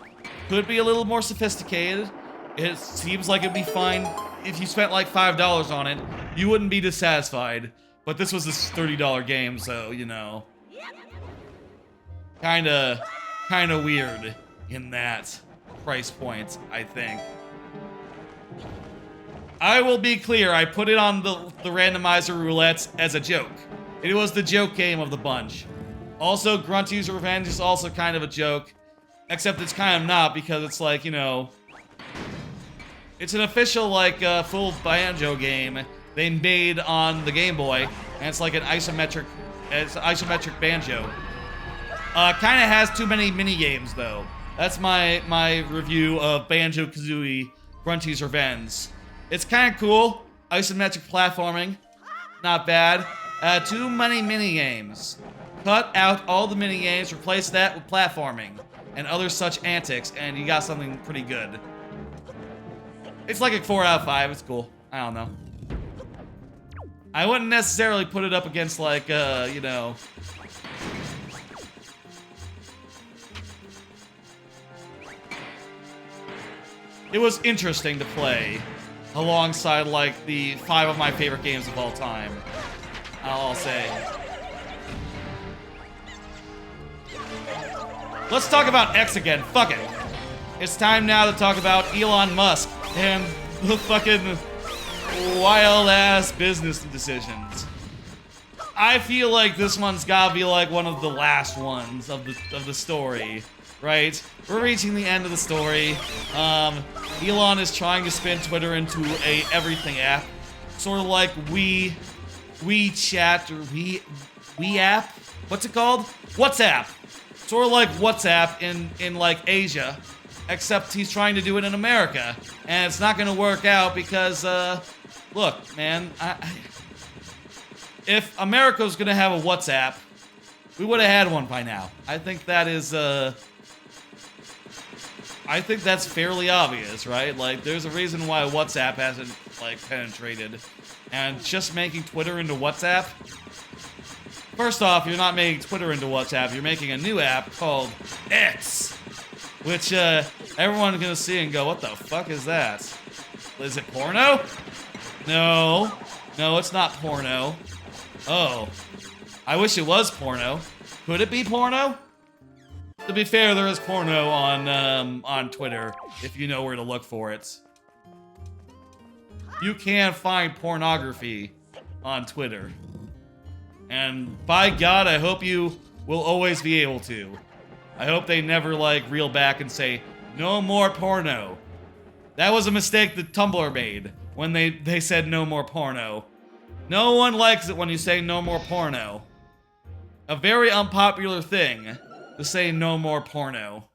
Could be a little more sophisticated. It seems like it'd be fine if you spent like $5 on it. You wouldn't be dissatisfied. But this was this $30 game, so you know, kinda weird in that price point, I think. I will be clear. I put it on the randomizer roulette as a joke. It was the joke game of the bunch. Also, Grunty's Revenge is also kind of a joke. Except it's kind of not, because it's like, you know... It's an official, like, full banjo game they made on the Game Boy. And it's like an isometric banjo. Kind of has too many mini-games, though. That's my review of Banjo-Kazooie Grunty's Revenge. It's kind of cool. Isometric platforming. Not bad. Too many mini-games. Cut out all the mini-games, replace that with platforming and other such antics, and you got something pretty good. It's like a 4 out of 5. It's cool. I don't know. I wouldn't necessarily put it up against, like, you know... It was interesting to play alongside, like, the 5 of my favorite games of all time. I'll say. Let's talk about X again. Fuck it. It's time now to talk about Elon Musk and the fucking wild-ass business decisions. I feel like this one's gotta be like one of the last ones of the story, right? We're reaching the end of the story. Elon is trying to spin Twitter into a everything app, sort of like WeChat or We app. What's it called? WhatsApp. Sort of like WhatsApp in like Asia, except he's trying to do it in America, and it's not gonna work out because look, man, if America was gonna have a WhatsApp, we would have had one by now. I think that is I think that's fairly obvious, right? Like, there's a reason why WhatsApp hasn't, like, penetrated. And just making Twitter into WhatsApp? First off, you're not making Twitter into WhatsApp. You're making a new app called X, which, everyone's gonna see and go, what the fuck is that? Is it porno? No. No, it's not porno. Oh. I wish it was porno. Could it be porno? To be fair, there is porno on Twitter, if you know where to look for it. You can find pornography on Twitter. And by God, I hope you will always be able to. I hope they never, like, reel back and say, no more porno. That was a mistake that Tumblr made when they said no more porno. No one likes it when you say no more porno. A very unpopular thing to say no more porno.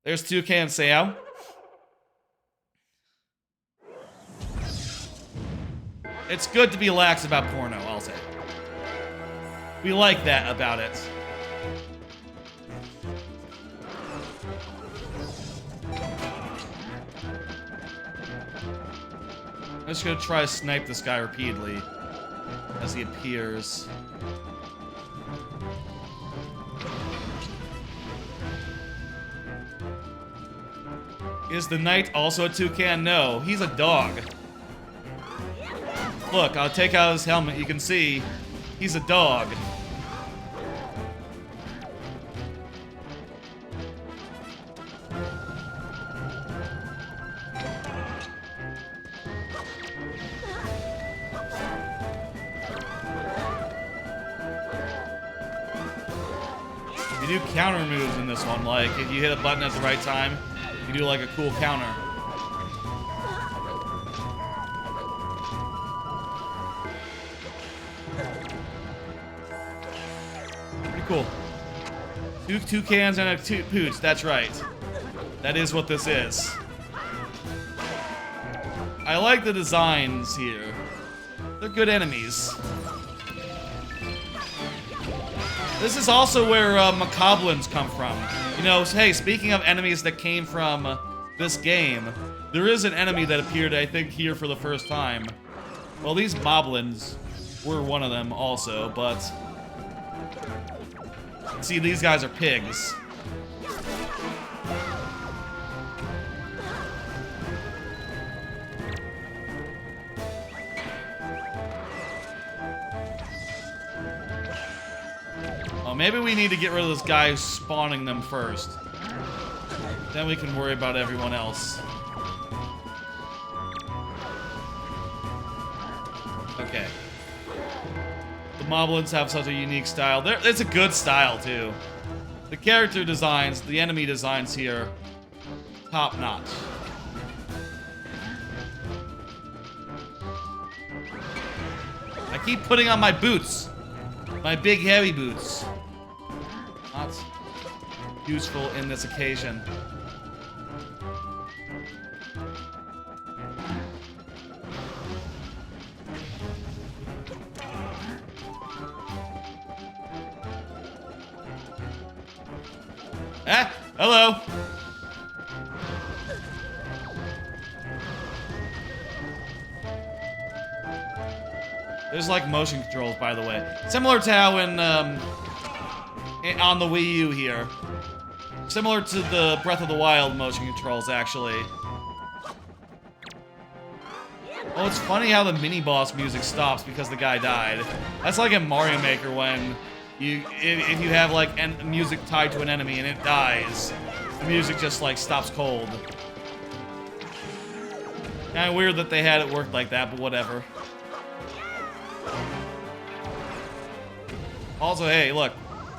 There's Toucan and Sao. It's good to be lax about porno, I'll say. We like that about it. I'm just gonna try to snipe this guy repeatedly as he appears. Is the knight also a toucan? No, he's a dog. Look, I'll take out his helmet. You can see he's a dog. You do counter moves in this one, like if you hit a button at the right time, you do like a cool counter. Pretty cool. Two toucans and a pooch, that's right. That is what this is. I like the designs here. They're good enemies. This is also where macablins come from. You know, hey, speaking of enemies that came from this game, there is an enemy that appeared, I think, here for the first time. Well, these moblins were one of them also, but... See, these guys are pigs. Maybe we need to get rid of this guy who's spawning them first. Then we can worry about everyone else. Okay. The moblins have such a unique style. It's a good style, too. The character designs, the enemy designs here, top notch. I keep putting on my boots. My big heavy boots. Not useful in this occasion. Ah, hello. There's like motion controls, by the way. Similar to how in, on the Wii U here. Similar to the Breath of the Wild motion controls, actually. Oh, it's funny how the mini-boss music stops because the guy died. That's like in Mario Maker when if you have like music tied to an enemy and it dies, the music just like stops cold. Kinda weird that they had it work like that, but whatever. Also, hey, look.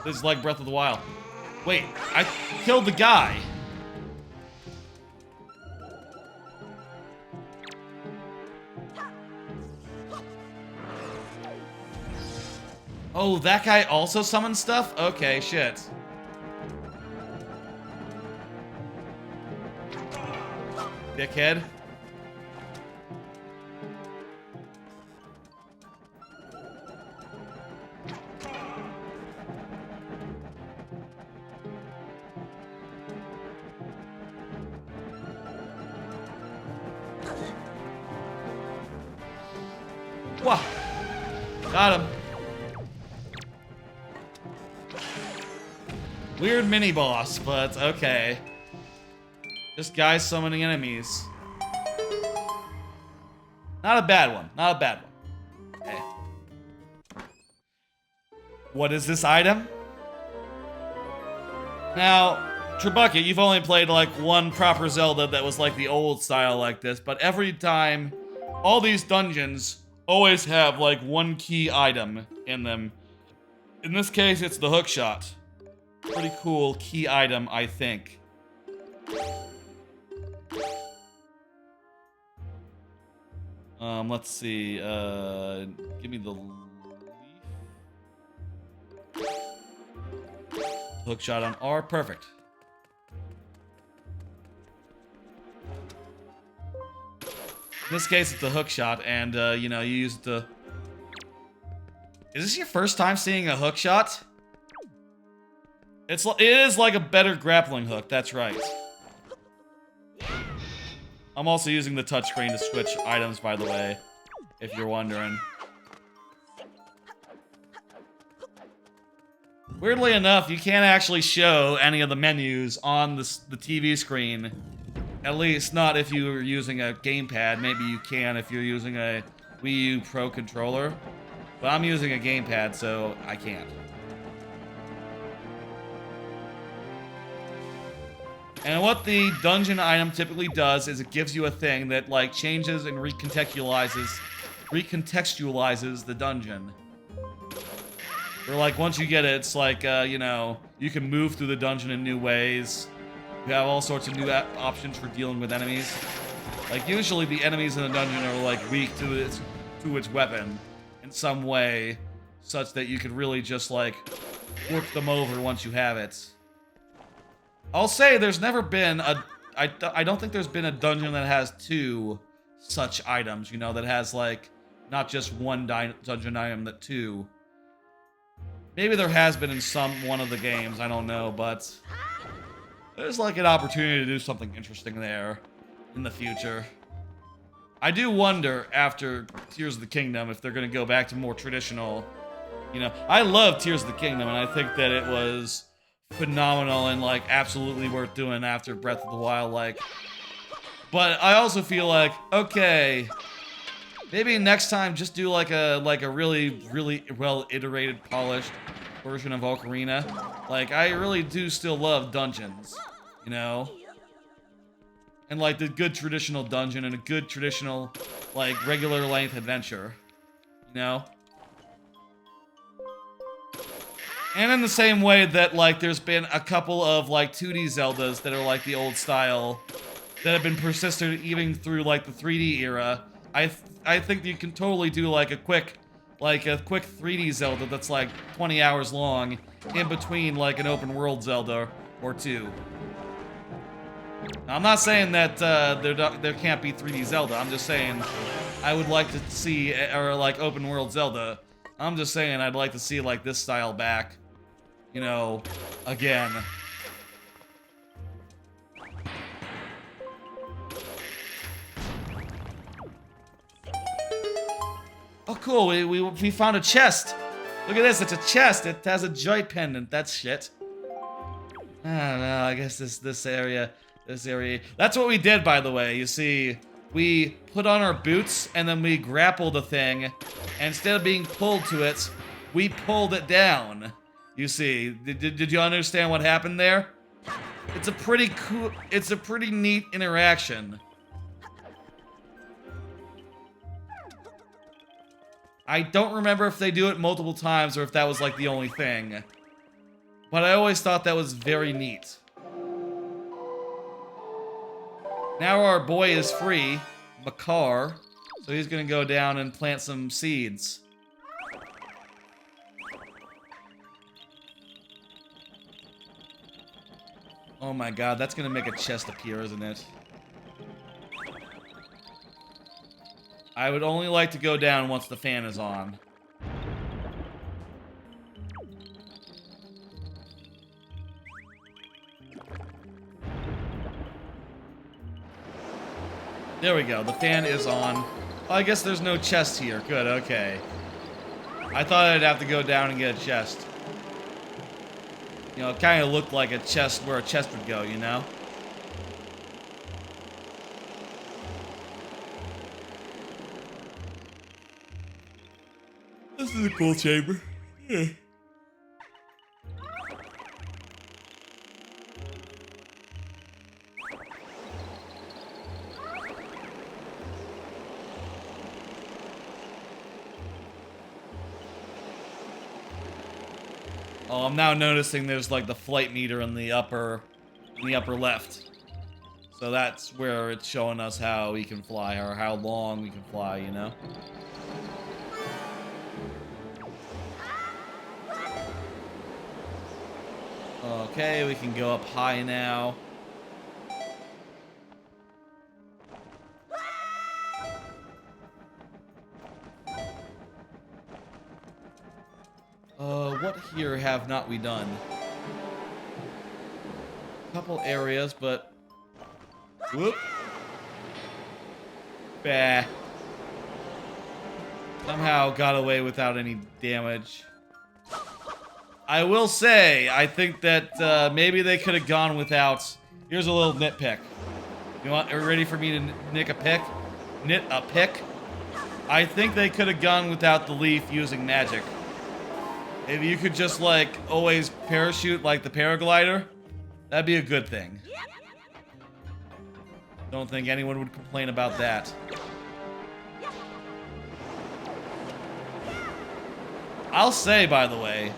This is like Breath of the Wild. Wait, I killed the guy. Oh, that guy also summoned stuff? Okay, shit. Dickhead. Wah! Got him. Weird mini-boss, but okay. Just guys summoning enemies. Not a bad one. Not a bad one. Okay. What is this item? Now, Trebucket, you've only played like one proper Zelda that was like the old style like this, but every time, all these dungeons always have like one key item in them. In this case, it's the hookshot. Pretty cool key item, I think. Let's see. Give me the leaf. Hookshot on R. Perfect. In this case, it's a hookshot, and, you know, you use it to... Is this your first time seeing a hookshot? It is like a better grappling hook, that's right. I'm also using the touchscreen to switch items, by the way, if you're wondering. Weirdly enough, you can't actually show any of the menus on the TV screen. At least not if you're using a gamepad. Maybe you can if you're using a Wii U Pro controller. But I'm using a gamepad, so I can't. And what the dungeon item typically does is it gives you a thing that, like, changes and recontextualizes the dungeon. Or, like, once you get it, it's like, you know, you can move through the dungeon in new ways. You have all sorts of new options for dealing with enemies. Like, usually the enemies in the dungeon are, like, weak to its weapon in some way, such that you could really just, like, work them over once you have it. I'll say there's never been I don't think there's been a dungeon that has two such items, you know, that has, like, not just one dungeon item, but two. Maybe there has been in one of the games, I don't know, but there's, like, an opportunity to do something interesting there in the future. I do wonder, after Tears of the Kingdom, if they're going to go back to more traditional, you know. I love Tears of the Kingdom, and I think that it was phenomenal and, like, absolutely worth doing after Breath of the Wild, like. But I also feel like, okay, maybe next time just do like a really, really well iterated, polished version of Ocarina. Like, I really do still love dungeons, you know? And, like, the good traditional dungeon and a good traditional, like, regular length adventure, you know? And in the same way that, like, there's been a couple of, like, 2D Zeldas that are, like, the old style that have been persistent even through, like, the 3D era. I think you can totally do, like, a quick 3D Zelda that's, like, 20 hours long in between, like, an open world Zelda or two. Now, I'm not saying that there can't be 3D Zelda. I'm just saying I would like to see, or, like, open world Zelda. I'm just saying I'd like to see, like, this style back, you know, again. Oh, cool, we found a chest. Look at this, it's a chest. It has a joy pendant. That's shit. I don't know, I guess this area. That's what we did, by the way. You see, we put on our boots, and then we grappled the thing, and instead of being pulled to it, we pulled it down. You see, did you understand what happened there? It's a pretty cool, it's a pretty neat interaction. I don't remember if they do it multiple times or if that was, like, the only thing. But I always thought that was very neat. Now our boy is free, Makar, so he's gonna go down and plant some seeds. Oh my god, that's gonna make a chest appear, isn't it? I would only like to go down once the fan is on. There we go, the fan is on. Oh, I guess there's no chest here. Good, okay. I thought I'd have to go down and get a chest. You know, it kind of looked like a chest where a chest would go, you know? This is a cool chamber. Yeah. Oh, I'm now noticing there's, like, the flight meter in the upper left. So that's where it's showing us how we can fly, or how long we can fly, you know? Okay, we can go up high now. What here have not we done? Couple areas, but... Whoop! Bah. Somehow got away without any damage. I will say, I think that maybe they could have gone without... Here's a little nitpick. You want? Are you ready for me to nit a pick? I think they could have gone without the leaf using magic. If you could just, like, always parachute like the paraglider, that'd be a good thing. Don't think anyone would complain about that. I'll say, by the way,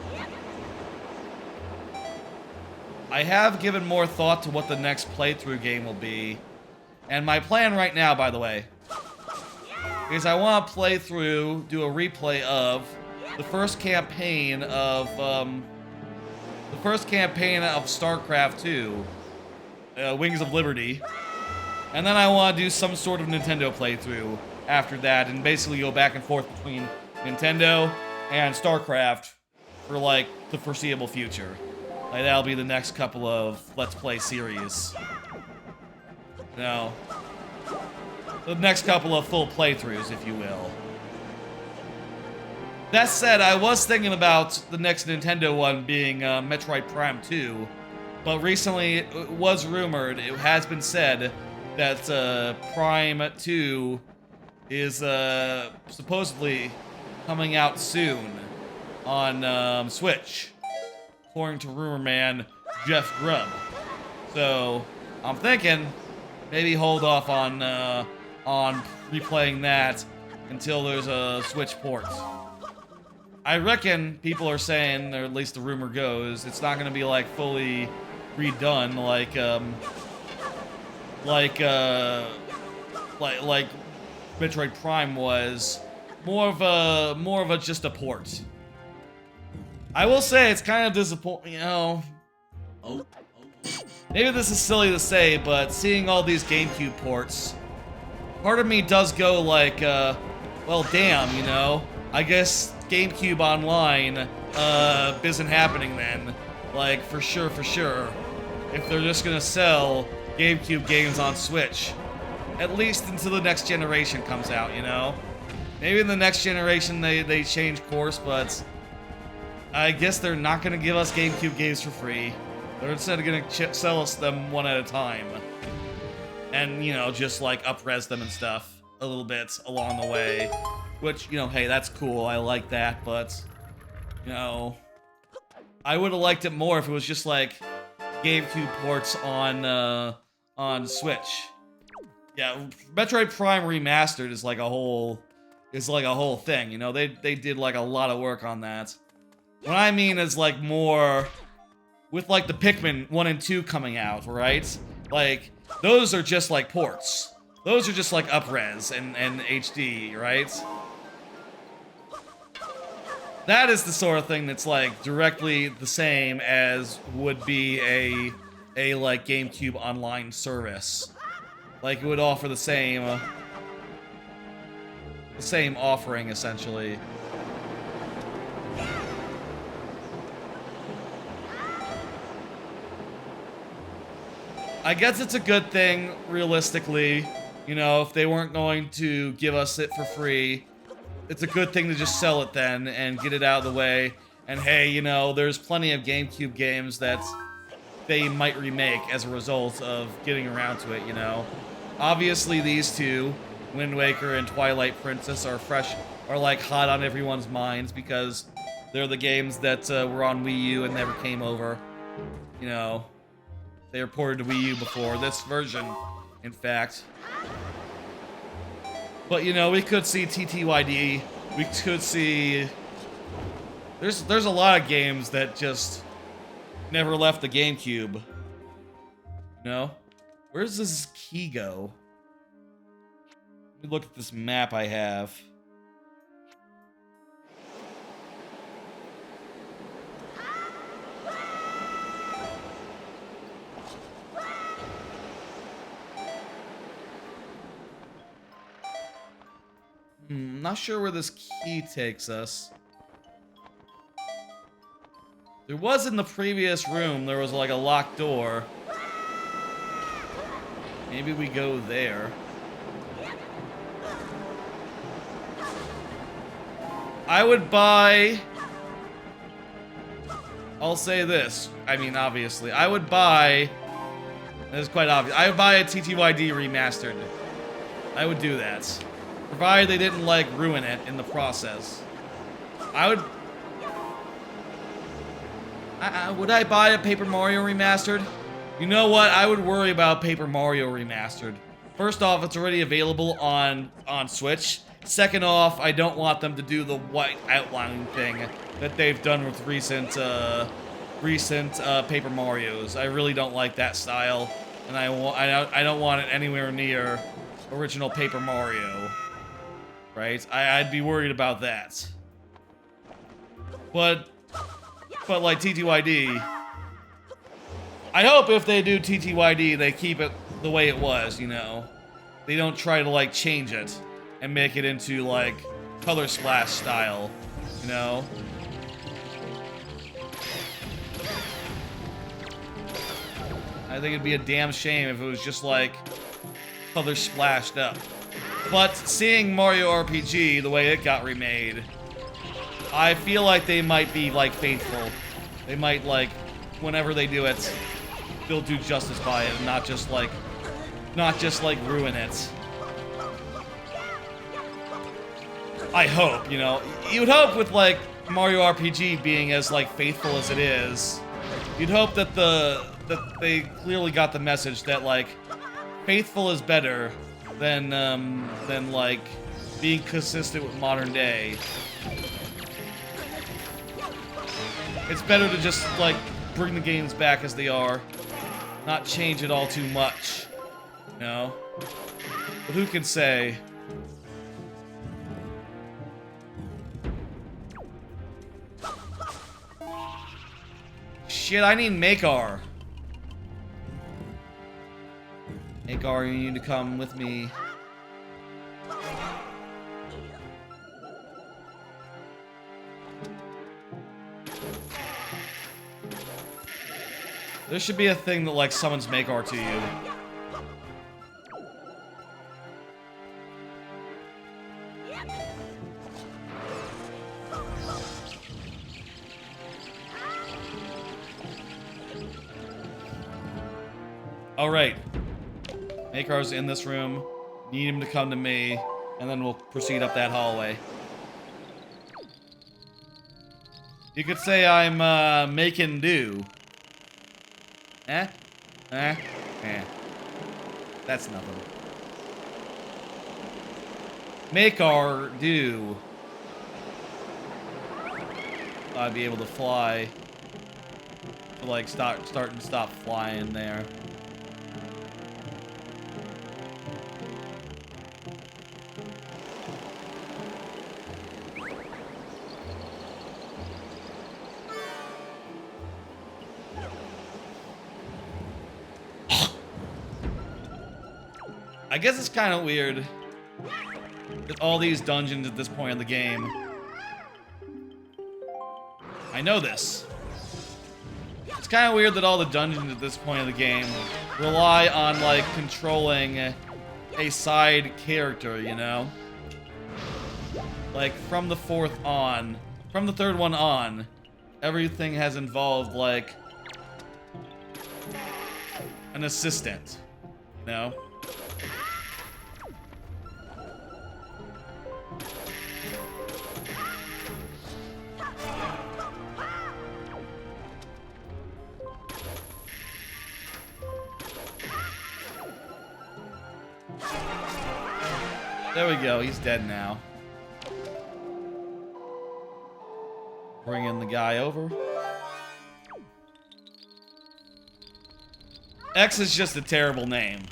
I have given more thought to what the next playthrough game will be. And my plan right now, by the way, is I want to play through, do a replay of the first campaign of StarCraft 2, Wings of Liberty, and then I want to do some sort of Nintendo playthrough after that, and basically go back and forth between Nintendo and StarCraft for like the foreseeable future. Like that'll be the next couple of Let's Play series. No. The next couple of full playthroughs, if you will. That said, I was thinking about the next Nintendo one being Metroid Prime 2, but recently it was rumored, it has been said, that Prime 2 is supposedly coming out soon on Switch, according to rumor man Jeff Grubb. So I'm thinking maybe hold off on replaying that until there's a Switch port. I reckon people are saying, or at least the rumor goes, it's not going to be like fully redone like Metroid Prime was. More of a just a port. I will say it's kind of disappointing, you know. Maybe this is silly to say, but seeing all these GameCube ports, part of me does go like, well, damn, you know. I guess GameCube Online isn't happening then. Like, for sure. If they're just gonna sell GameCube games on Switch, at least until the next generation comes out, you know. Maybe in the next generation they change course, but I guess they're not going to give us GameCube games for free. They're instead going to sell us them one at a time. And, you know, just like up-res them and stuff a little bit along the way. Which, you know, hey, that's cool. I like that, but, you know, I would have liked it more if it was just like GameCube ports on Switch. Yeah, Metroid Prime Remastered is like a whole thing, you know. They did like a lot of work on that. What I mean is like more with like the Pikmin 1 and 2 coming out, right? Like those are just like ports. Those are just like up-res and HD, right? That is the sort of thing that's like directly the same as would be a like GameCube Online service. Like it would offer the same offering, essentially. I guess it's a good thing, realistically. You know, if they weren't going to give us it for free, it's a good thing to just sell it then and get it out of the way. And hey, you know, there's plenty of GameCube games that they might remake as a result of getting around to it, you know. Obviously, these two, Wind Waker and Twilight Princess, are like hot on everyone's minds because they're the games that were on Wii U and never came over. You know, they were ported to Wii U before this version, in fact. But you know, we could see TTYD. We could see. There's a lot of games that just never left the GameCube. You know? Where's this key go? Let me look at this map I have. Not sure where this key takes us. There was in the previous room, there was like a locked door. Maybe we go there. I would buy... I'll say this. I mean, obviously. I would buy... It's quite obvious. I would buy a TTYD remastered. I would do that. Provided they didn't, like, ruin it in the process. I would... would I buy a Paper Mario remastered? You know what? I would worry about Paper Mario remastered. First off, it's already available on Switch. Second off, I don't want them to do the white outlining thing that they've done with recent Paper Marios. I really don't like that style, and I don't want it anywhere near original Paper Mario. Right? I'd be worried about that. But like TTYD, I hope if they do TTYD, they keep it the way it was, you know? They don't try to, like, change it and make it into, like, Color Splash style, you know? I think it'd be a damn shame if it was just, like, Color Splashed up. But seeing Mario RPG, the way it got remade, I feel like they might be, like, faithful. They might, like, whenever they do it, they'll do justice by it, and not just like ruin it. I hope, you know. You would hope with, like, Mario RPG being as, like, faithful as it is, you'd hope that that they clearly got the message that, like, faithful is better than like, being consistent with modern day. It's better to just, like, bring the games back as they are. Not change it all too much. You know? But who can say? Shit, I need Makar. Makar, you need to come with me. There should be a thing that, like, summons Makar to you. Alright. Makar's in this room. Need him to come to me, and then we'll proceed up that hallway. You could say I'm, making do. That's nothing. Makar do. I'd be able to fly. To, like, start and stop flying there. I guess it's kind of weird that all these dungeons at this point in the game. I know this. It's kind of weird that all the dungeons at this point in the game rely on, like, controlling a side character, you know? Like, from the third one on, everything has involved, like, an assistant, you know? There we go, he's dead now. Bringing the guy over. X is just a terrible name.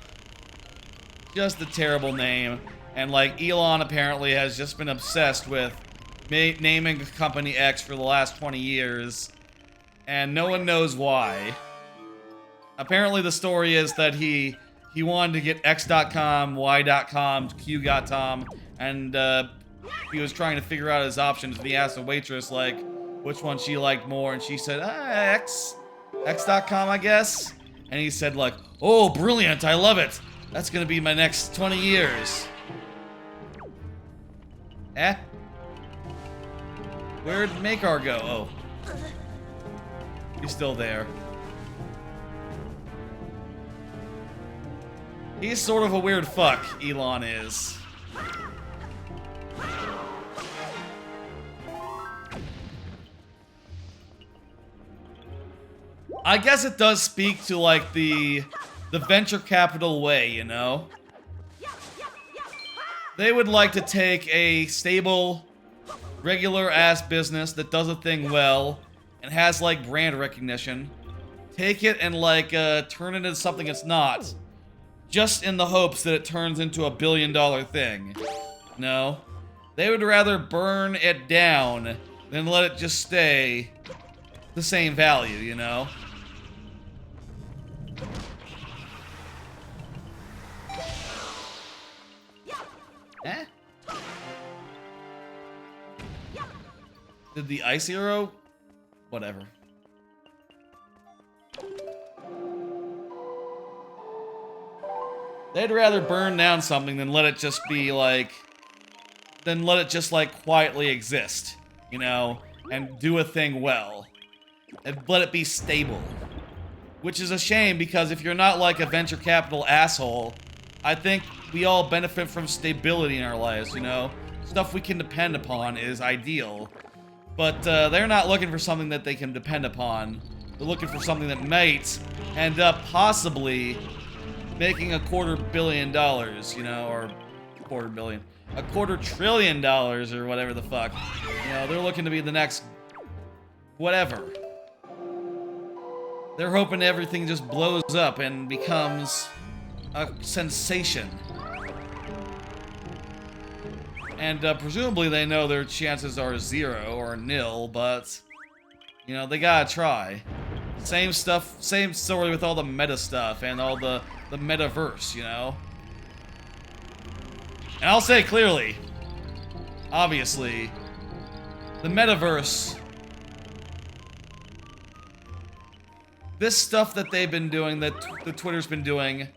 Just a terrible name. And, like, Elon apparently has just been obsessed with naming company X for the last 20 years. And no one knows why. Apparently the story is that he wanted to get X.com, Y.com, Q.com, and he was trying to figure out his options. And he asked the waitress, like, which one she liked more, and she said, X.com, I guess? And he said, like, oh, brilliant, I love it. That's gonna be my next 20 years. Where'd Makar go? Oh. He's still there. He's sort of a weird fuck, Elon is. I guess it does speak to, like, the venture capital way, you know? They would like to take a stable, regular-ass business that does a thing well and has, like, brand recognition, take it and, like, turn it into something it's not, just in the hopes that it turns into a billion-dollar thing. No. They would rather burn it down than let it just stay the same value, you know? Eh? Did the ice hero? Whatever. They'd rather burn down something than let it just be like... than let it just like quietly exist, you know? And do a thing well. And let it be stable. Which is a shame because if you're not like a venture capital asshole, I think we all benefit from stability in our lives, you know? Stuff we can depend upon is ideal. But they're not looking for something that they can depend upon. They're looking for something that might end up possibly making $250 million, you know, or $250 trillion or whatever the fuck. You know, they're looking to be the next whatever. They're hoping everything just blows up and becomes a sensation. And presumably they know their chances are 0 or nil, but, you know, they gotta try. Same stuff, same story with all the meta stuff and all the metaverse, you know? And I'll say clearly, obviously, the metaverse, this stuff that they've been doing, that the Twitter's been doing,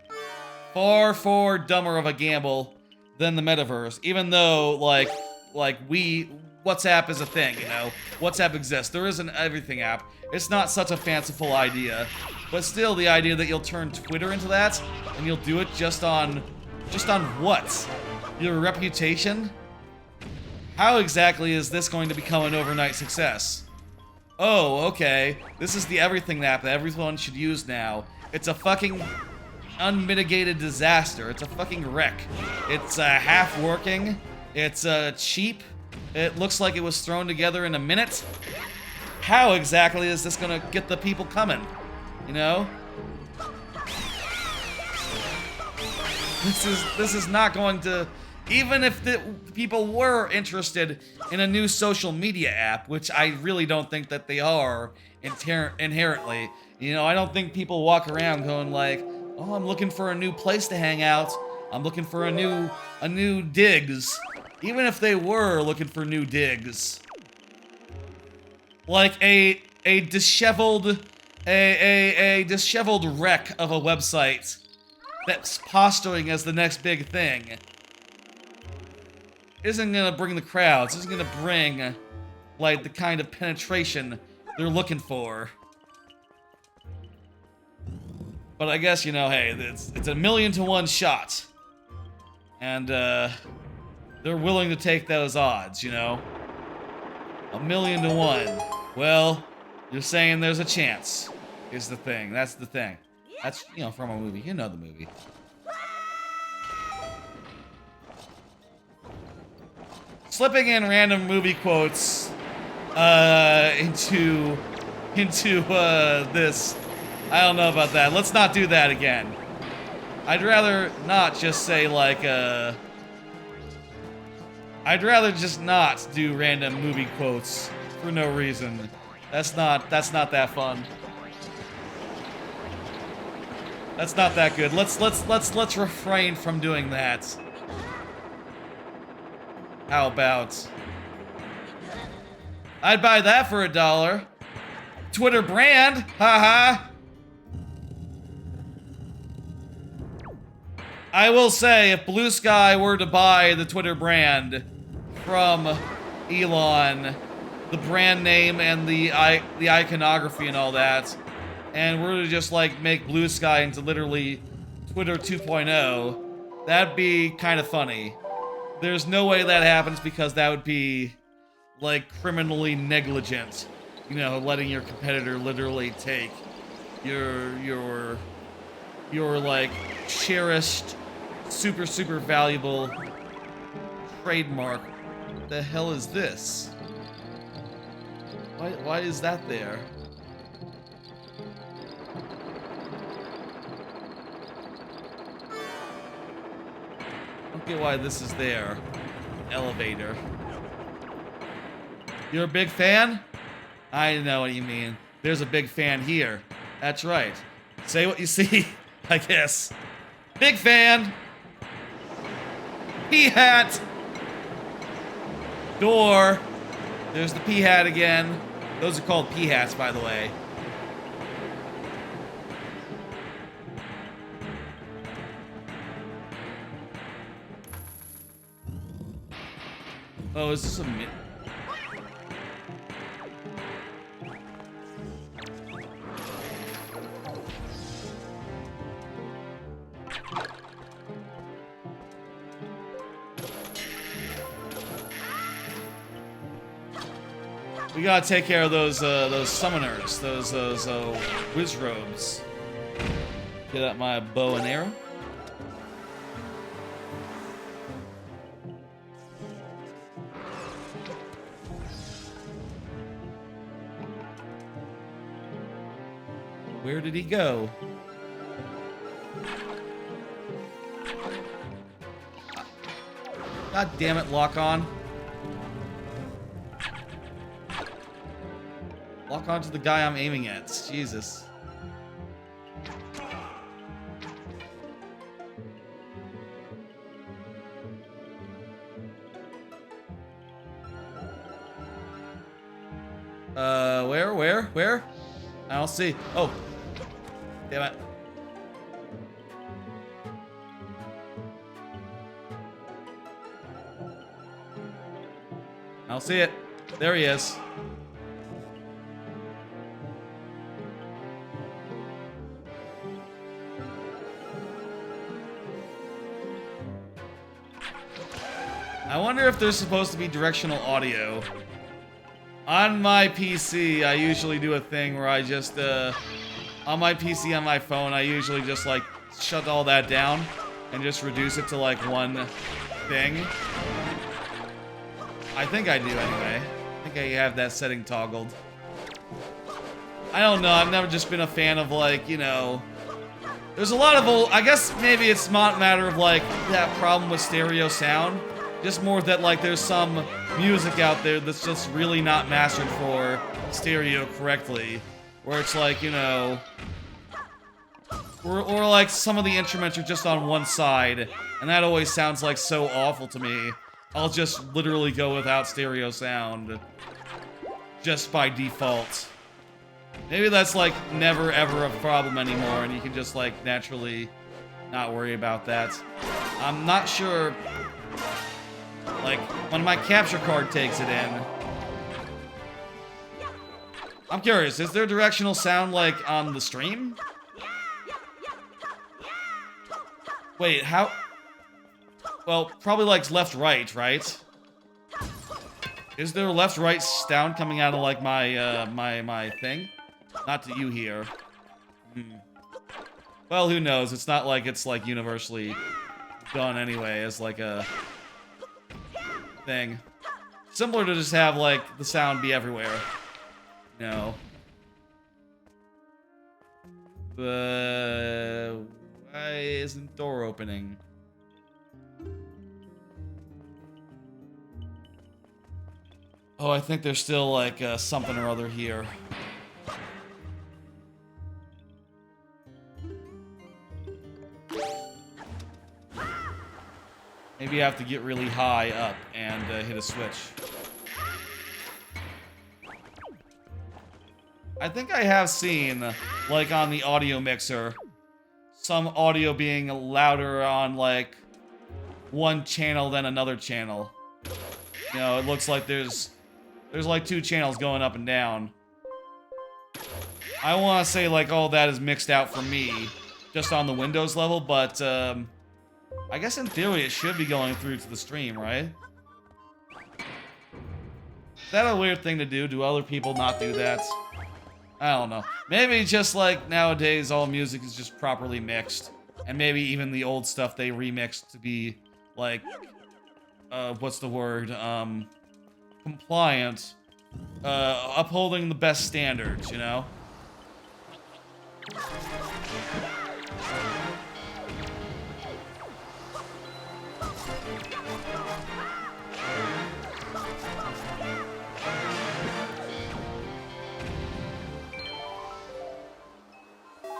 far dumber of a gamble than the metaverse. Even though, like WhatsApp is a thing, you know? WhatsApp exists. There is an everything app. It's not such a fanciful idea. But still, the idea that you'll turn Twitter into that, and you'll do it just on what? Your reputation? How exactly is this going to become an overnight success? Oh, okay. This is the everything app that everyone should use now. It's a fucking unmitigated disaster. It's a fucking wreck. It's half working. It's cheap. It looks like it was thrown together in a minute. How exactly is this gonna get the people coming? You know? This is not going to... Even if the people were interested in a new social media app, which I really don't think that they are inherently. You know, I don't think people walk around going like, oh, I'm looking for a new place to hang out. I'm looking for a new digs. Even if they were looking for new digs. Like a disheveled wreck of a website that's posturing as the next big thing isn't gonna bring the crowds, isn't gonna bring, like, the kind of penetration they're looking for. But I guess, you know, hey, it's a 1,000,000 to 1 shot. And, they're willing to take those odds, you know? 1,000,000 to 1. Well, you're saying there's a chance, is the thing. That's the thing. That's, you know, from a movie. You know the movie. Slipping in random movie quotes into this. I don't know about that. Let's not do that again. I'd rather not just say like I'd rather just not do random movie quotes for no reason. That's not that fun. That's not that good. Let's refrain from doing that. How about... I'd buy that for $1. Twitter brand, haha. I will say, if Blue Sky were to buy the Twitter brand from Elon, the brand name and the iconography and all that, and we're to just like make Blue Sky into literally Twitter 2.0, that'd be kind of funny. There's no way that happens because that would be like criminally negligent. You know, letting your competitor literally take your like cherished, super valuable trademark. What the hell is this? Why is that there? I don't get why this is there. Elevator. You're a big fan? I know what you mean. There's a big fan here. That's right. Say what you see, I guess. Big fan! P-hat! Door! There's the P-hat again. Those are called P-hats, by the way. Oh, is this a We gotta take care of those summoners, those whiz robes. Get out my bow and arrow. Where did he go? God damn it, lock on. Lock on to the guy I'm aiming at. Jesus. Where? I don't see. Oh. Damn it. I don't see it. There he is. I wonder if there's supposed to be directional audio. On my PC, I usually do a thing where I just, on my PC, on my phone, I usually just, like, shut all that down and just reduce it to, like, one thing. I think I do, anyway. I think I have that setting toggled. I don't know, I've never just been a fan of, like, you know... There's a lot of old... I guess maybe it's not a matter of, like, that problem with stereo sound. Just more that, like, there's some music out there that's just really not mastered for stereo correctly. Where it's like, you know... Or like, some of the instruments are just on one side. And that always sounds, like, so awful to me. I'll just literally go without stereo sound. Just by default. Maybe that's, like, never ever a problem anymore, and you can just, like, naturally not worry about that. I'm not sure... Like, when my capture card takes it in. I'm curious, is there directional sound, like, on the stream? Wait, how... Well, probably, like, left-right, right? Is there left-right sound coming out of, like, my, my thing? Not to you here. Well, who knows? It's not like it's, like, universally done anyway as, like, a... thing. Similar to just have, like, the sound be everywhere. You know. But... why isn't door opening? Oh, I think there's still, like, something or other here. Maybe you have to get really high up and hit a switch. I think I have seen, like on the audio mixer, some audio being louder on like one channel than another channel. You know, it looks like there's There's like 2 channels going up and down. I want to say like all that is mixed out for me, just on the Windows level, but I guess in theory it should be going through to the stream, right? Is that a weird thing to do? Do other people not do that? I don't know. Maybe just like nowadays all music is just properly mixed. And maybe even the old stuff they remixed to be like, what's the word? Compliant. Upholding the best standards, you know?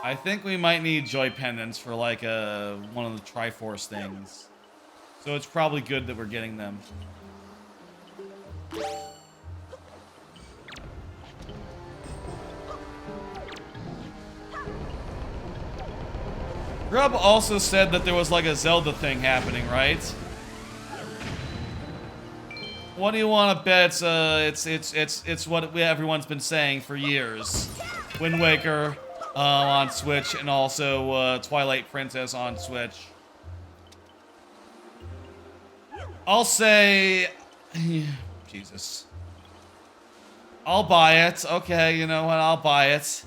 I think we might need joy pendants for like one of the Triforce things. So it's probably good that we're getting them. Grub also said that there was like a Zelda thing happening, right? What do you want to bet? It's what everyone's been saying for years. Wind Waker on Switch, and also Twilight Princess on Switch. I'll say, Jesus. I'll buy it. Okay, you know what? I'll buy it.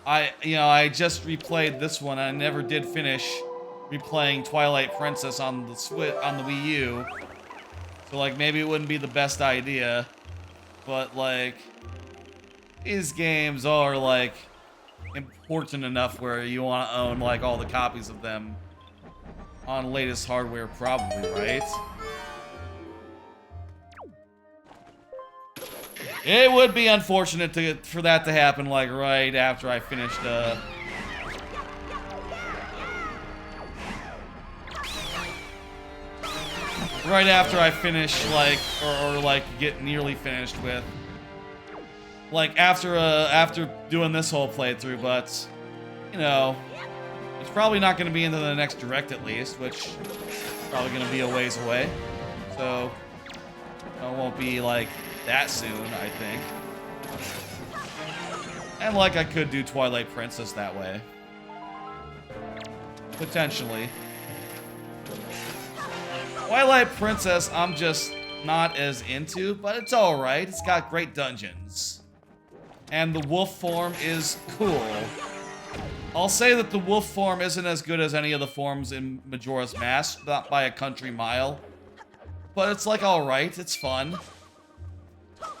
I just replayed this one. I never did finish replaying Twilight Princess on the Wii U. So like maybe it wouldn't be the best idea, but like these games are like important enough where you want to own like all the copies of them on latest hardware, probably, right? It would be unfortunate for that to happen like right after I finished right after I finish, like, or like get nearly finished with, like after doing this whole playthrough. But you know, it's probably not going to be into the next Direct at least, which is probably going to be a ways away. So it won't be like that soon, I think. And like I could do Twilight Princess that way, potentially. Twilight Princess, I'm just not as into, but it's alright. It's got great dungeons. And the wolf form is cool. I'll say that the wolf form isn't as good as any of the forms in Majora's Mask, not by a country mile. But it's like alright, it's fun.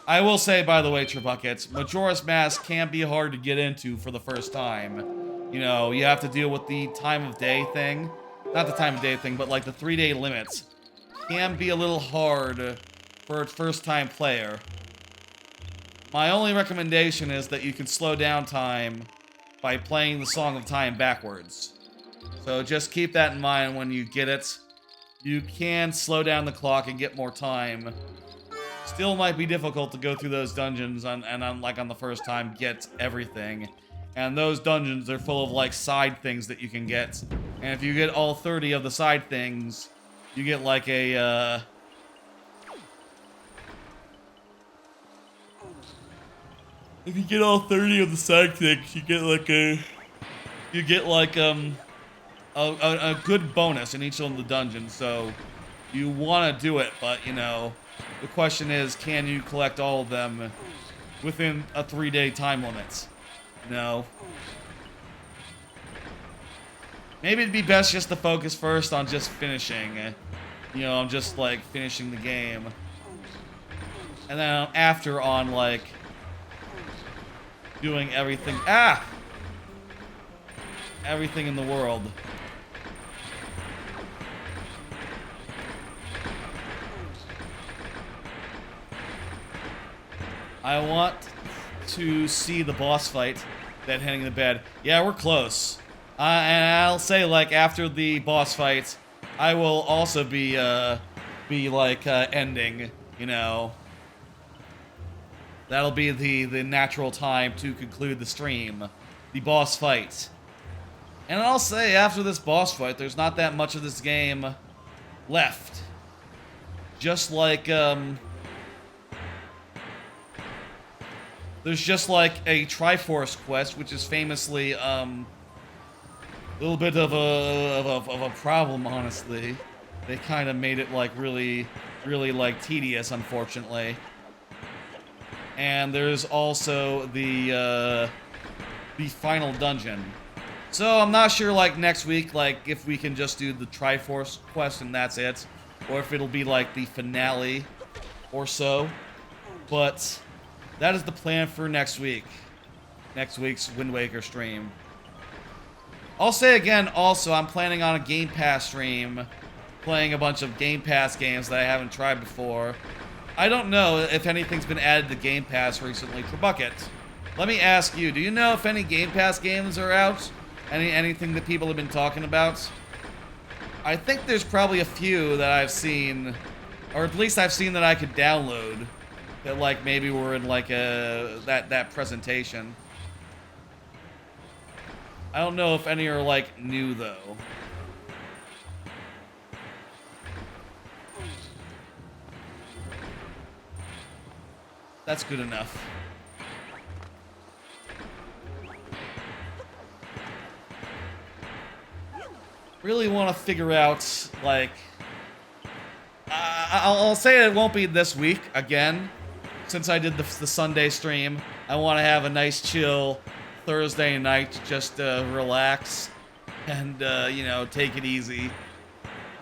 I will say, by the way, Trebuckets, Majora's Mask can be hard to get into for the first time. You know, you have to deal with the time of day thing. Not the time of day thing, but like the 3-day limits. Can be a little hard for a first-time player. My only recommendation is that you can slow down time by playing the Song of Time backwards. So just keep that in mind when you get it. You can slow down the clock and get more time. Still might be difficult to go through those dungeons and unlike on the first time, get everything. And those dungeons are full of like side things that you can get. And if you get all 30 of the side things, you get like a if you get all 30 of the side things, you get like a good bonus in each of the dungeons. So you want to do it, but you know, the question is, can you collect all of them within a 3-day time limit? No. Maybe it'd be best just to focus first on just finishing. You know, I'm just like finishing the game. And then after on like doing everything. Everything in the world. I want to see the boss fight that hitting the bed. Yeah, we're close. And I'll say, like, after the boss fight, I will also be like, ending, you know. That'll be the natural time to conclude the stream. The boss fight. And I'll say, after this boss fight, there's not that much of this game left. Just like There's just like a Triforce quest, which is famously a little bit of a problem, honestly. They kind of made it like really like tedious, unfortunately. And there's also the final dungeon. So I'm not sure, like, next week, like, if we can just do the Triforce quest and that's it, or if it'll be like the finale or so. But that is the plan for next week. Next week's Wind Waker stream. I'll say again, also, I'm planning on a Game Pass stream, playing a bunch of Game Pass games that I haven't tried before. I don't know if anything's been added to Game Pass recently. Bucket, let me ask you, do you know if any Game Pass games are out? Anything that people have been talking about? I think there's probably a few that I've seen, or at least I've seen that I could download, that like maybe were in like that presentation. I don't know if any are like new though. That's good enough. Really want to figure out, like, I'll say it won't be this week again, since I did the Sunday stream. I want to have a nice chill Thursday night, just relax and you know, take it easy.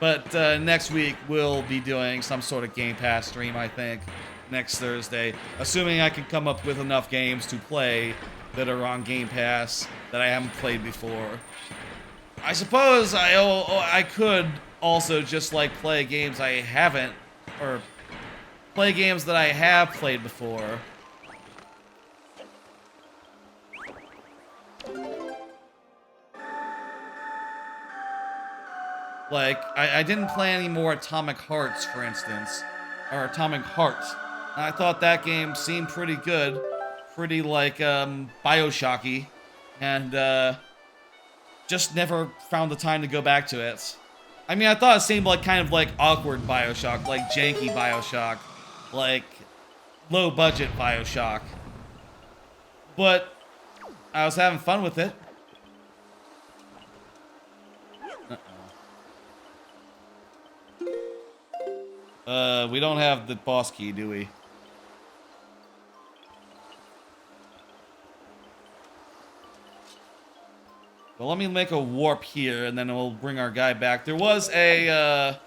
But next week we'll be doing some sort of Game Pass stream, I think, next Thursday, assuming I can come up with enough games to play that are on Game Pass that I haven't played before. I suppose I could also just like play games I haven't, or play games that I have played before. Like, I didn't play any more Atomic Hearts, for instance, or Atomic Heart. And I thought that game seemed pretty good, pretty like Bioshocky, and just never found the time to go back to it. I mean, I thought it seemed like kind of like awkward Bioshock, like janky Bioshock, like low budget Bioshock. But I was having fun with it. We don't have the boss key, do we? Well, let me make a warp here, and then we'll bring our guy back. There was a,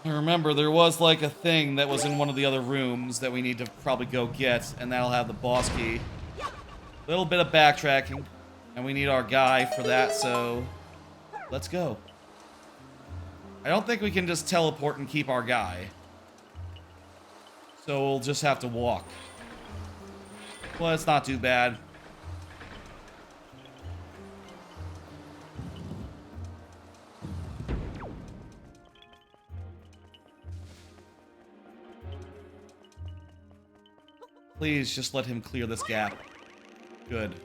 I remember, there was like a thing that was in one of the other rooms that we need to probably go get, and that'll have the boss key. A little bit of backtracking, and we need our guy for that, so let's go. I don't think we can just teleport and keep our guy. So we'll just have to walk. Well, it's not too bad. Please just let him clear this gap. Good.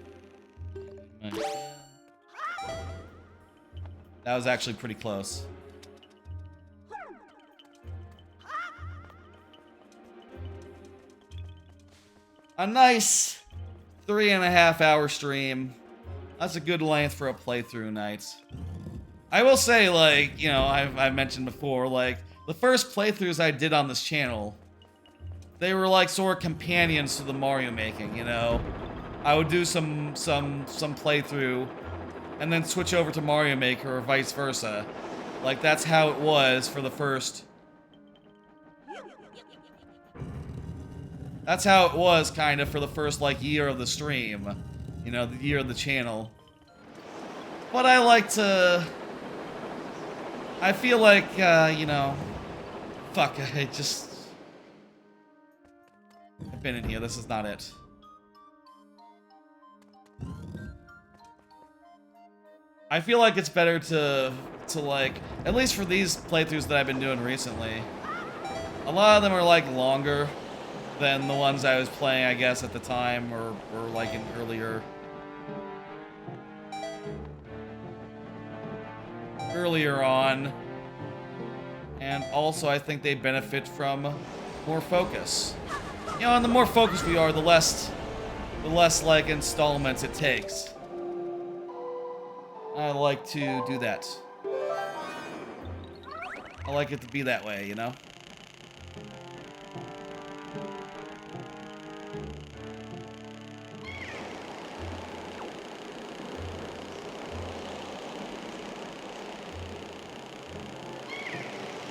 That was actually pretty close. A nice 3.5 hour stream. That's a good length for a playthrough night. I will say, like, you know, I've mentioned before, like, the first playthroughs I did on this channel, they were like sort of companions to the Mario making, you know? I would do some playthrough and then switch over to Mario Maker or vice versa. Like, that's how it was for the first... That's how it was, kind of, for the first, like, year of the stream. You know, the year of the channel. But I like to... I feel like, you know... Fuck, I just... I've been in here, this is not it. I feel like it's better to like, at least for these playthroughs that I've been doing recently, a lot of them are like longer than the ones I was playing, I guess, at the time, or like in earlier on. And also I think they benefit from more focus. You know, and the more focused we are, the less like installments it takes. I like to do that. I like it to be that way, you know?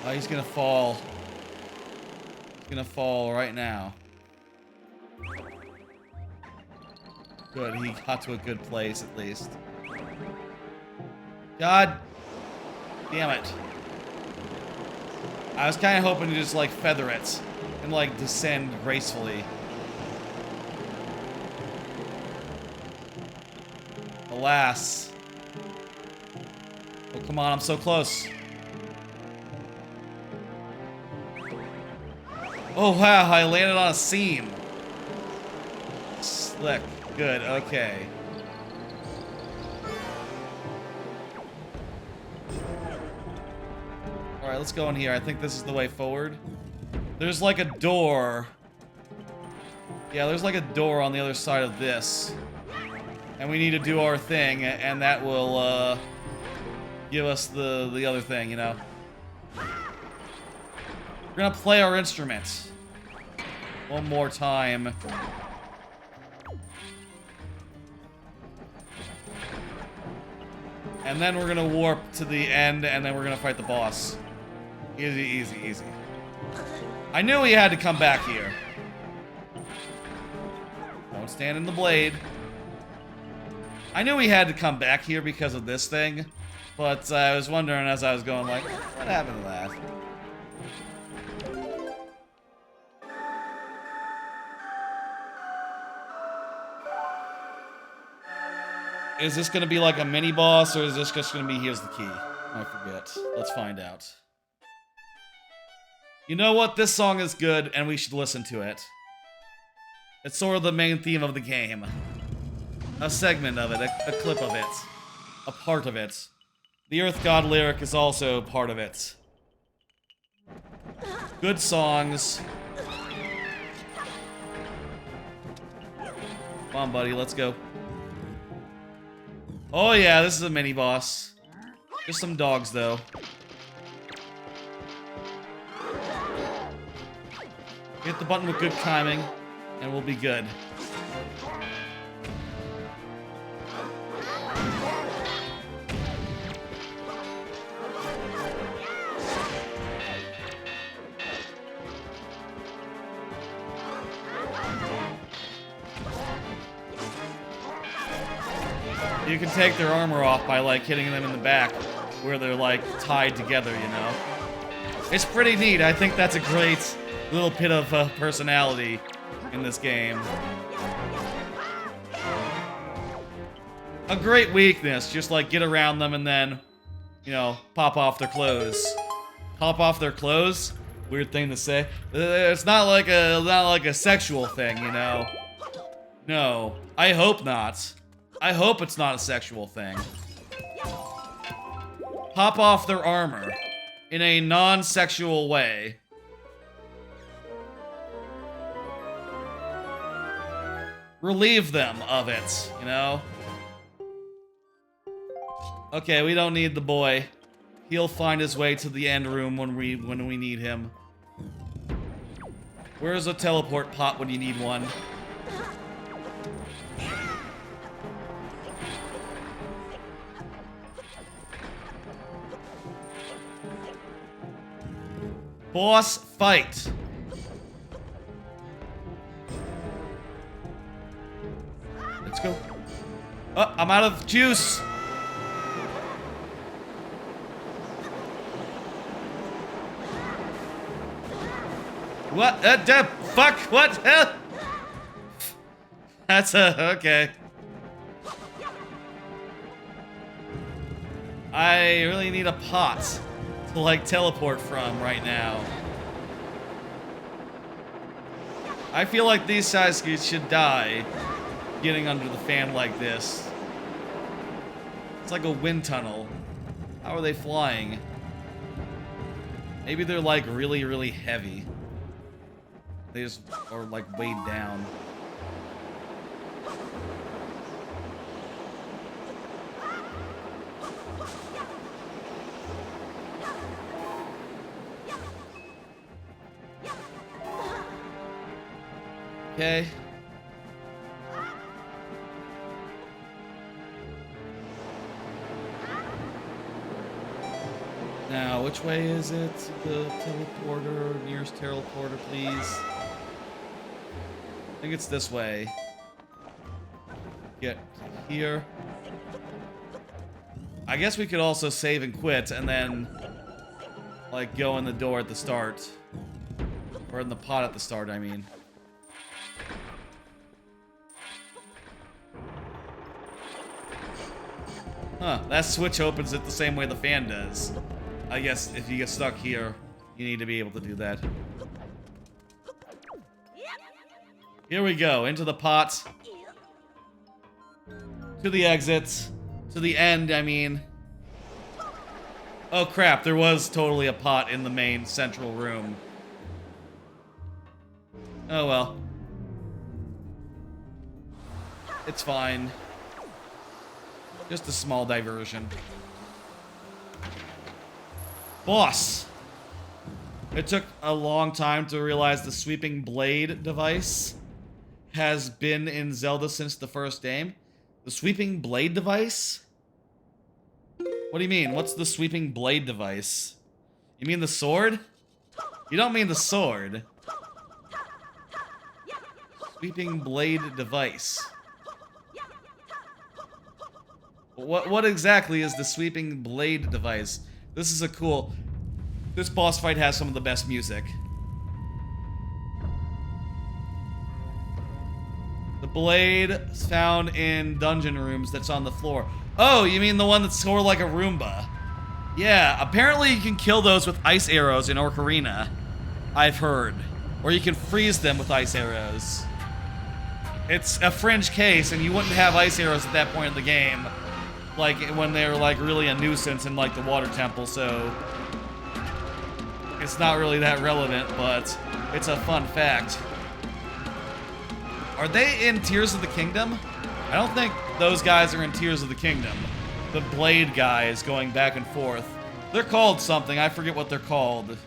Oh, he's gonna fall. He's gonna fall right now. Good, he got to a good place at least. God damn it. I was kind of hoping to just like feather it and like descend gracefully. Alas. Oh, come on, I'm so close. Oh, wow, I landed on a seam. Slick. Good, okay. Alright, let's go in here. I think this is the way forward. There's like a door. Yeah, there's like a door on the other side of this. And we need to do our thing, and that will, give us the other thing, you know? We're gonna play our instruments. One more time. And then we're gonna warp to the end, and then we're gonna fight the boss. Easy, easy, easy. I knew he had to come back here. Don't stand in the blade. I knew he had to come back here because of this thing, but I was wondering as I was going, like, what happened to that? Is this gonna be like a mini boss, or is this just gonna be here's the key? I forget. Let's find out. You know what? This song is good, and we should listen to it. It's sort of the main theme of the game. A segment of it, a clip of it, a part of it. The Earth God lyric is also part of it. Good songs. Come on, buddy, let's go. Oh yeah, this is a mini boss. Just some dogs, though. Hit the button with good timing, and we'll be good. You can take their armor off by, like, hitting them in the back, where they're, like, tied together, you know? It's pretty neat. I think that's a great little bit of personality in this game. A great weakness, just, like, get around them and then, you know, pop off their clothes. Pop off their clothes? Weird thing to say. It's not like a sexual thing, you know? No. I hope not. I hope it's not a sexual thing. Pop off their armor in a non-sexual way. Relieve them of it, you know? Okay, we don't need the boy. He'll find his way to the end room when we need him. Where's a teleport pot when you need one? Boss fight. Let's go. Oh, I'm out of juice. What? Fuck? What? That's okay. I really need a pot to, like, teleport from right now. I feel like these Sasuke should die getting under the fan like this. It's like a wind tunnel. How are they flying? Maybe they're, like, really, really heavy. They just are like weighed down. Okay. Now, which way is it? The teleporter, nearest teleporter, please. I think it's this way. Get here. I guess we could also save and quit and then, like, go in the door at the start. Or in the pot at the start, I mean. Huh, that switch opens it the same way the fan does. I guess if you get stuck here, you need to be able to do that. Here we go, into the pot. To the exit. To the end, I mean. Oh crap, there was totally a pot in the main central room. Oh well. It's fine. Just a small diversion. Boss! It took a long time to realize the sweeping blade device has been in Zelda since the first game. The sweeping blade device? What do you mean? What's the sweeping blade device? You mean the sword? You don't mean the sword. Sweeping blade device. What exactly is the sweeping blade device? This is a cool... This boss fight has some of the best music. The blade found in dungeon rooms that's on the floor. Oh, you mean the one that's sort of like a Roomba? Yeah, apparently you can kill those with ice arrows in Ocarina. I've heard. Or you can freeze them with ice arrows. It's a fringe case, and you wouldn't have ice arrows at that point in the game. Like, when they're, like, really a nuisance in, like, the water temple, so... It's not really that relevant, but it's a fun fact. Are they in Tears of the Kingdom? I don't think those guys are in Tears of the Kingdom. The blade guys going back and forth. They're called something, I forget what they're called.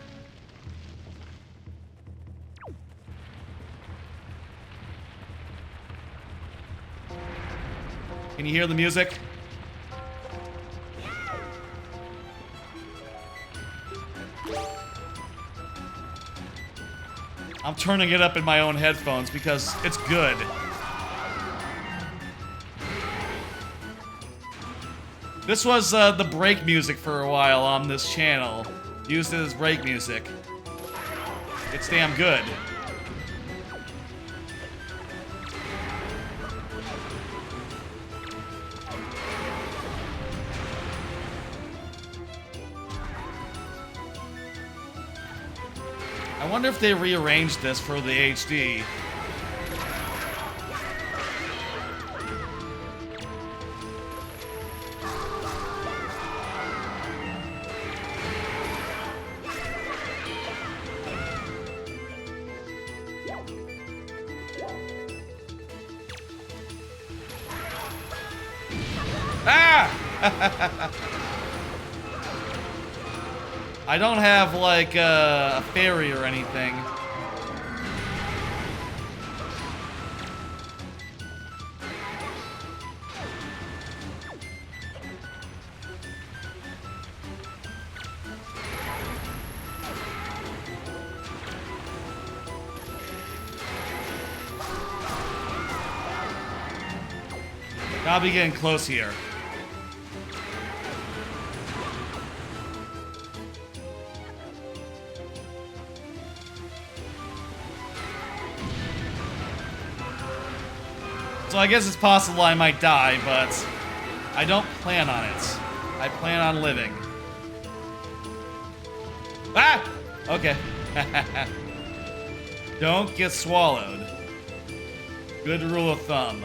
Can you hear the music? I'm turning it up in my own headphones because it's good. This was the break music for a while on this channel. Used it as break music. It's damn good. I wonder if they rearranged this for the HD. Ah! I don't have, like, a fairy or anything. I'll be getting close here. So I guess it's possible I might die, but I don't plan on it. I plan on living. Ah! Okay. Don't get swallowed. Good rule of thumb.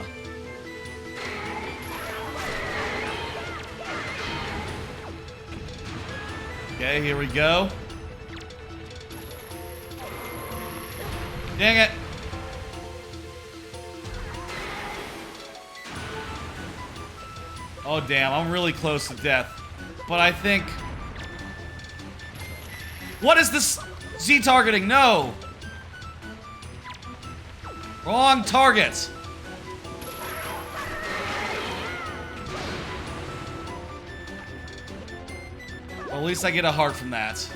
Okay, here we go. Dang it. Oh, damn. I'm really close to death. But I think... What is this? Z targeting? No. Wrong target. Well, at least I get a heart from that.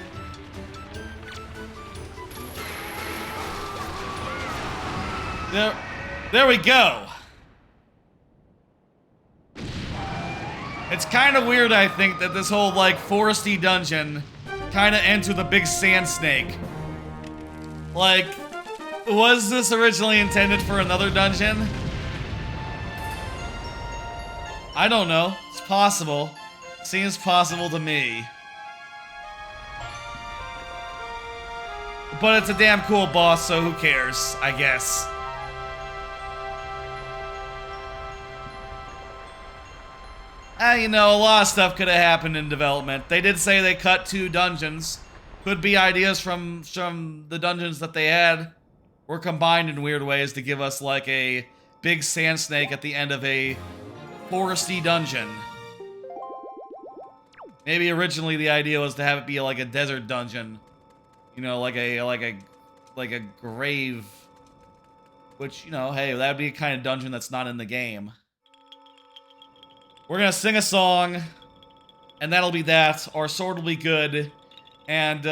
There we go. It's kind of weird, I think, that this whole, like, foresty dungeon kind of ends with a big sand snake. Like, was this originally intended for another dungeon? I don't know. It's possible. Seems possible to me. But it's a damn cool boss, so who cares, I guess. You know, a lot of stuff could have happened in development. They did say they cut 2 dungeons. Could be ideas from the dungeons that they had were combined in weird ways to give us, like, a big sand snake at the end of a foresty dungeon. Maybe originally the idea was to have it be like a desert dungeon. You know, like a grave. Which, you know, hey, that would be a kind of dungeon that's not in the game. We're gonna sing a song, and that'll be that. Our sword will be good, and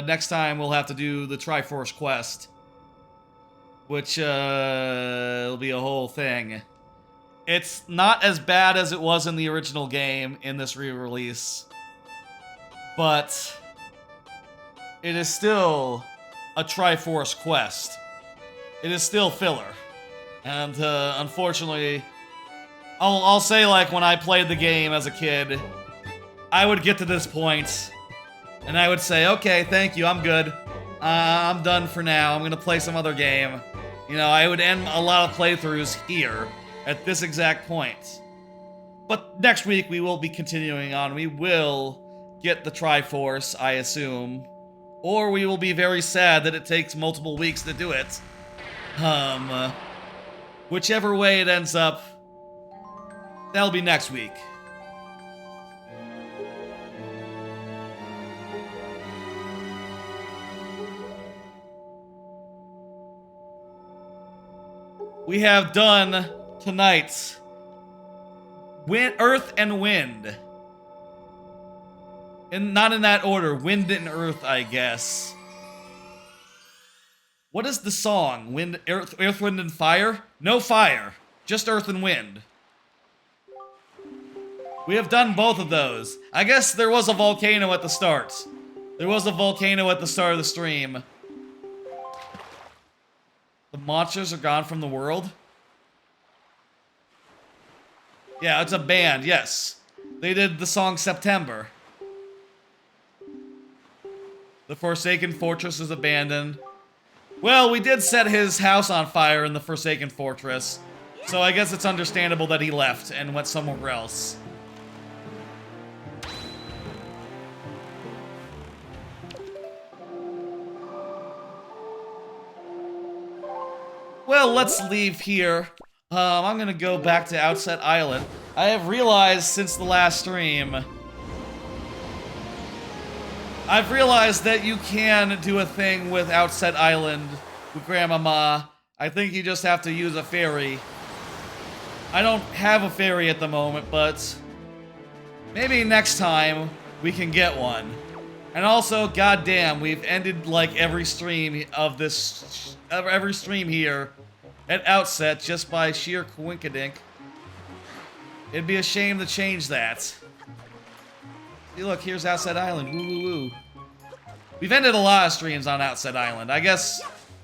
next time we'll have to do the Triforce quest, which will be a whole thing. It's not as bad as it was in the original game in this re-release, but it is still a Triforce quest. It is still filler, and unfortunately, I'll say, like, when I played the game as a kid, I would get to this point, and I would say, okay, thank you, I'm good. I'm done for now, I'm gonna play some other game. You know, I would end a lot of playthroughs here, at this exact point. But next week, we will be continuing on. We will get the Triforce, I assume. Or we will be very sad that it takes multiple weeks to do it. Whichever way it ends up, that'll be next week. We have done tonight's Earth and Wind. And not in that order. Wind and Earth, I guess. What is the song? Earth, Wind, and Fire? No fire. Just Earth and Wind. We have done both of those. I guess there was a volcano at the start. There was a volcano at the start of the stream. The monsters are gone from the world? Yeah, it's a band, yes. They did the song September. The Forsaken Fortress is abandoned. Well, we did set his house on fire in the Forsaken Fortress, so I guess it's understandable that he left and went somewhere else. Well, let's leave here. I'm gonna go back to Outset Island. I have realized since the last stream, I've realized that you can do a thing with Outset Island with Grandmama. I think you just have to use a ferry. I don't have a ferry at the moment, but maybe next time we can get one. And also, goddamn, we've ended like every stream of this, every stream here at Outset just by sheer coinkadink. It'd be a shame to change that. See, look, here's Outset Island. Woo woo woo. We've ended a lot of streams on Outset Island. I guess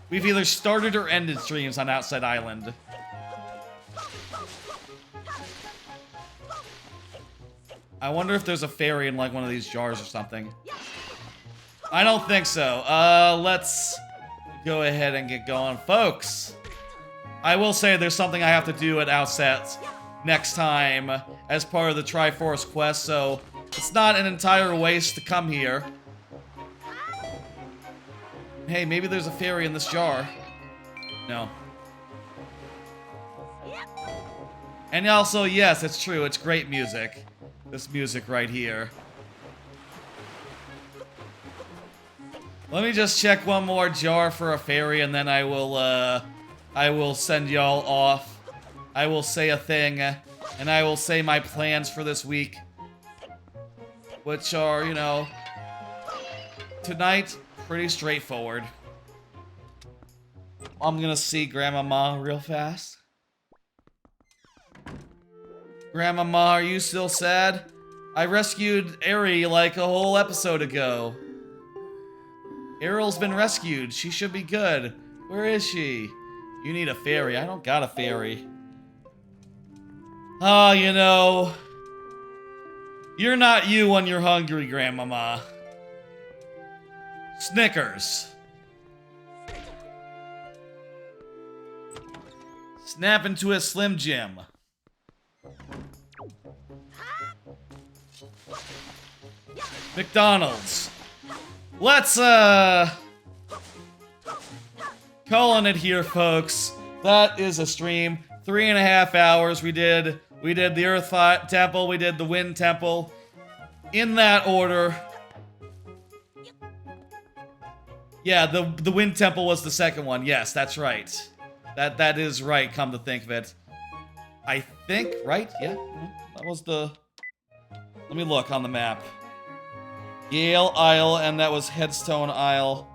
we've either started or ended streams on Outset Island. I wonder if there's a fairy in like one of these jars or something. I don't think so. Let's go ahead and get going. Folks, I will say there's something I have to do at Outset next time as part of the Triforce quest, so it's not an entire waste to come here. Hey, maybe there's a fairy in this jar. No. And also, yes, it's true. It's great music. This music right here. Let me just check one more jar for a fairy, and then I will send y'all off. I will say a thing, and I will say my plans for this week. Which are, you know, tonight, pretty straightforward. I'm gonna see Grandmama real fast. Grandmama, are you still sad? I rescued Ari like a whole episode ago. Ariel's been rescued. She should be good. Where is she? You need a fairy. I don't got a fairy. Ah, you know. You're not you when you're hungry, Grandmama. Snickers. Snap into a Slim Jim. McDonald's. Let's, calling it here, folks. That is a stream. 3.5 hours. We did the Earth Temple, we did the Wind Temple. In that order. Yeah, the Wind Temple was the second one. Yes, that's right. That is right, come to think of it. I think, right? Yeah, that was the... Let me look on the map. Gale Isle, and that was Headstone Isle.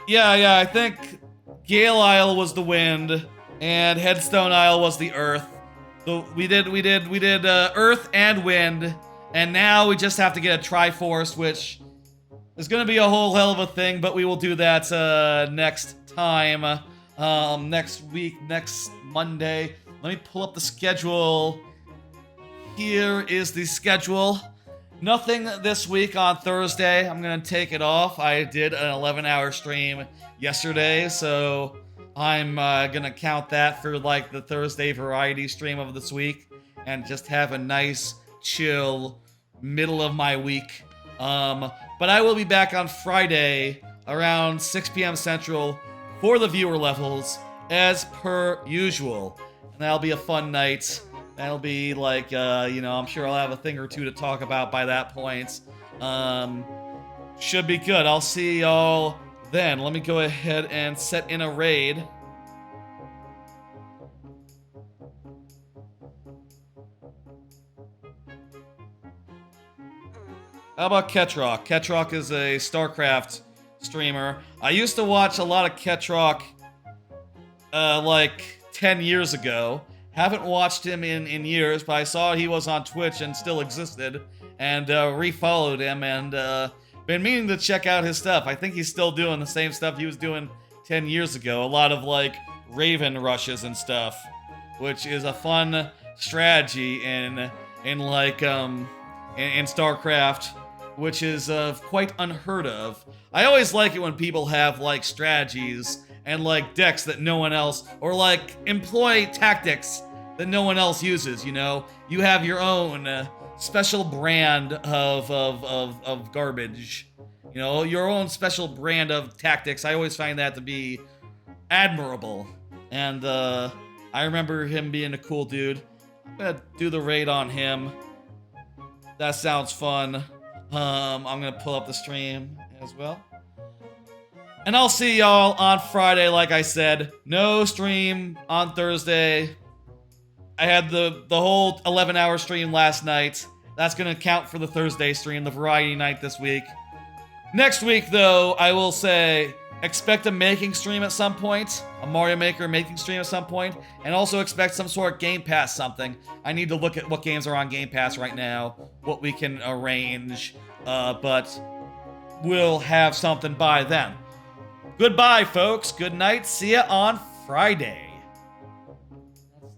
Yeah, I think Gale Isle was the wind, and Headstone Isle was the earth. So we did earth and wind, and now we just have to get a Triforce, which is gonna be a whole hell of a thing, but we will do that next time, next week, next Monday. Let me pull up the schedule. Here is the schedule. Nothing this week on Thursday. I'm gonna take it off. I did an 11-hour stream yesterday, so I'm gonna count that for like the Thursday variety stream of this week and just have a nice, chill middle of my week. But I will be back on Friday around 6 p.m. Central for the viewer levels as per usual. And that'll be a fun night. That'll be like, you know, I'm sure I'll have a thing or two to talk about by that point. Should be good. I'll see y'all then. Let me go ahead and set in a raid. How about Ketrock? Ketrock is a StarCraft streamer. I used to watch a lot of Ketrock, like 10 years ago. Haven't watched him in years, but I saw he was on Twitch and still existed, and refollowed him, and been meaning to check out his stuff. I think he's still doing the same stuff he was doing 10 years ago. A lot of, like, Raven rushes and stuff, which is a fun strategy in StarCraft, which is quite unheard of. I always like it when people have, like, strategies and, like, decks that no one else, or, like, employ tactics that no one else uses, you know? You have your own special brand of garbage. You know, your own special brand of tactics. I always find that to be admirable. And, I remember him being a cool dude. I'm gonna do the raid on him. That sounds fun. I'm gonna pull up the stream as well. And I'll see y'all on Friday, like I said. No stream on Thursday. I had the whole 11-hour stream last night. That's gonna count for the Thursday stream, the variety night this week. Next week, though, I will say, expect a making stream at some point. A Mario Maker making stream at some point. And also expect some sort of Game Pass something. I need to look at what games are on Game Pass right now. What we can arrange. But we'll have something by then. Goodbye, folks. Good night. See ya on Friday.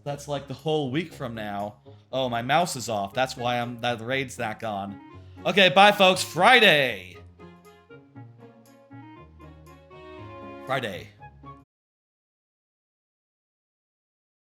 That's like the whole week from now. Oh, my mouse is off. That's why that raid's not gone. Okay, bye, folks. Friday.